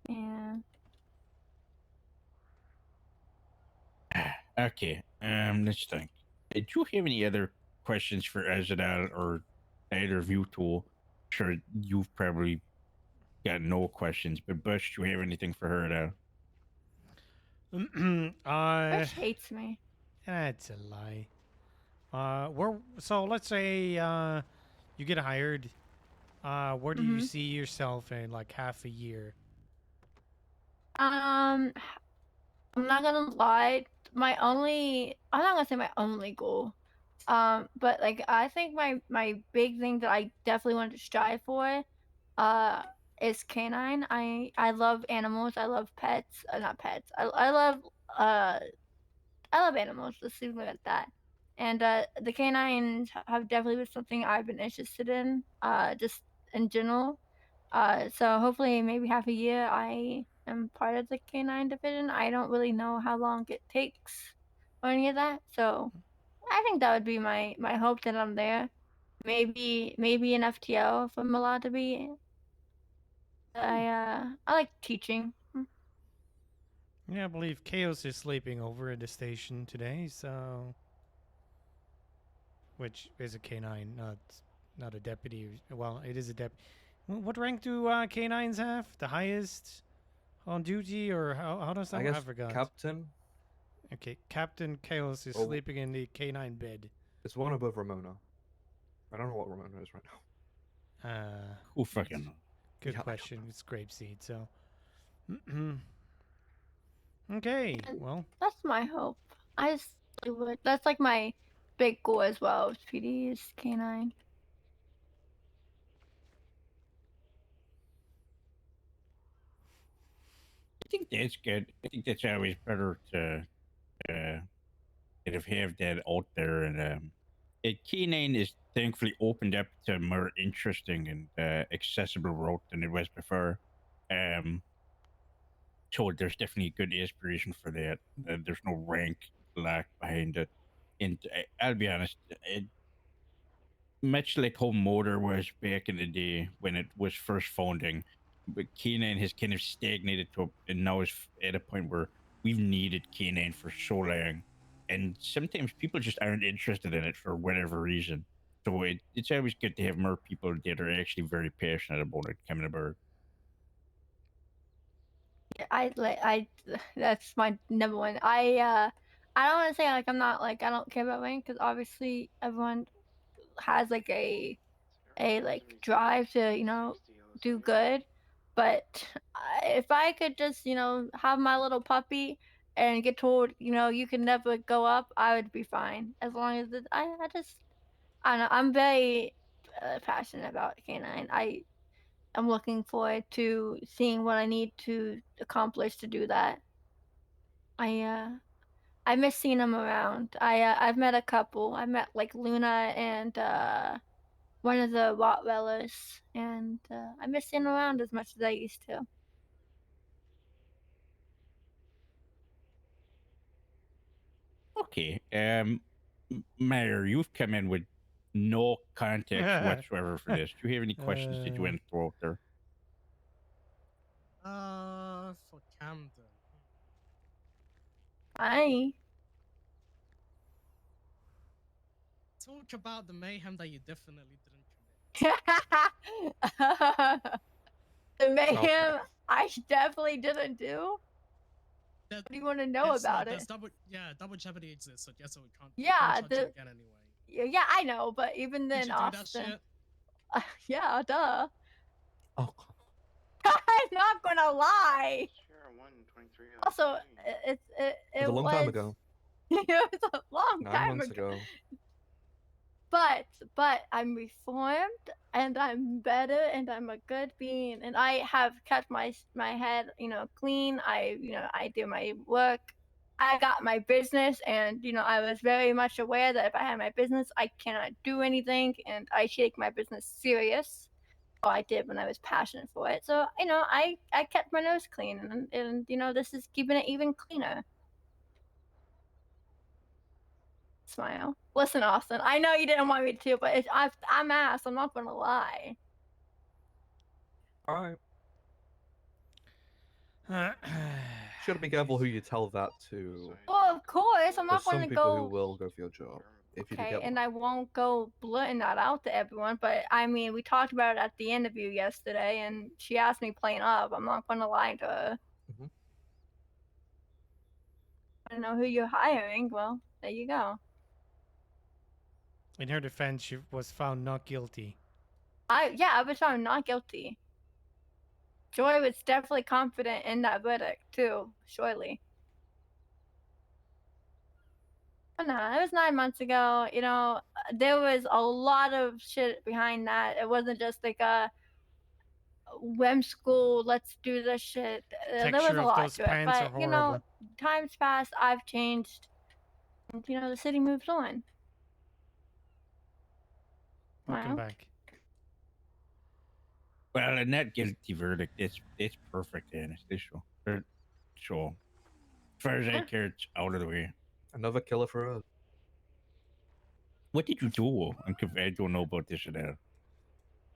yeah. Okay, let's think. Do you have any other questions for Azadal or either of you two? Sure, you've probably got no questions, but Bush, do you have anything for her now? Bush hates me. That's a lie. So let's say you get hired. Where do you see yourself in like half a year? I'm not gonna lie. I'm not gonna say my only goal. But like I think my big thing that I definitely want to strive for, is canine. I love animals. I love pets. Not pets. I love animals. Let's leave it at that. And the canines have definitely been something I've been interested in. Just in general. So hopefully maybe half a year I am part of the canine division. I don't really know how long it takes or any of that. So I think that would be my hope that I'm there. Maybe an FTO if I'm allowed to be. I like teaching. Yeah, I believe Chaos is sleeping over at the station today, so which is a canine, not a deputy. Well, it is a deputy. What rank do canines have? The highest on duty, or how does that I work? guess I forgot. Captain. Okay, Captain Chaos is Oh. sleeping in the canine bed. It's one above Ramona. I don't know what Ramona is right now. Who fucking knows? Good Yeah, I don't question. It's grapeseed, so. Okay, well. That's my hope. I just would. That's like my big goal as well. Is PD is canine. I think that's good. I think that's always better to kind of have that out there. And K9 is thankfully opened up to a more interesting and accessible route than it was before. So there's definitely good aspiration for that. There's no rank lack behind it. And I'll be honest, much like how Motor was back in the day when it was first founding, but K9 has kind of stagnated to, and now is at a point where we've needed K9 for so long, and sometimes people just aren't interested in it for whatever reason. So it's always good to have more people that are actually very passionate about it coming aboard. I that's my number one. I don't want to say like I'm not like I don't care about rank because obviously everyone has like a like drive to do good, but if I could just have my little puppy and get told you can never go up, I would be fine as long as I just I don't know. I'm very passionate about canine. I'm looking forward to seeing what I need to accomplish to do that. I miss seeing them around. I've met a couple. I met like Luna and one of the Rottweilers, and I miss seeing them around as much as I used to. Okay, Mayor, you've come in with no context whatsoever for this. Do you have any questions that you want to throw out there? For Camden. Hi. Talk about the mayhem that you definitely didn't The mayhem Okay. I definitely didn't do. What do you want to know about it? Double jeopardy exists, so yes, we can't. Yeah, Can't charge you again anyway. yeah, I know, but even then, Did you do that Austin. shit? Yeah, duh. Oh. I'm not gonna lie. Also, it was a long time ago. It was a long 9 time months ago. But I'm reformed and I'm better and I'm a good being and I have kept my head clean. I do my work. I got my business and I was very much aware that if I had my business I cannot do anything and I take my business serious. Oh, I did when I was passionate for it. So I kept my nose clean and this is keeping it even cleaner. Smile. Listen, Austin, I know you didn't want me to, but I'm ass. I'm not gonna lie. All right. Should be careful who you tell that to. Well, of course, I'm There's not gonna some people who go. will go for your job if you do Okay, get and one. I won't go blurting that out to everyone. But I mean, we talked about it at the interview yesterday, and she asked me plain up. I'm not gonna lie to her. Mhm. I don't know who you're hiring. Well, there you go. In her defense, she was found not guilty. I was found not guilty. Joy was definitely confident in that verdict too. Surely. No, it was 9 months ago. There was a lot of shit behind that. It wasn't just like whimsical, let's do this shit. There was Texture a of lot those to it, pants are but you know, horrible. times pass, I've changed. And, you know, the city moves on. Welcome Wow. back. Well, a not guilty verdict. It's perfect, and it's so. So, as far as I care, it's out of the way. Another killer for us. What did you do? I don't know about this at all.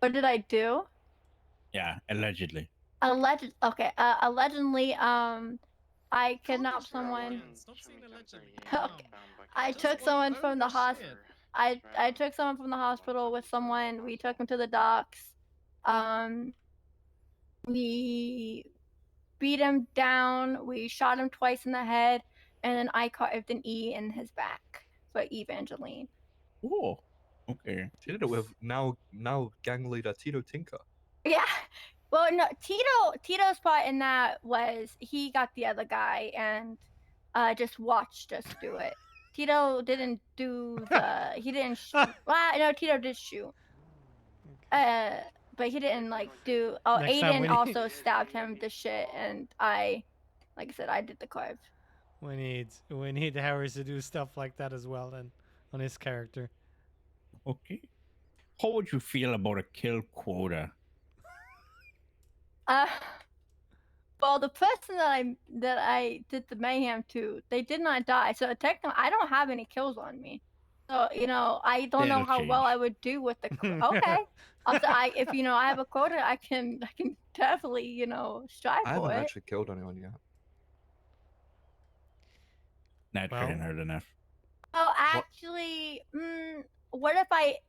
What did I do? Yeah, allegedly. Okay. Allegedly, I kidnapped someone. Okay. I took someone from the hospital. I took someone from the hospital with someone. We took him to the docks. We beat him down. We shot him twice in the head, and then I carved an E in his back for Evangeline. Oh, okay. She did it with now gang leader Tito Tinker. Yeah. Well, no, Tito's part in that was he got the other guy and just watched us do it. Tito didn't do the he didn't well, no, Tito did shoot. But he didn't like do Next time Aiden also stabbed him the shit, and I like I said, I did the carve. We need Harris to do stuff like that as well then on his character. Okay. How would you feel about a kill quota? Well, the person that I did the mayhem to, they did not die. So technically, I don't have any kills on me. So you know, I don't know That'll how well change. I would do with the. Okay, if you know I have a quota, I can definitely strive I for haven't it. actually killed anyone yet. Not trying hard enough. Oh, actually, what if I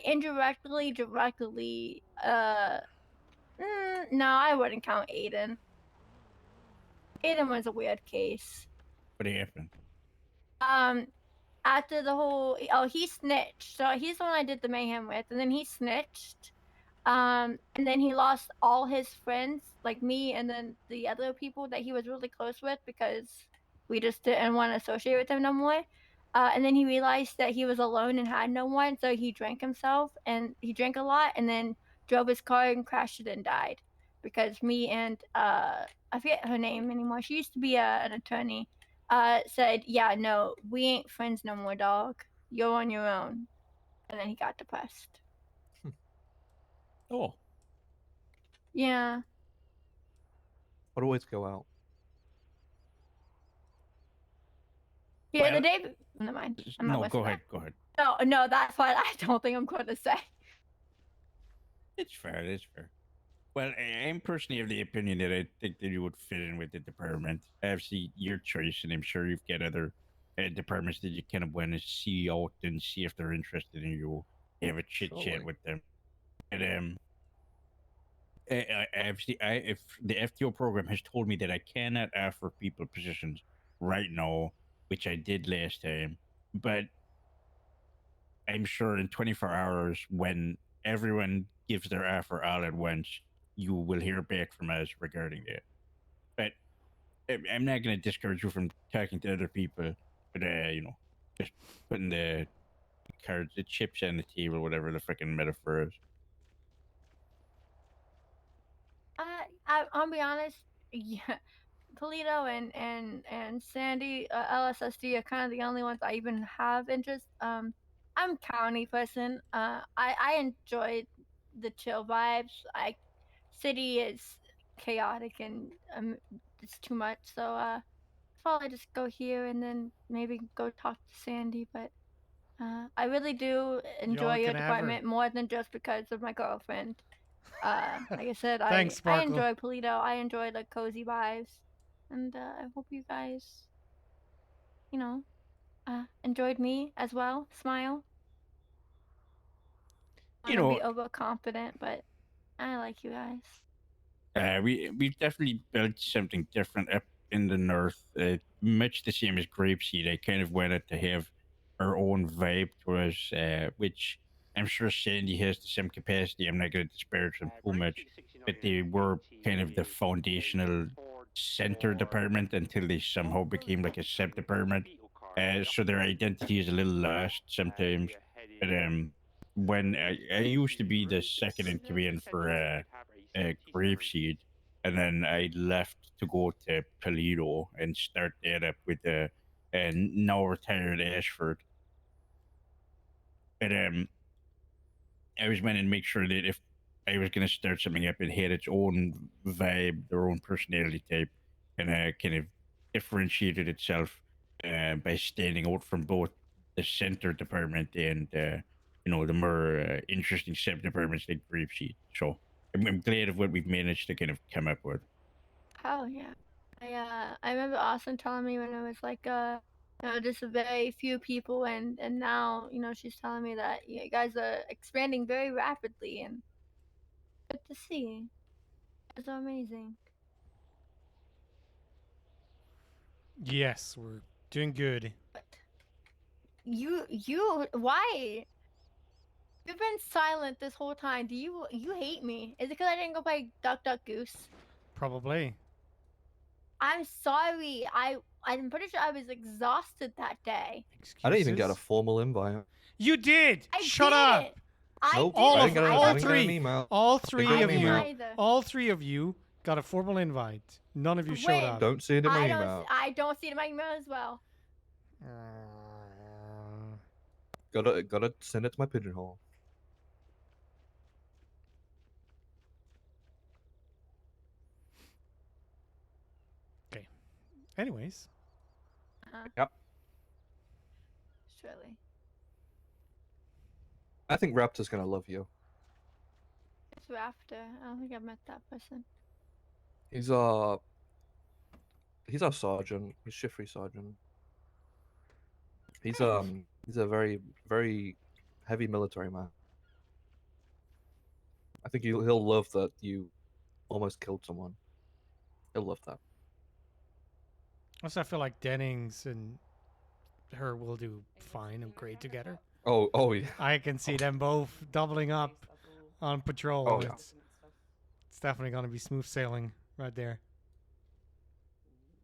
indirectly, directly, no, I wouldn't count Aiden. Aiden was a weird case. What happened? After the whole, he snitched. So he's the one I did the mayhem with, and then he snitched. And then he lost all his friends, like me, and then the other people that he was really close with because we just didn't want to associate with him no more. And then he realized that he was alone and had no one, so he drank himself, and he drank a lot, and then drove his car and crashed it and died because me and I forget her name anymore. She used to be an attorney. Said, yeah, no, we ain't friends no more, dog. You're on your own. And then he got depressed. Oh. Yeah. I'd always go out. Yeah, Well, the day. Never mind. I'm not No, listening go to ahead. that. Go ahead. No, that's what I don't think I'm going to say. It's fair. It's fair. Well, I'm personally of the opinion that I think that you would fit in with the department. Obviously, your choice, and I'm sure you've got other departments that you kind of want to see out and see if they're interested in you. Have a chit chat Surely. with them. And obviously, if the FTO program has told me that I cannot offer people positions right now, which I did last time, but I'm sure in 24 hours, when everyone gives their offer all at once, you will hear back from us regarding that. But I'm not going to discourage you from talking to other people, but just putting the cards, the chips on the table, whatever the freaking metaphor is. I'll be honest. Yeah, Toledo and Sandy, LSSD are kind of the only ones I even have interest. I'm a county person. I enjoy the chill vibes. City is chaotic and it's too much. So I'll probably just go here and then maybe go talk to Sandy. But I really do enjoy your can have her. department more than just because of my girlfriend. Like I said, Thanks, I Sparkle. enjoy Polito. I enjoy the cozy vibes, and I hope you guys, enjoyed me as well. Smile. I You want to know, be overconfident, but I like you guys. we've definitely built something different up in the north. Much the same as Grapeseed. I kind of wanted to have our own vibe to us, which I'm sure Sandy has to some capacity. I'm not going to disparage them too much, but they were kind of the foundational center department until they somehow became like a sub department. So their identity is a little lost sometimes. But when I used to be the second in command for grapeseed, and then I left to go to Toledo and start that up with the now retired Ashford. But I was meant to make sure that if I was going to start something up, it had its own vibe, their own personality type, and kind of differentiated itself by standing out from both the center department and the more interesting sub departments like Grapeseed. So I'm glad of what we've managed to kind of come up with. Hell yeah. I remember Austin telling me when it was like just a very few people, and now she's telling me that you guys are expanding very rapidly, and good to see. It's amazing. Yes, we're doing good. You why? You've been silent this whole time. Do you hate me? Is it because I didn't go play Duck Duck Goose? Probably. I'm sorry. I'm pretty sure I was exhausted that day. I didn't even get a formal invite. You did. I Shut did. up. Nope, All I of didn't get an- I all didn't get an three, email. all Didn't three get of an you, email. Either. all three of you got a formal invite. None of you showed up. Don't see it in my email. I don't see it in my email as well. Gotta send it to my pigeonhole. Okay. Anyways. Yep. Surely. I think Raptor's gonna love you. It's Raptor. I don't think I've met that person. He's our sergeant. He's shift-free sergeant. He's a very, very heavy military man. I think he'll love that you almost killed someone. He'll love that. Also, I feel like Dennings and her will do fine and great together. Oh yeah. I can see them both doubling up on patrol. Oh, yeah. It's definitely going to be smooth sailing right there.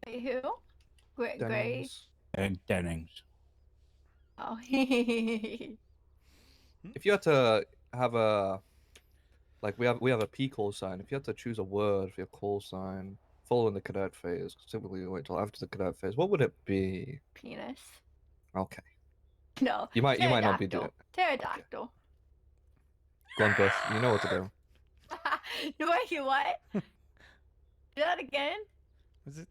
Wait, who? Gray. Dennings. And Dennings. Oh. If you had to have a we have a P call sign. If you had to choose a word for your call sign following the cadet phase, typically wait till after the cadet phase, what would it be? Penis. Okay. No. You might not be doing it. Pterodactyl. Go on, Beth. You know what to do. Wait, what? Do that again? Is it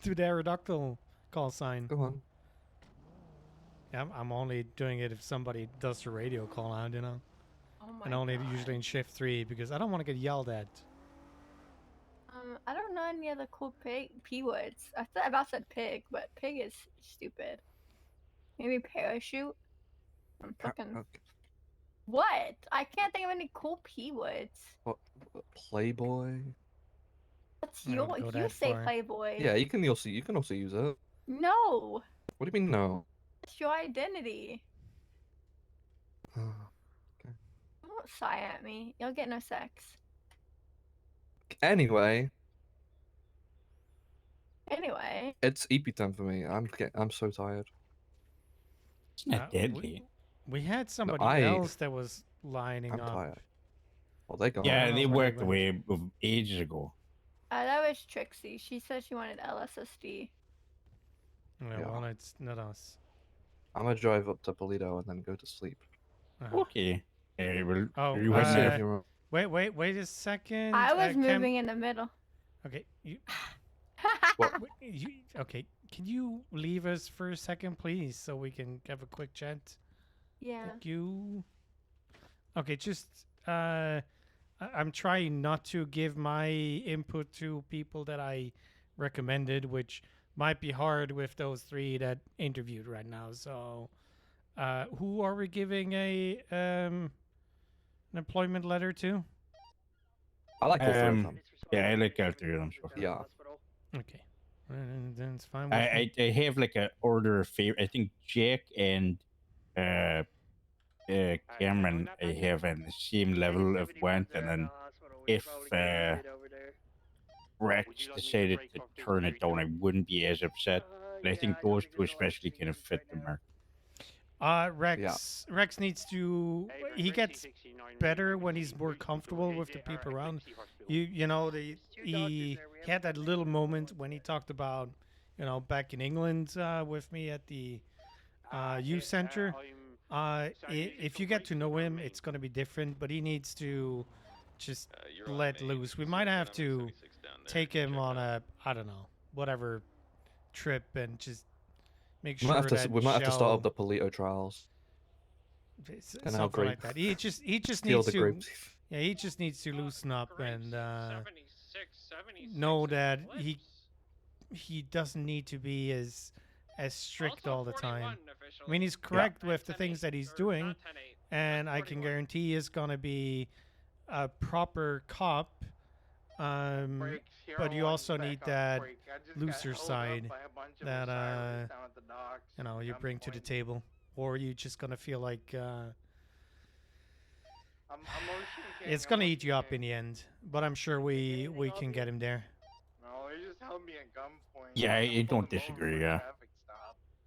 pterodactyl call sign? Go on. Yeah, I'm only doing it if somebody does the radio call out, you know. Oh my and only God. usually in shift 3 because I don't want to get yelled at. I don't know any other cool P words. I thought about said pig, but pig is stupid. Maybe parachute. I'm fucking. Okay. What? I can't think of any cool P words. What? Playboy? What's I your? would go You that say far. playboy. Yeah, you can also use it. No. What do you mean no? It's your identity. Don't sigh at me. You'll get no sex. Anyway, Anyway. it's EP time for me. I'm so tired. It's not deadly. We had somebody I- else that was lining I'm up. tired. Well, they got. Yeah, don't they know where worked they away ages ago. That was Trixie. She said she wanted LSSD. Yeah, well, it's not us. I'm gonna drive up to Polito and then go to sleep. Okay. Well, Oh, you wouldn't have- wait a second. I was Cam- moving in the middle. Okay, okay, can you leave us for a second, please, so we can have a quick chat? Yeah. Thank you. Okay, just I'm trying not to give my input to people that I recommended, which might be hard with those 3 that interviewed right now. So, who are we giving an employment letter to? I like all 3 of them. Yeah, I like all 3 of them. So. Yeah. Okay, then it's fine. With me. I have like an order of favorite. I think Jack and Cameron I have on the same level of want, and then if Rex decided to turn it down, I wouldn't be as upset. But I think those 2 especially kind of fit the mark. Rex needs to. He gets better when he's more comfortable with the people around. You know, he had that little moment when he talked about, you know, back in England with me at the youth center. If you get to know him, it's gonna be different. But he needs to just let loose. We might have to take him on a, I don't know, whatever trip and just make We might sure have to. that We might have to start Shell up the Polito trials. And how something great. like that. He just Steal needs the to grapes. yeah, he just needs to loosen up and know that he doesn't need to be as strict all the time. I mean, he's correct with the things that he's doing, and I can guarantee he's gonna be a proper cop. But you also need that looser side that you know, you bring to the table, or you just gonna feel like it's gonna eat you up in the end. But I'm sure we can get him there. No, he just held me at gunpoint. Yeah, I don't disagree. Yeah.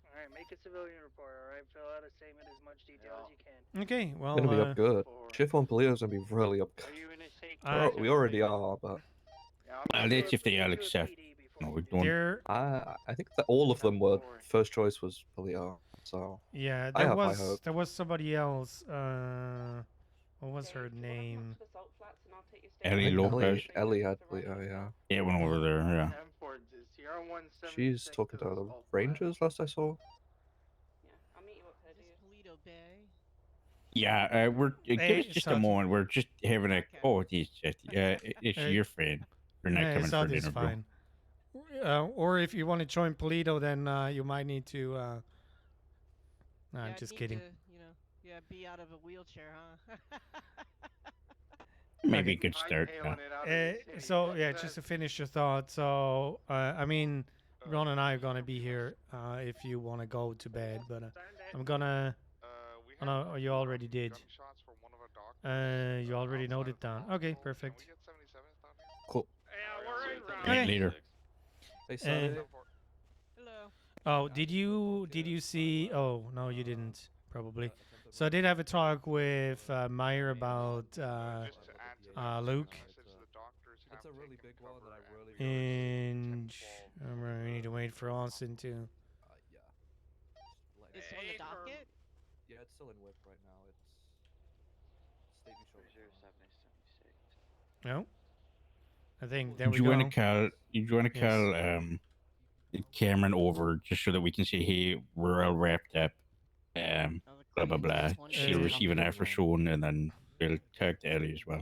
Alright, make a civilian report, alright? Fill out a statement as much detail as you can. Okay, well, Gonna be up good. Shift on Polito's gonna be really up good. We already are, but Let's see if they all accept. No, we don't. I think that all of them were first choice was Polito. So Yeah, I have high hope. there was somebody else. What was her name? Ellie Lopez. Ellie had Polito, yeah. Yeah, went over there. Yeah. She's talking to the Rangers last I saw. Yeah, we're give Hey, us just a Saj. moment. We're just having a it's Hey. your friend. We're not coming for Saj dinner, is bro. fine. Or if you want to join Polito, then you might need to. No, I'm just kidding. Be out of a wheelchair, huh? Maybe a good start. Yeah. So yeah, just to finish your thought. So I mean, Ron and I are gonna be here if you want to go to bed, but I'm gonna. Oh, no, you already did. You already noted down. Okay, perfect. Cool. Right, later. Oh, did you see? Oh no, you didn't probably. So I did have a talk with Meyer about Luke. That's a really big one that I really. And we need to wait for Austin to. It's on the docket? Yeah, it's still in whip right now. It's state No. I think there Do we you go. want to call? You want to call Cameron over just so that we can say, hey, we're all wrapped up. Blah blah blah. She'll receive an after shown, and then we'll talk to Ellie as well.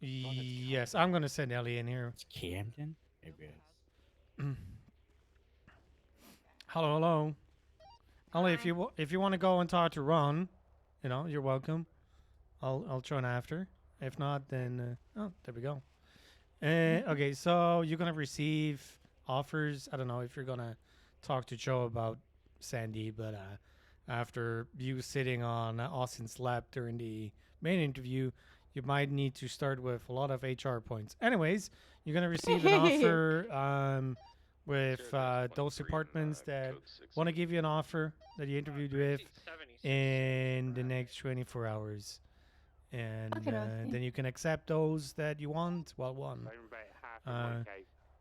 Yes, I'm gonna send Ellie in here. It's Camden. Maybe. Hello, hello. Ellie, if you want to go and talk to Ron, you know, you're welcome. I'll join after. If not, then oh, there we go. Okay, so you're gonna receive offers. I don't know if you're gonna talk to Joe about Sandy, but after you sitting on Austin's lap during the main interview, you might need to start with a lot of HR points. Anyways, you're gonna receive an offer with those departments that want to give you an offer that you interviewed with in the next 24 hours. And then you can accept those that you want. Well, one.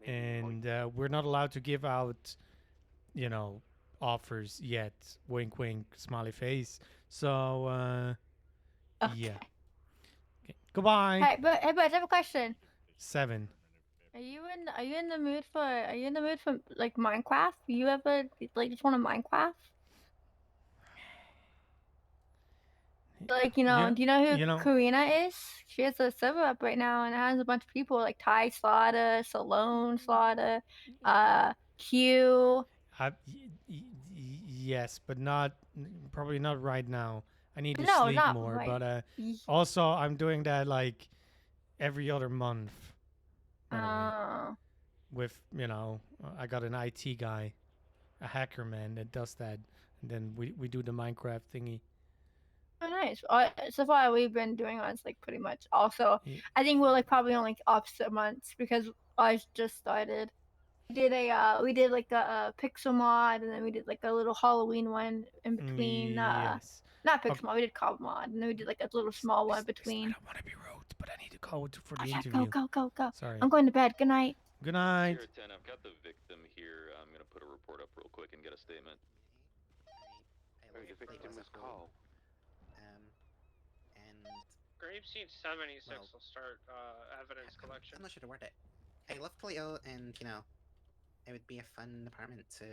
And we're not allowed to give out, you know, offers yet. Wink, wink, smiley face. So, yeah. Okay. Goodbye. Hey, but I have a question. 7. Are you in the mood for like Minecraft? You ever like just want to Minecraft? Like, do you know who Karina is? She has a server up right now and it has a bunch of people like Ty Slaughter, Salone Slaughter, Q. Yes, but probably not right now. I need to No, sleep not more. right. But also, I'm doing that like every other month. by the way. With, I got an IT guy, a hacker man that does that. And then we do the Minecraft thingy. Oh, nice. So far, we've been doing ours like pretty much. Also, I think we're like probably on like opposite months because I just started. we did like a pixel mod, and then we did like a little Halloween one in between. Yes. Not pixel mod, we did cob mod, and then we did like a little small one between. I don't want to be rude, but I need to go for the Oh, yeah, interview. go. Sorry. I'm going to bed. Good night. Good night. Sierra 10, I've got the victim here. I'm gonna put a report up real quick and get a statement. The victim was Carl. And Grapeseed 76 well, will start evidence collection. I'm not sure to word it. I love Toledo, and it would be a fun department to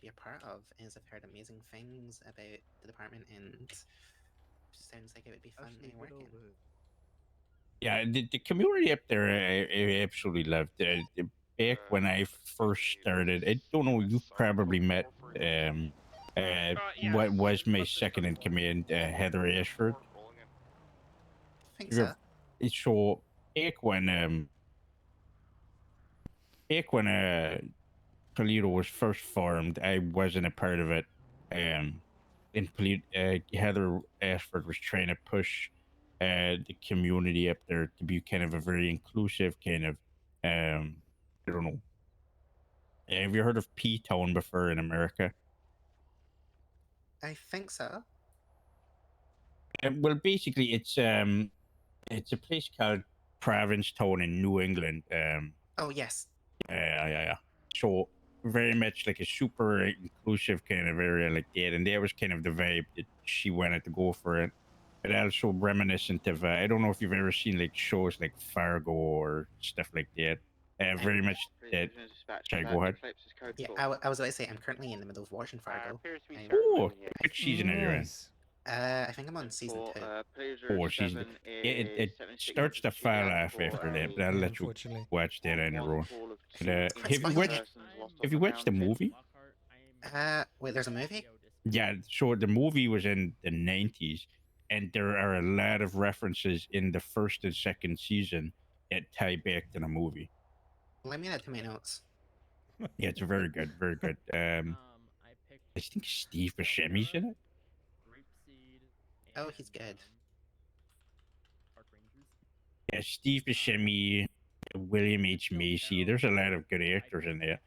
be a part of. As I've heard amazing things about the department, and sounds like it would be fun to work in. Yeah, the community up there, I absolutely loved. Back when I first started, I don't know, you've probably met what was my second in command, Heather Ashford. I think so. So back when Toledo was first formed, I wasn't a part of it. Heather Ashford was trying to push the community up there to be kind of a very inclusive kind of, I don't know. Have you heard of P-Town before in America? I think so. Well, basically, it's a place called Provincetown in New England. Oh yes. Yeah. So very much like a super inclusive kind of area like that, and that was kind of the vibe that she wanted to go for it. But also reminiscent of I don't know if you've ever seen like shows like Fargo or stuff like that. Very much that. Sorry, go ahead. Yeah, I was about to say I'm currently in the middle of watching Fargo. Oh, which season are you in? I think I'm on season 2. Oh, season. It starts to fall off after that, but I'll let you watch that on your own. But, have you watched the movie? Wait, there's a movie? Yeah, so the movie was in the 90s, and there are a lot of references in the first and second season that tie back to the movie. Let me add to my notes. Yeah, it's very good, very good. I think Steve Buscemi's in it. Oh, he's good. Yeah, Steve Buscemi, William H. Macy. There's a lot of good actors in there.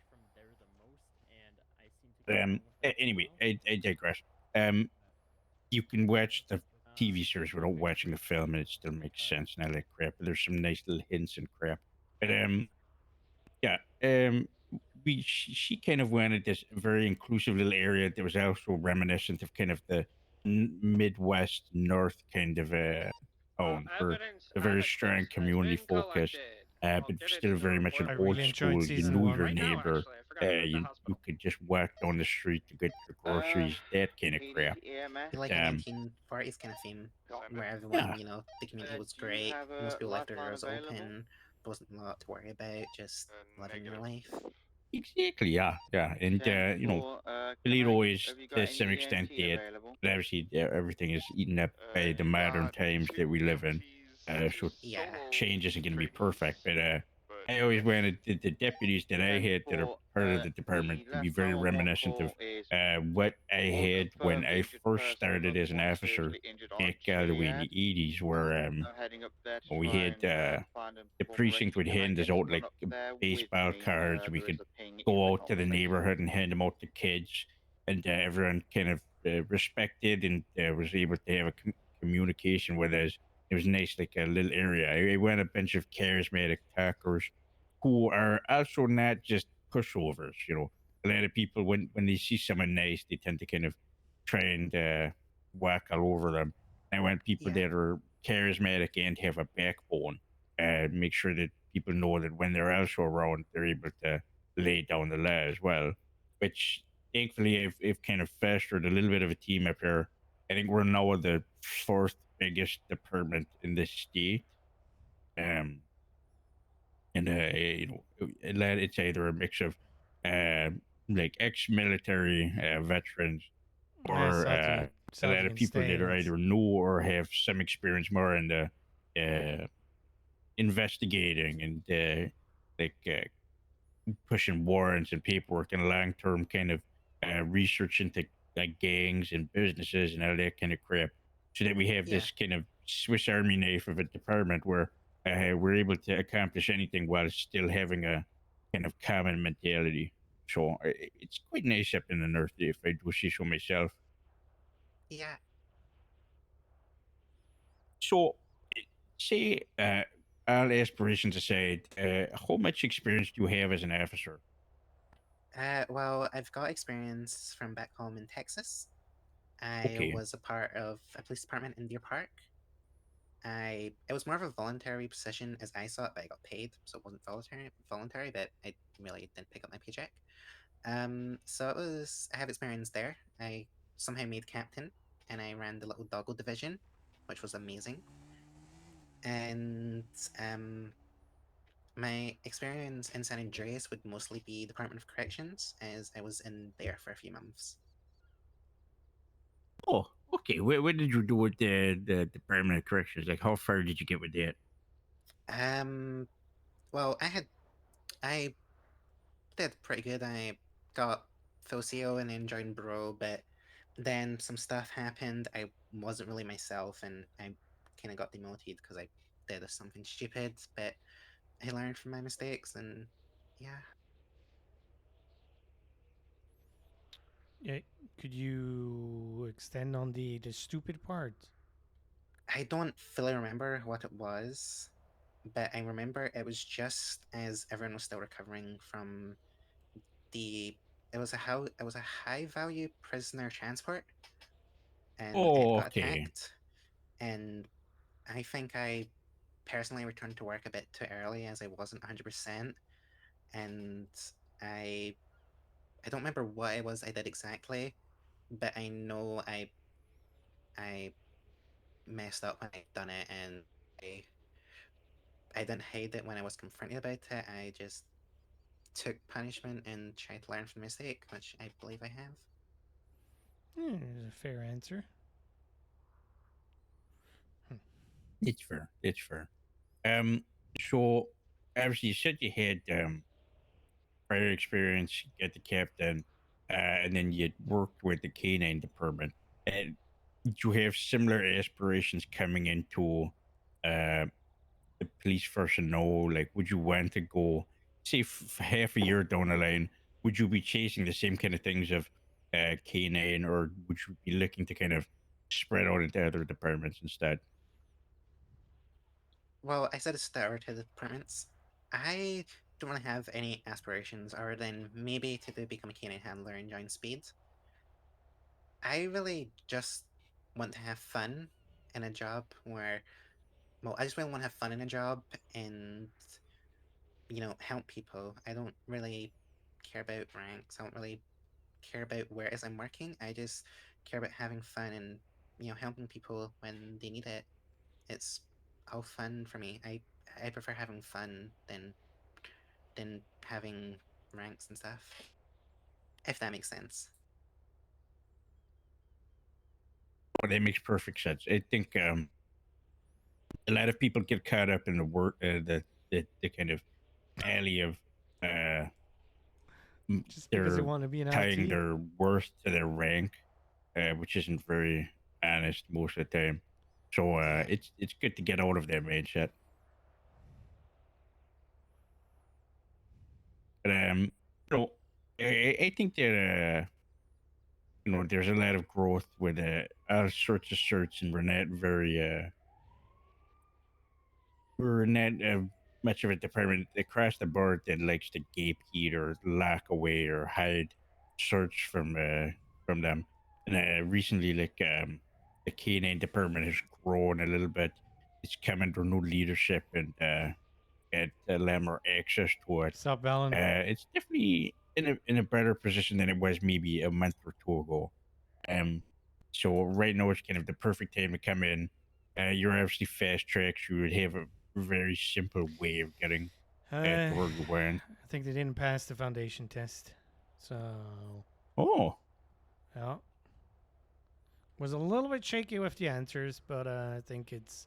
Anyway, I digress. You can watch the TV series without watching the film, and it still makes sense and all that crap. But there's some nice little hints and crap. But yeah, she kind of wanted this very inclusive little area that was also reminiscent of kind of the Midwest North kind of tone, for a very strong community focus, but still very much an old school. You know your neighbor. You could just walk down the street to get your groceries, that kind of crap. Like a 1940s kind of theme, where everyone, the community was great. Most people left their doors open. There wasn't a lot to worry about, just living your life. Exactly, yeah. And, Toledo is to some extent dead, but obviously everything is eaten up by the modern times that we live in. So change isn't going to be perfect, but I always wanted the deputies that I had that are part of the department to be very reminiscent of what I had when I first started as an officer back all the way in the 80s, where we had the precinct would hand us out like baseball cards. We could go out to the neighborhood and hand them out to kids, and everyone kind of respected and was able to have a communication with us. It was nice, like a little area. I went a bunch of charismatic talkers who are also not just pushovers. A lot of people, when they see someone nice, they tend to kind of try and walk all over them. I want people that are charismatic and have a backbone. Make sure that people know that when they're also around, they're able to lay down the law as well. Which thankfully, I've kind of fostered a little bit of a team up here. I think we're now the fourth biggest department in the state. And it's either a mix of like ex-military veterans or a lot of people that are either new or have some experience more in the investigating and pushing warrants and paperwork and long-term kind of research into gangs and businesses and all that kind of crap, so that we have this kind of Swiss Army knife of a department where we're able to accomplish anything while still having a kind of common mentality. So it's quite nice up in the north if I do say so myself. Yeah. So, say, all aspirations aside, how much experience do you have as an officer? Well, I've got experience from back home in Texas. I Okay. was a part of a police department in Deer Park. It was more of a voluntary position as I saw it, but I got paid, so it wasn't voluntary, but I really didn't pick up my paycheck. So I have experience there. I somehow made captain, and I ran the little doggo division, which was amazing. And my experience in San Andreas would mostly be Department of Corrections, as I was in there for a few months. Oh, okay. What did you do with the Department of Corrections? Like, how far did you get with that? Well, I did pretty good. I got full CO and then joined Bro, but then some stuff happened. I wasn't really myself, and I kind of got demoted because I did something stupid. But I learned from my mistakes, and yeah. Yeah, could you extend on the stupid part? I don't fully remember what it was, but I remember it was just as everyone was still recovering from the. It was a high value prisoner transport, and it Oh, got okay. attacked, and I think I personally returned to work a bit too early as I wasn't 100%, and I I don't remember what it was I did exactly, but I know I messed up when I done it, and I I didn't hate it when I was confronted about it. I just took punishment and tried to learn from the mistake, which I believe I have. Is a fair answer. It's fair. It's fair. So obviously you said you had prior experience, get the captain, and then you worked with the canine department. And did you have similar aspirations coming into uh the police personnel? Like, would you want to go, say, half a year down the line? Would you be chasing the same kind of things of canine, or would you be looking to kind of spread out into other departments instead? Well, I said a star to the departments. I don't really have any aspirations other than maybe to become a canine handler and join speed. I really just want to have fun in a job where, well, I just really want to have fun in a job and, help people. I don't really care about ranks. I don't really care about where it is I'm working. I just care about having fun and, helping people when they need it. It's all fun for me. I prefer having fun than having ranks and stuff. If that makes sense. Oh, that makes perfect sense. I think a lot of people get caught up in the work, the kind of alley of Just because they they're want to be an tying RT. their worth to their rank, which isn't very honest most of the time. So it's good to get out of that mindset. But I think that there's a lot of growth with all sorts of certs, and we're not much of a department across the board that likes to gatekeep or lock away or hide search from them. And recently, like the canine department has grown a little bit. It's come under new leadership and get a lot more access to it. Stop, Alan. It's definitely in a better position than it was maybe a month or two ago. So right now it's kind of the perfect time to come in. You're obviously fast tracks. You would have a very simple way of getting to where you went. I think they didn't pass the foundation test. So. Oh. Yeah. Was a little bit shaky with the answers, but I think it's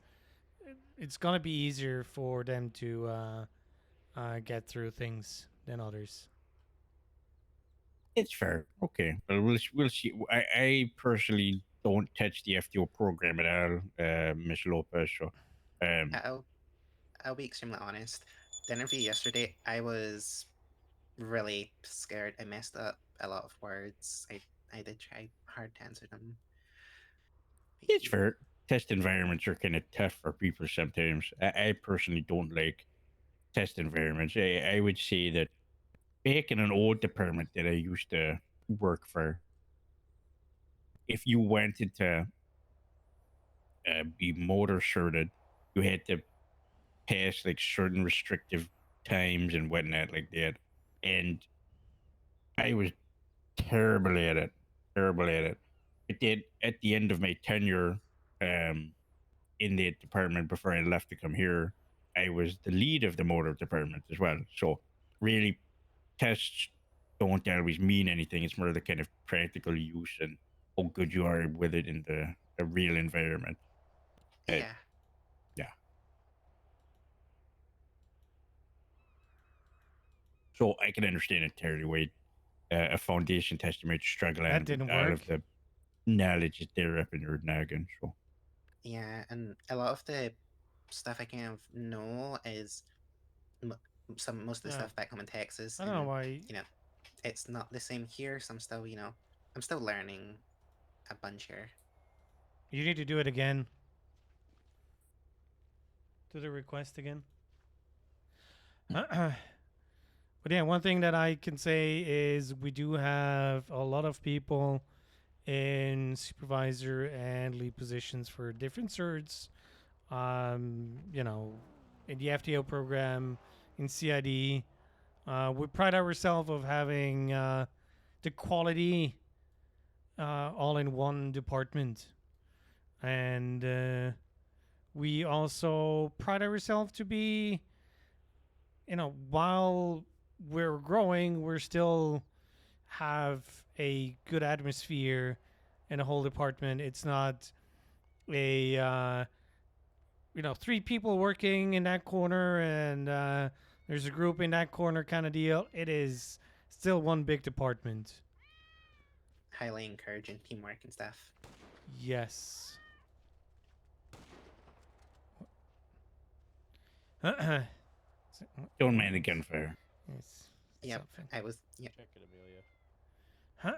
gonna be easier for them to get through things than others. It's fair. Okay. Well, we'll see. I personally don't touch the FTO program at all, Miss Lopez. So, I'll be extremely honest. The interview yesterday, I was really scared. I messed up a lot of words. I did try hard to answer them. It's fair. Test environments are kind of tough for people sometimes. I personally don't like test environments. I would say that back in an old department that I used to work for, if you wanted to be motor certed, you had to pass like certain restrictive times and whatnot like that. And I was terrible at it. Terrible at it. But then at the end of my tenure, in the department before I left to come here, I was the lead of the motor department as well. So really, tests don't always mean anything. It's more the kind of practical use and how good you are with it in the real environment. Yeah. Yeah. So I can understand entirely why a foundation test you might struggle That on didn't with all work. of the knowledge is there up in your noggin. So Yeah, and a lot of the stuff I kind of know is most of the Yeah. stuff back home in Texas. I don't know and, why. You know, it's not the same here, so I'm still, I'm still learning a bunch here. You need to do it again. Do the request again. But yeah, one thing that I can say is we do have a lot of people in supervisor and lead positions for different certs. You know, in the FTO program, in CID, we pride ourselves of having the quality all in one department, and we also pride ourselves to be, while we're growing, we're still have a good atmosphere in a whole department. It's not a three people working in that corner and there's a group in that corner kind of deal. It is still one big department. Highly encouraging teamwork and stuff. Yes. don't mind the gunfire. Yep, I was. Yep. Check it, Amelia. Oh,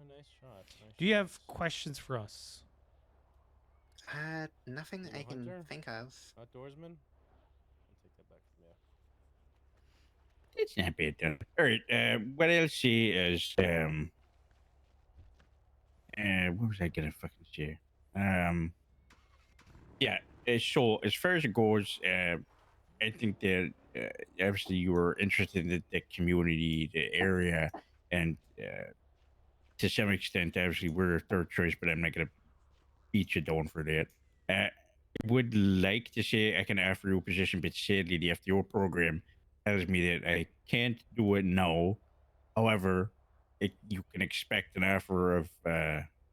nice shot. Nice Do you shot. have questions for us? Nothing You I can hunter? think of. Outdoorsman? I'll take that back from you. It's not bad done. All right. What I'll say is, what was I gonna fucking say? Yeah. So as far as it goes, I think that obviously you were interested in the community, the area, and to some extent, obviously we're a third choice, but I'm not gonna beat you down for that. I would like to say I can offer you a position, but sadly the FTO program tells me that I can't do it now. However, you can expect an offer of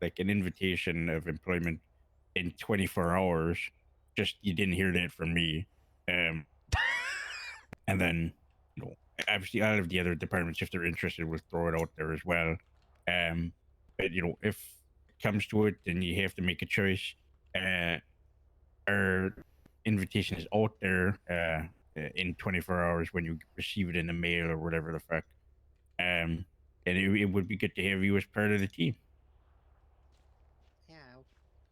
like an invitation of employment in 24 hours. Just you didn't hear that from me. And then, obviously all of the other departments, if they're interested, will throw it out there as well. But if it comes to it, then you have to make a choice. Our invitation is out there in 24 hours when you receive it in the mail or whatever the fuck. And it would be good to have you as part of the team. Yeah, I'll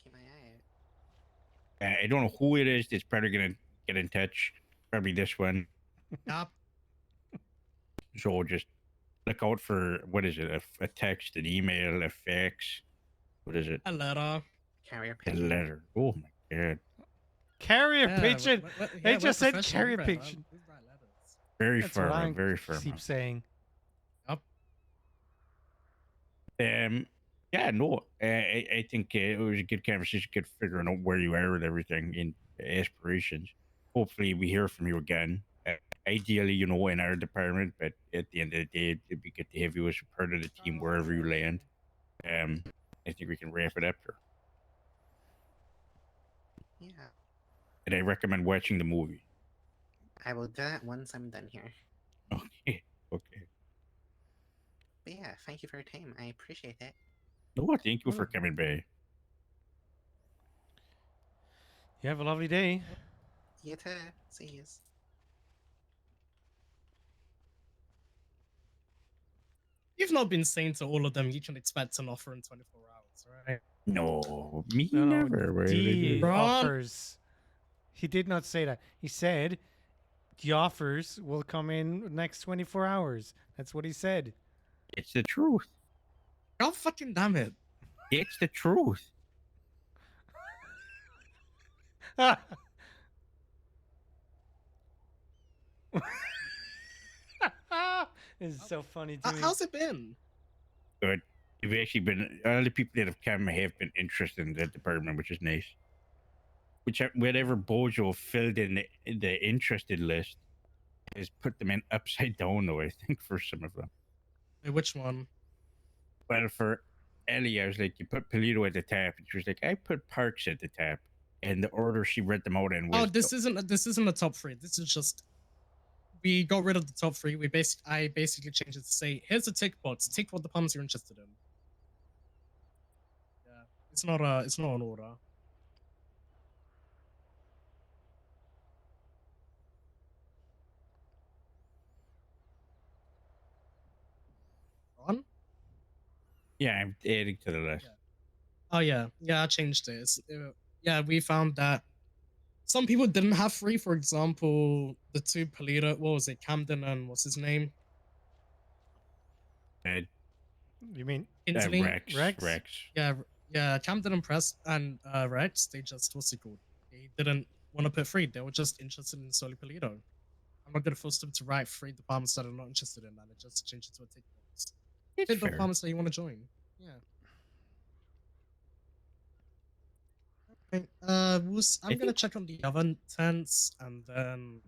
keep my eye out. I don't know who it is that's probably gonna get in touch. Probably this one. Yep. So just look out for, what is it? A text, an email, a fax. What is it? A letter. Carrier A pigeon. letter. Oh my god. Carrier pigeon. They just said professional. carrier We write pigeon. letters. Very That's what firm. I Very firm. keep saying. Yep. Yeah, no, I think it was a good conversation, good figuring out where you are with everything in aspirations. Hopefully, we hear from you again. Ideally, in our department, but at the end of the day, it'd be good to have you as a part of the team wherever you land. I think we can wrap it up here. Yeah, And I recommend watching the movie. I will do that once I'm done here. Okay. Okay. But yeah, thank you for your time. I appreciate it. No, thank you for coming by. You have a lovely day. You too. See yous. You've not been saying to all of them you can expect an offer in 24 hours, right? No, me No, never. Where did D you- offers. He did not say that. He said the offers will come in next 24 hours. That's what he said. It's the truth. God fucking damn it. It's the truth. This is so funny to me. How's it been? Good. You've actually been, all the people that have come have been interested in the department, which is nice. Whatever Bojo filled in the interested list has put them in upside down, though, I think, for some of them. Hey, which one? Well, for Ellie, I was like, you put Polito at the top, and she was like, I put Parks at the top. And the order she read them out in was... Oh, this isn't the top 3. This is just we got rid of the top 3. I basically changed it to say, here's a tick box. Tick what departments you're interested in. Yeah, it's not an order. On? Yeah, I'm adding to the list. Oh yeah, I changed it. Yeah, we found that some people didn't have 3. For example, the 2 Polito, what was it, Camden and what's his name? You mean Inslee? Rex. Yeah, Camden and Press and Rex, they just, what's it called? They didn't want to put 3. They were just interested in solely Polito. I'm not gonna force them to write 3 departments that I'm not interested in, and I just change it to a tick box. It's Pick the fair. departments that you want to join. Yeah. Okay, I'm gonna check on the other tents and then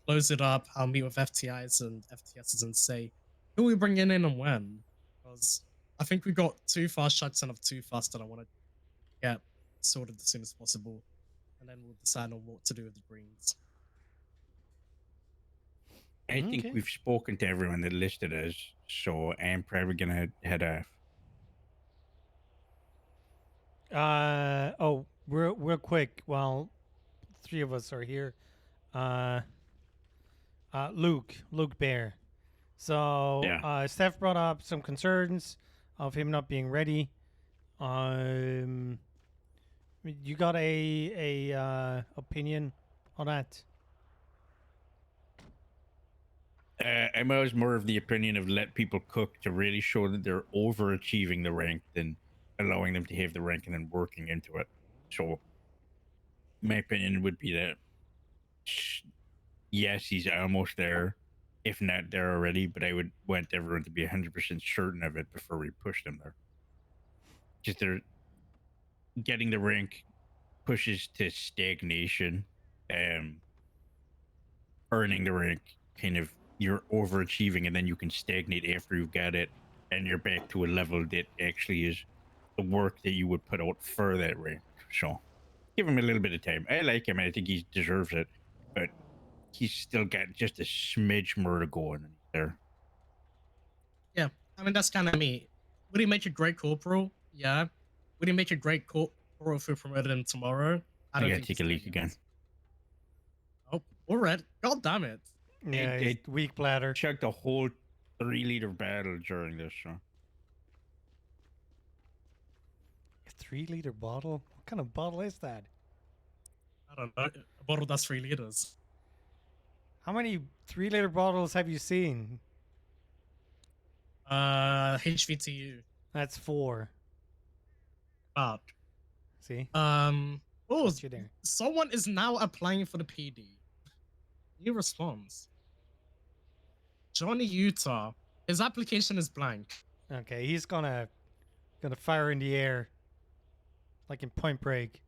close it up. I'll meet with FTIs and FTSs and say who we bringing in and when. Because I think we got 2 fast tracks and of 2 fast that I want to get sorted as soon as possible, and then we'll decide on what to do with the greens. I think we've spoken to everyone that listed us, so I'm probably gonna head off. Real quick, while 3 of us are here. Luke Bear. So Steph brought up some concerns of him not being ready. You got a opinion on that? I'm always more of the opinion of let people cook to really show that they're overachieving the rank than allowing them to have the rank and then working into it. So my opinion would be that yes, he's almost there, if not there already, but I would want everyone to be 100% certain of it before we push them there. Just they're getting the rank pushes to stagnation. Earning the rank, kind of, you're overachieving and then you can stagnate after you've got it and you're back to a level that actually is the work that you would put out for that rank. So give him a little bit of time. I like him. I think he deserves it, but he's still got just a smidge more to go in there. Yeah, I mean, that's kind of me. Would he make a great corporal? Yeah. Would he make a great corporal if we promoted him tomorrow? I gotta take a leak again. Oh, all right. God damn it. Yeah, he's weak bladder. Chugged a whole 3-liter bottle during this show. A 3-liter bottle? What kind of bottle is that? I don't know. A bottle that's 3 liters. How many 3-liter bottles have you seen? HVTU. That's 4. But see. Oh, you there. Someone is now applying for the PD. New response. Johnny Utah. His application is blank. Okay, he's gonna fire in the air, like in Point Break.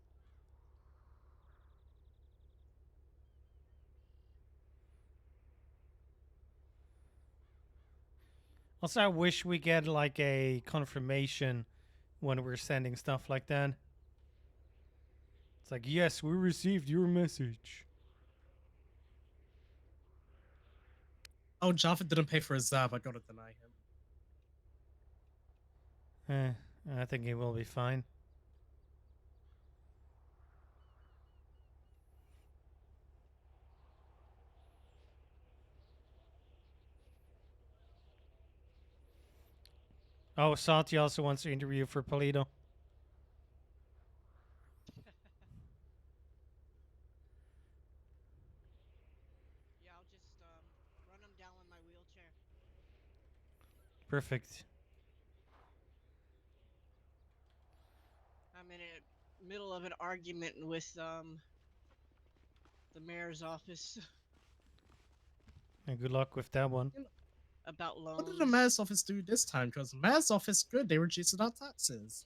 Also, I wish we get like a confirmation when we're sending stuff like that. It's like, yes, we received your message. Oh, Jaffa didn't pay for his Zab. I gotta deny him. I think he will be fine. Oh, Sati also wants to interview for Polito. Yeah, I'll just run them down with my wheelchair. Perfect. I'm in the middle of an argument with the mayor's office And good luck with that one. about loans. What did the mayor's office do this time? Because the mayor's office good, they reduced our taxes.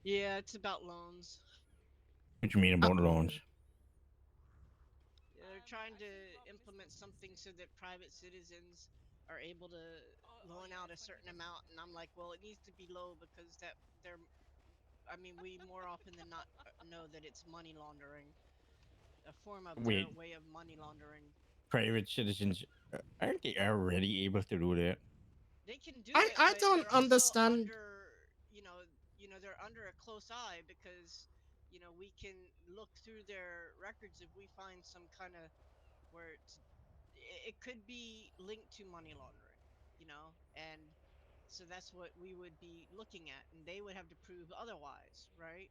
Yeah, it's about loans. What do you mean about loans? Yeah, they're trying to implement something so that private citizens are able to loan out a certain amount, and I'm like, well, it needs to be low because that they're. I mean, we more often than not know that it's money laundering, a form of their Wait. way of money laundering. Private citizens, aren't they already able to do that? They can do I it. I But don't they're also understand. Under, they're under a close eye because we can look through their records if we find some kind of where it could be linked to money laundering, and so that's what we would be looking at, and they would have to prove otherwise, right?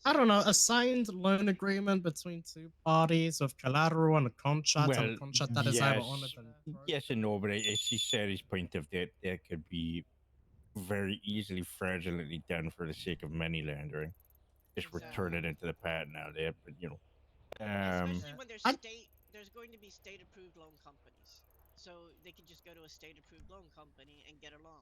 I don't know, a signed loan agreement between two parties with collateral and a contract Well, that is either yes, honored and yes and no, but I see Sarah's point of that could be very easily fraudulently done for the sake of money laundering. Just return it into the pot and all that, but Especially when there's going to be state approved loan companies, so they could just go to a state approved loan company and get a loan.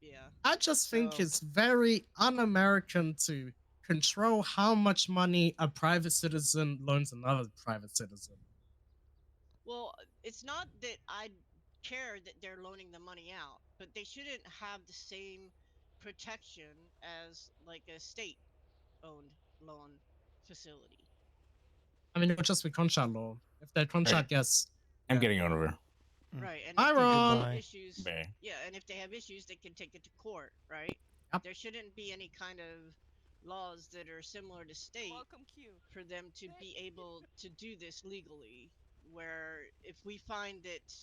Yeah. I just think it's very un-American to control how much money a private citizen loans another private citizen. Well, it's not that I care that they're loaning the money out, but they shouldn't have the same protection as like a state-owned loan facility. I mean, it would just be contract law. If their contract gets... I'm getting out of here. Right, and Bye, if they Ron. have issues, Bye. yeah, and if they have issues, they can take it to court, right? There shouldn't be any kind of laws that are similar to state for them to be able to do this legally. Where if we find that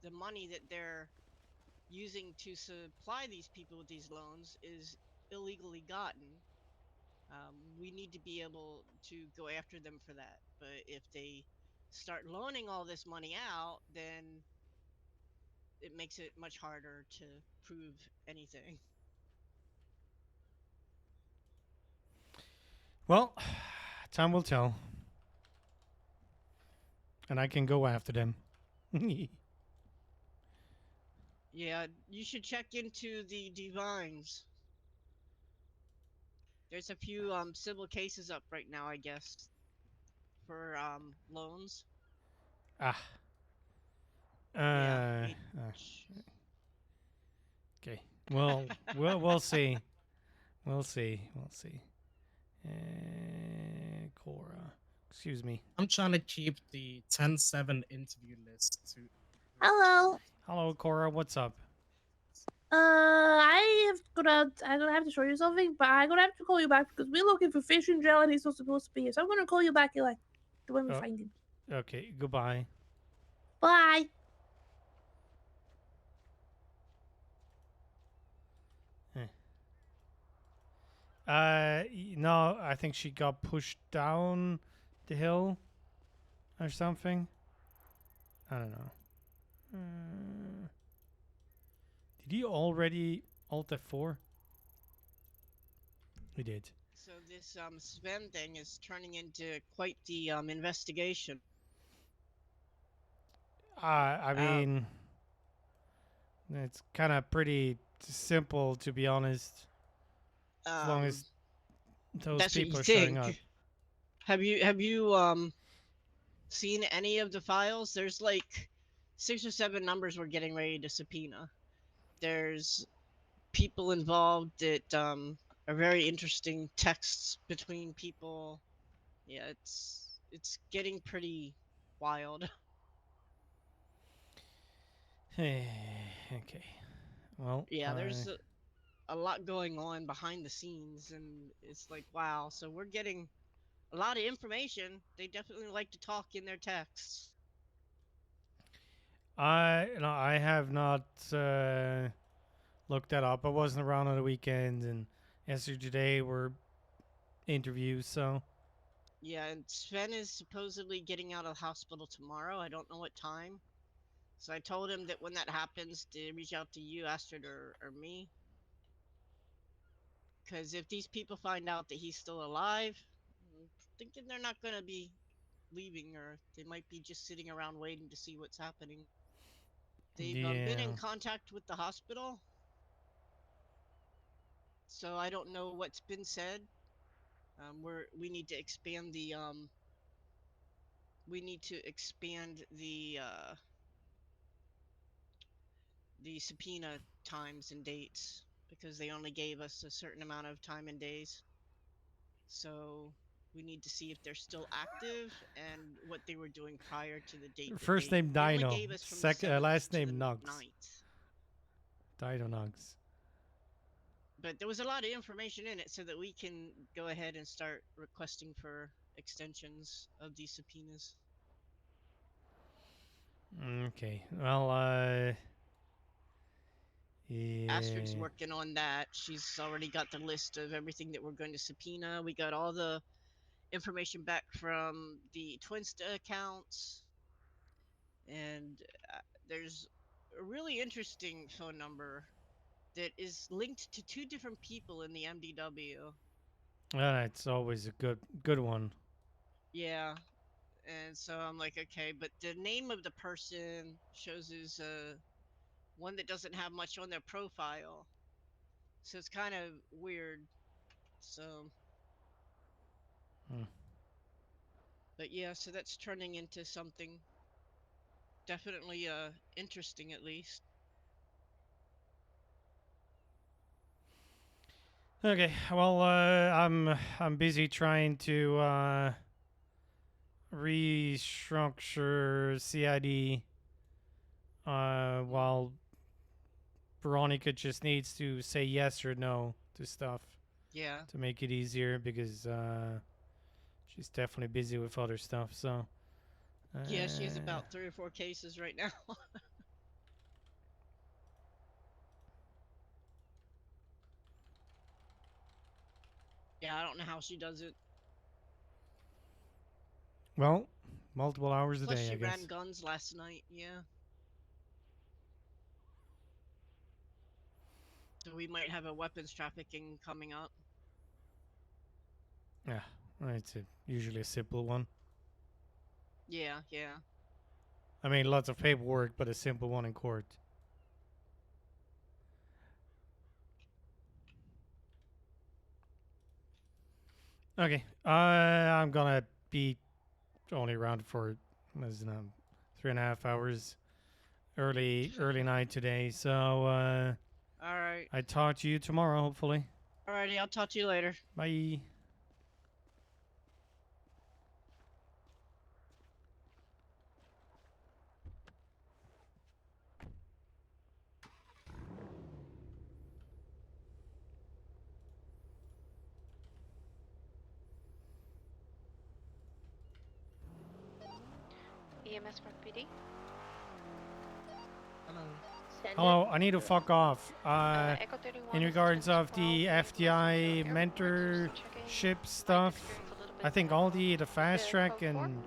the money that they're using to supply these people with these loans is illegally gotten, we need to be able to go after them for that. But if they start loaning all this money out, then it makes it much harder to prove anything. Well, time will tell. And I can go after them. Yeah, you should check into the divines. There's a few civil cases up right now, I guess, for loans. Ah. Yeah. Okay. Well, we'll see. We'll see. We'll see. Cora. Excuse me. I'm trying to keep the 10-7 interview list to... Hello. Hello, Cora. What's up? I'm gonna have to show you something, but I'm gonna have to call you back because we're looking for fish in jail and he's not supposed to be here. So I'm gonna call you back like when we find him. Okay. Goodbye. Bye. No, I think she got pushed down the hill or something. I don't know. Did he already alt F4? He did. So this Sven thing is turning into quite the investigation. I mean, it's kind of pretty simple, to be honest. As long as those that's people what are you showing think. up. Have you seen any of the files? There's like 6 or 7 numbers we're getting ready to subpoena. There's people involved that are very interesting texts between people. Yeah, it's getting pretty wild. Okay. Well. Yeah, there's a lot going on behind the scenes, and it's like, wow. So we're getting a lot of information. They definitely like to talk in their texts. I have not looked that up. I wasn't around on the weekend, and yesterday were interviews, so. Yeah, and Sven is supposedly getting out of the hospital tomorrow. I don't know what time. So I told him that when that happens, to reach out to you, Astrid, or me. Because if these people find out that he's still alive, I'm thinking they're not going to be leaving, or they might be just sitting around waiting to see what's happening. They've been in Yeah. contact with the hospital, so I don't know what's been said. We need to expand the the subpoena times and dates, because they only gave us a certain amount of time and days. So we need to see if they're still active and what they were doing prior to the date. First name They only Dino, gave us from the 7th last to name the Nugs. 9th. Dino Nugs. But there was a lot of information in it, so that we can go ahead and start requesting for extensions of these subpoenas. Okay. Well, Astrid's yeah. working on that. She's already got the list of everything that we're going to subpoena. We got all the information back from the Twinsta accounts, and there's a really interesting phone number that is linked to 2 different people in the MDW. That's always a good one. Yeah, and so I'm like, okay, but the name of the person shows is one that doesn't have much on their profile, so it's kind of weird. So, but yeah, so that's turning into something definitely interesting, at least. Okay. Well, I'm busy trying to restructure CID. While Veronica just needs to say yes or no to stuff. Yeah. To make it easier, because she's definitely busy with other stuff. So. Yeah, she has about 3 or 4 cases right now. Yeah, I don't know how she does it. Well, multiple hours a Plus, day, she I guess. ran guns last night. Yeah. So we might have a weapons trafficking coming up. Yeah, it's usually a simple one. Yeah, yeah. I mean, lots of paperwork, but a simple one in court. Okay, I'm gonna be only around for 3.5 hours. Early night today, so All right. I talk to you tomorrow, hopefully. Alrighty, I'll talk to you later. Bye. EMS Park PD. Hello. Hello, I need to fuck off. Echo 31 In is regards of 10 the 12, FDI mentorship stuff, I think all the fast track and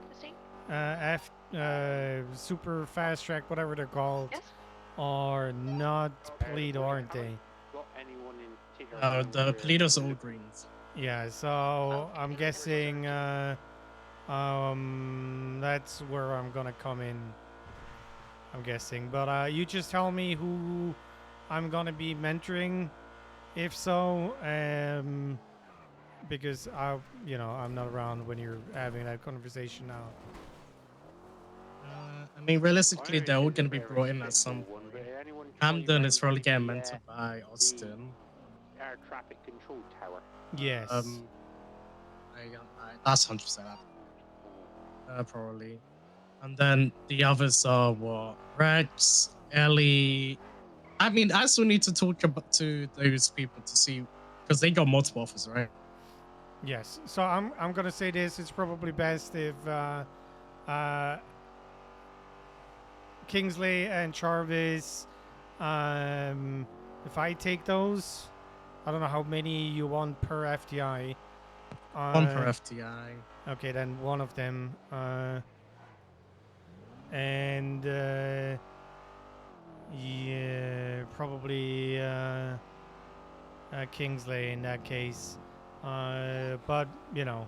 super fast track, whatever they're called, are not Polito, aren't they? The Polito's all greens. Yeah, so I'm guessing that's where I'm gonna come in. I'm guessing, but you just tell me who I'm gonna be mentoring, if so, because I'm not around when you're having that conversation now. I mean, realistically, they're all going to be brought in at some point. Camden is probably getting mentored by Austin. Air traffic control tower. Yes. That's 100% probably. And then the others are what? Rex, Ellie. I mean, I still need to talk to those people to see, because they got multiple offers, right? Yes. So I'm gonna say this. It's probably best if Kingsley and Jarvis, if I take those, I don't know how many you want per FTI. One per FTI. Okay, then one of them. And yeah, probably Kingsley in that case. But you know,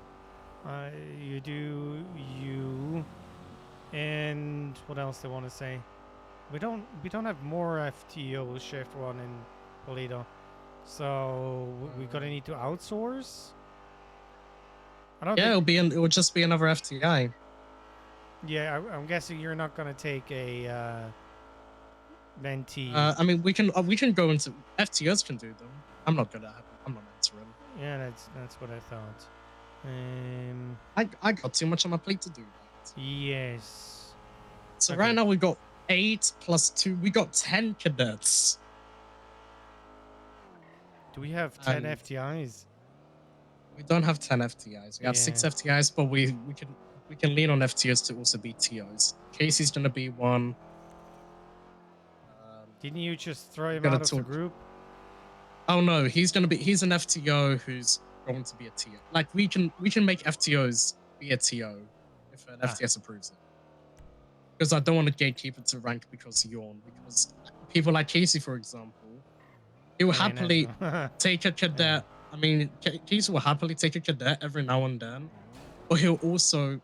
you do you. And what else they want to say? We don't have more FTO shift one in Polito, so we're gonna need to outsource. I don't. Yeah, think... it will just be another FTI. Yeah, I'm guessing you're not gonna take a mentee. I mean, we can go into FTOs can do them. I'm not entering. Yeah, that's what I thought. I got too much on my plate to do that. Yes. So right now we got 8 plus 2. We got 10 cadets. Do we have 10 FTIs? We don't have 10 FTIs. We have 6 FTIs, but we can lean on FTOs to also be TOs. Casey's gonna be one. Didn't you just throw him out of the group? Oh no, he's an FTO who's going to be a TO. Like we can make FTOs be a TO if an FTS approves it. Because I don't want to gatekeep it to rank because people like Casey, for example, he will happily take a cadet. I mean, Casey will happily take a cadet every now and then, but he'll also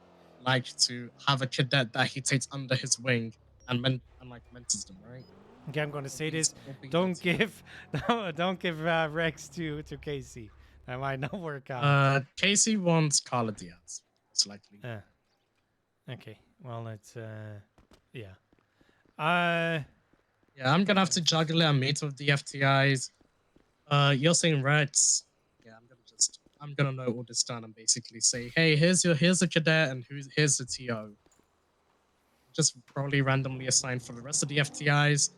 like to have a cadet that he takes under his wing and mentors them, right? Okay, I'm gonna say this: don't give Rex to Casey. That might not work out. Casey wants Carla Diaz, most likely. Okay, well let's yeah. Yeah, I'm gonna have to juggle it and meet with the FTIs. You're saying Rex. Yeah, I'm gonna note all this down and basically say, hey, here's a cadet and here's the TO. Just probably randomly assign for the rest of the FTIs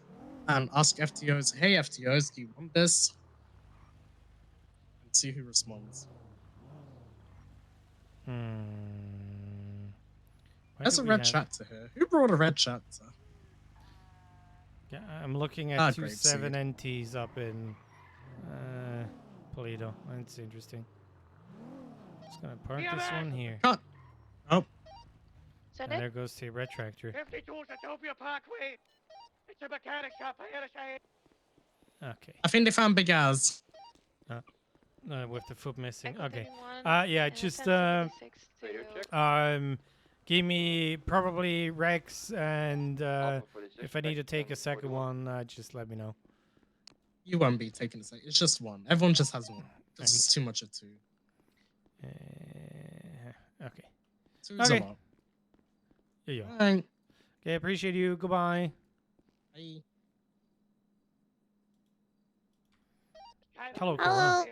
and ask FTOs, hey FTOs, do you want this? And see who responds. There's a red chapter here. Who brought a red chapter? Yeah, I'm looking at 2-7 NTs up in Polito. That's interesting. Just gonna park this one here. Oh. And there goes the retractor. 52 Satopia Parkway. It's a mechanic shop. I gotta say. Okay. I think they found Big Az. With the foot missing. Okay. Yeah, just give me probably Rex, and if I need to take a second one, just let me know. You won't be taking a second. It's just one. Everyone just has one. This is too much of 2. Okay. 2's a lot. There you go. Bye. Okay, appreciate you. Goodbye. Bye. Hello, Cora. Hello.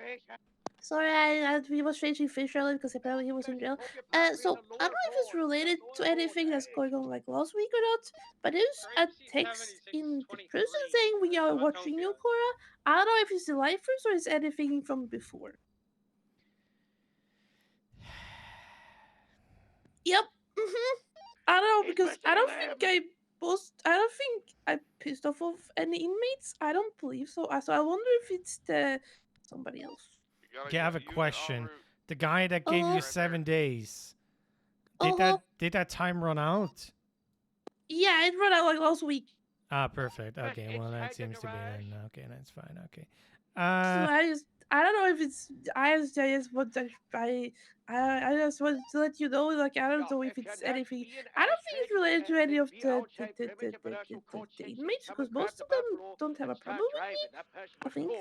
Sorry, I was changing fish earlier because apparently he was in jail. So I don't know if it's related to anything that's going on like last week or not, but there's a text in the prison saying we are watching you, Cora. I don't know if it's the lifers or it's anything from before. Yep. I don't know because I don't think I pissed off of any inmates. I don't believe so. So I wonder if it's somebody else. Okay, I have a question. The guy that gave you 7 days, did that time run out? Yeah, it ran out like last week. Ah, perfect. Okay, well that seems to be then. Okay, that's fine. Okay. So I don't know if it's I just wanted to let you know, like I don't know if it's anything. I don't think it's related to any of the inmates because most of them don't have a problem with me. I think.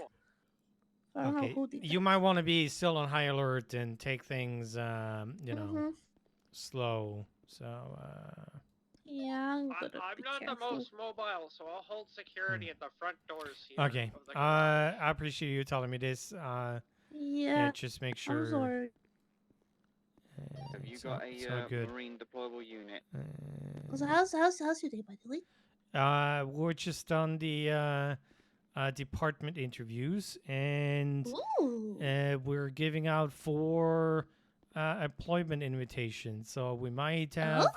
I don't know who did you might want to be still on high alert and take things, you know, slow. So. Yeah, I'm not the most mobile, so I'll hold security at the front doors here. Okay. I appreciate you telling me this. Yeah. Just make sure. I'm sorry. Have you got a marine deployable unit? So how's your day, by the way? We're just on the department interviews, and we're giving out 4 employment invitations. So we might have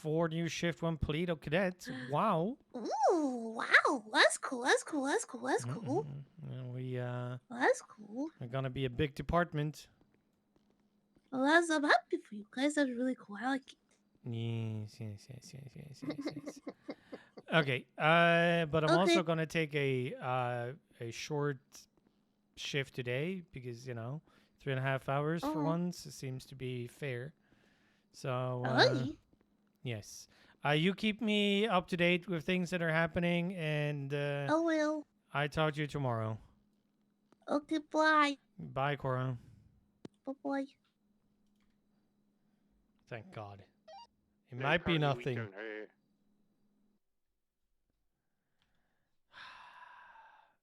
4 new shift 1 Polito cadets. Wow. Ooh, wow. That's cool. That's cool. That's cool. That's cool. And That's cool. we're gonna be a big department. Well, I'm happy for you guys. That's really cool. I like it. Yes. Okay. But I'm Okay. also gonna take a short shift today because 3.5 hours for once seems to be fair. So Alrighty. yes. You keep me up to date with things that are happening, and I will. I talk to you tomorrow. Okay, bye. Bye, Cora. Bye-bye. Thank God. It might be nothing.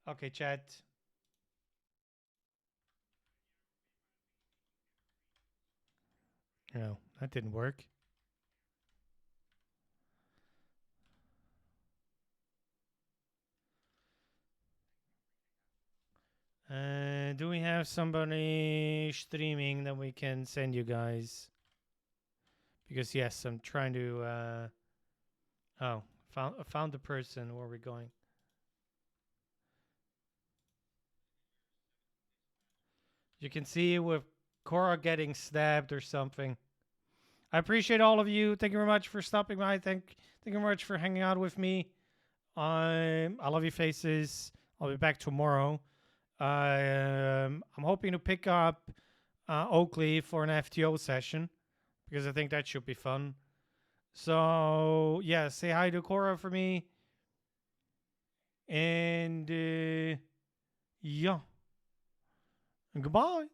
Okay, chat. No, that didn't work. Do we have somebody streaming that we can send you guys? Because yes, I'm trying to. Oh, found the person. Where are we going? You can see with Cora getting stabbed or something. I appreciate all of you. Thank you very much for stopping by. Thank you very much for hanging out with me. I love you faces. I'll be back tomorrow. I'm hoping to pick up Oakley for an FTO session because I think that should be fun. So yeah, say hi to Cora for me. And yeah. And goodbye.